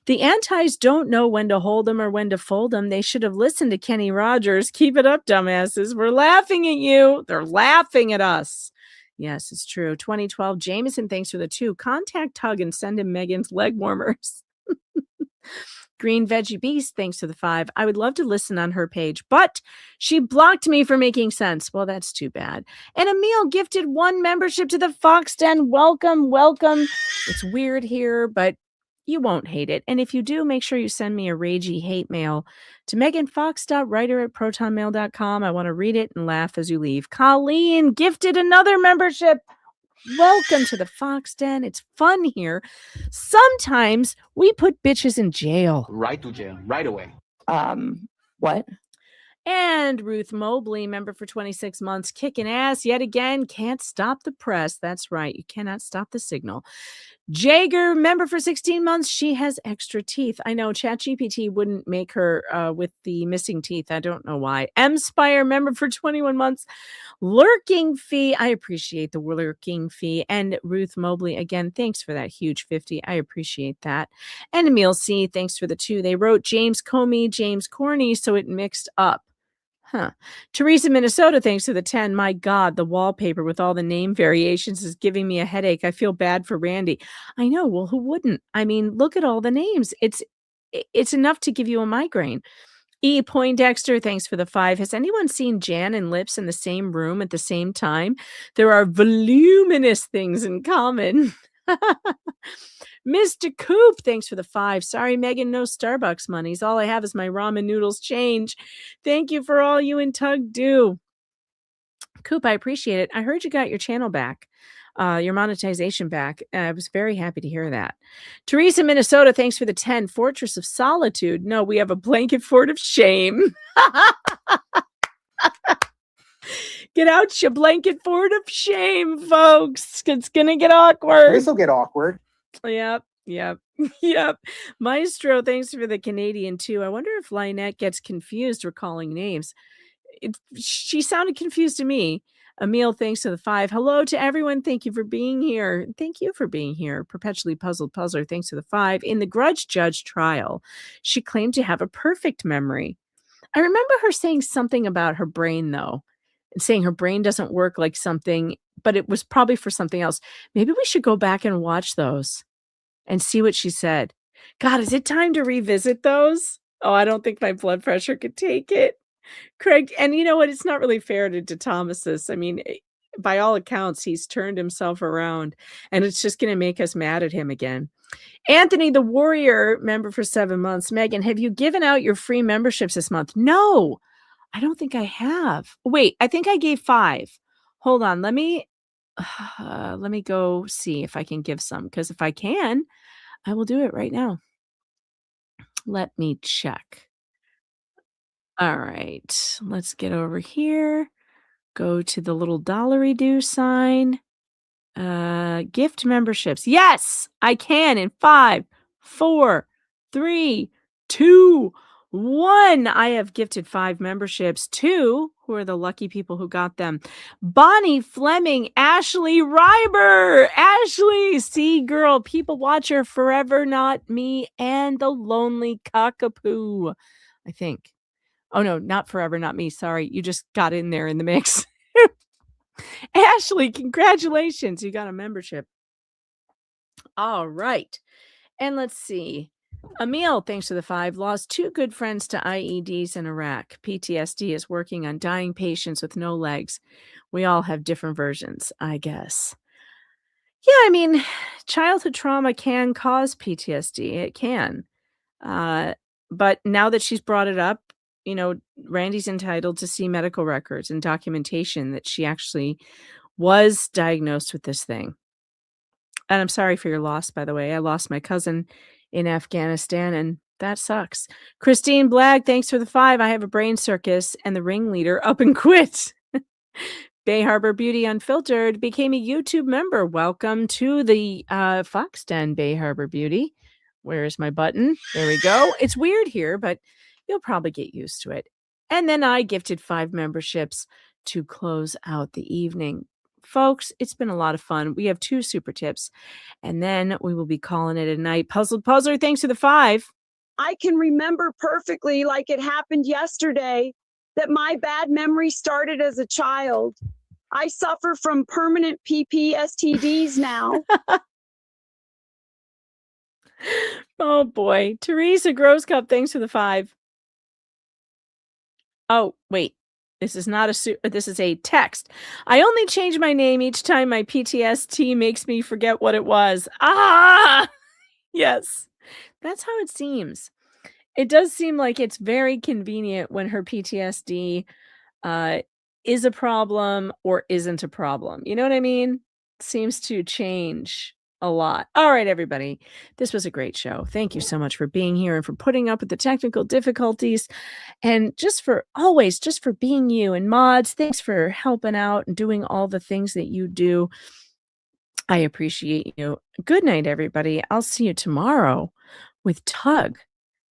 The antis don't know when to hold them or when to fold them. They should have listened to Kenny Rogers. Keep it up, dumbasses. We're laughing at you. They're laughing at us. Yes, it's true. 2012, Jameson, thanks for the 2. Contact Tug and send him Megan's leg warmers. Green Veggie Beast, thanks to the 5. I would love to listen on her page, but she blocked me for making sense. Well, that's too bad. And Emil gifted 1 membership to the Fox Den. Welcome. It's weird here, but you won't hate it. And if you do, make sure you send me a ragey hate mail to meganfox.writer@protonmail.com. I want to read it and laugh as you leave. Colleen gifted another membership. Welcome to the Fox Den. It's fun here. Sometimes we put bitches in jail. Right to jail, right away. What? And Ruth Mobley, member for 26 months, kicking ass yet again. Can't stop the press. That's right. You cannot stop the signal. Jager, member for 16 months. She has extra teeth. I know ChatGPT wouldn't make her with the missing teeth. I don't know why. M Spire, member for 21 months. Lurking Fee. I appreciate the lurking fee. And Ruth Mobley, again, thanks for that huge 50. I appreciate that. And Emil C, thanks for the 2. They wrote James Comey, James Corney, so it mixed up. Teresa, Minnesota, thanks for the 10. My God, the wallpaper with all the name variations is giving me a headache. I feel bad for Randy. I know. Well, who wouldn't? I mean, look at all the names. It's enough to give you a migraine. E. Poindexter, thanks for the 5. Has anyone seen Jan and Lips in the same room at the same time? There are voluminous things in common. Mr. Coop, thanks for the 5. Sorry, Megan, no Starbucks monies. All I have is my ramen noodles change. Thank you for all you and Tug do. Coop, I appreciate it. I heard you got your channel back, your monetization back. I was very happy to hear that. Teresa, Minnesota, thanks for the 10. Fortress of Solitude. No, we have a blanket fort of shame. Get out your blanket fort of shame, folks. It's going to get awkward. This will get awkward. Yep. Maestro, thanks for the Canadian too. I wonder if Lynette gets confused recalling names. She sounded confused to me. Emil, thanks to the 5. Hello to everyone. Thank you for being here. Thank you for being here. Perpetually Puzzled Puzzler, thanks to the 5. In the Grudge Judge trial, she claimed to have a perfect memory. I remember her saying something about her brain, though, and saying her brain doesn't work like something, but it was probably for something else. Maybe we should go back and watch those and see what she said. God, is it time to revisit those? Oh, I don't think my blood pressure could take it. Craig, and you know what? It's not really fair to Thomasus. I mean, by all accounts, he's turned himself around, and it's just going to make us mad at him again. Anthony, the Warrior, member for 7 months. Megan, have you given out your free memberships this month? No, I don't think I have. Wait, I think I gave 5. Hold on. Let me go see if I can give some, because if I can, I will do it right now. Let me check. All right, let's get over here. Go to the little dollary-do sign. Gift memberships. Yes, I can in 5, 4, 3, 2, 1. I have gifted 5 memberships. 2, who are the lucky people who got them? Bonnie Fleming, Ashley Reiber, Ashley, see girl, people watcher forever, not me, and the lonely cockapoo, I think. Oh, no, not forever, not me. Sorry, you just got in there in the mix. Ashley, congratulations. You got a membership. All right. And let's see. Emil, thanks to the 5, lost 2 good friends to IEDs in Iraq. PTSD is working on dying patients with no legs. We all have different versions, I guess. Yeah, I mean, childhood trauma can cause PTSD. It can. But now that she's brought it up, you know, Randy's entitled to see medical records and documentation that she actually was diagnosed with this thing. And I'm sorry for your loss, by the way. I lost my cousin in Afghanistan, and that sucks. Christine Blagg, thanks for the 5. I have a brain circus, and the ringleader up and quit. Bay Harbor Beauty Unfiltered became a YouTube member. Welcome to the Fox Den, Bay Harbor Beauty. Where's my button? There we go. It's weird here, but you'll probably get used to it. And then I gifted 5 memberships to close out the evening. Folks, it's been a lot of fun. We have 2 super tips, and then we will be calling it a night. Puzzled Puzzler, thanks for the 5. I can remember perfectly, like it happened yesterday, that my bad memory started as a child. I suffer from permanent PPSTDs now. Oh boy. Teresa Grosscup, thanks for the 5. Oh, wait. This is not this is a text. I only change my name each time my PTSD makes me forget what it was. Ah! Yes. That's how it seems. It does seem like it's very convenient when her PTSD is a problem or isn't a problem. You know what I mean? Seems to change a lot. All right, everybody. This was a great show. Thank you so much for being here and for putting up with the technical difficulties, and just for being you. And mods, thanks for helping out and doing all the things that you do. I appreciate you. Good night, everybody. I'll see you tomorrow with Tug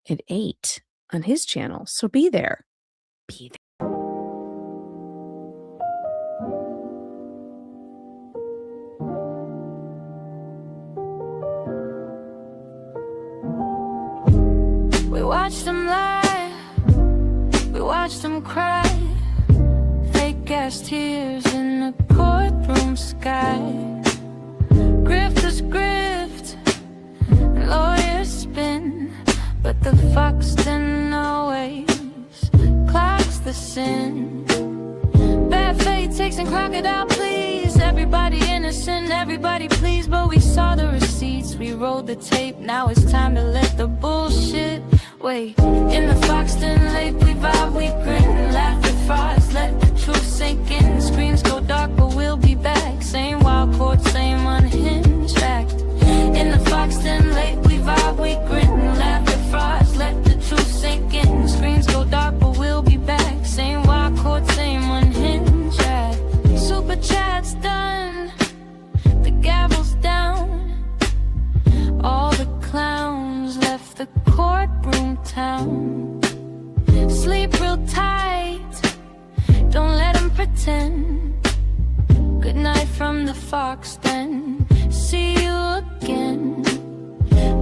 at 8 on his channel. So be there. Be there. We watched them lie, we watched them cry, fake ass tears in the courtroom sky. Grifters grift, lawyers spin, but the fox didn't always the sin. Bad fate takes in crocodile, please. Everybody innocent, everybody please. But we saw the receipts, we rolled the tape. Now it's time to let the bullshit wait. In the Foxton Lake, we vibe, we grin and laugh at frauds. Let the truth sink in. Screens go dark, but we'll be back. Same wild court, same unhinged act. In the Foxton Lake, we vibe, we grin and laugh at frauds. Let the truth sink in. Screens go dark, but we'll be back. Same wild court, same unhinged act. Super chat's done, the gavel's down. All the clowns left the courtroom town. Sleep real tight, don't let them pretend. Good night from the Fox Den, see you again.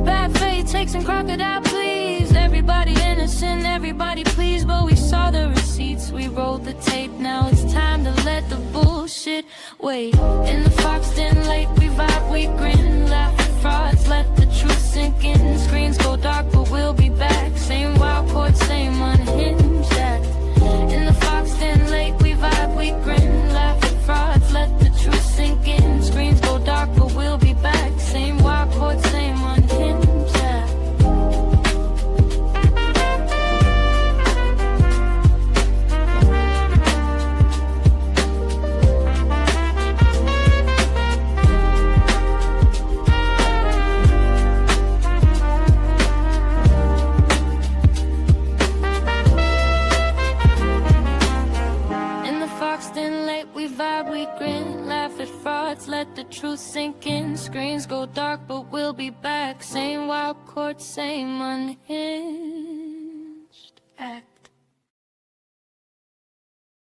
Bad fate takes in crocodile, please. Everybody innocent, everybody please. But we saw the receipts, we rolled the tape. Now it's time to let the bullshit wait. In the Foxton Lake, we vibe, we grin, laugh at frauds. Let the truth sink in. Screens go dark, but we'll be back. Same wild court, same unhinged act. In the Foxton Lake, we vibe, we grin, laugh at frauds. Let the truth sink in. Screens go dark, but we'll be back. Same wild court, same unhinged act. We vibe, we grin, laugh at frauds, let the truth sink in. Screens go dark, but we'll be back. Same wild court, same unhinged act.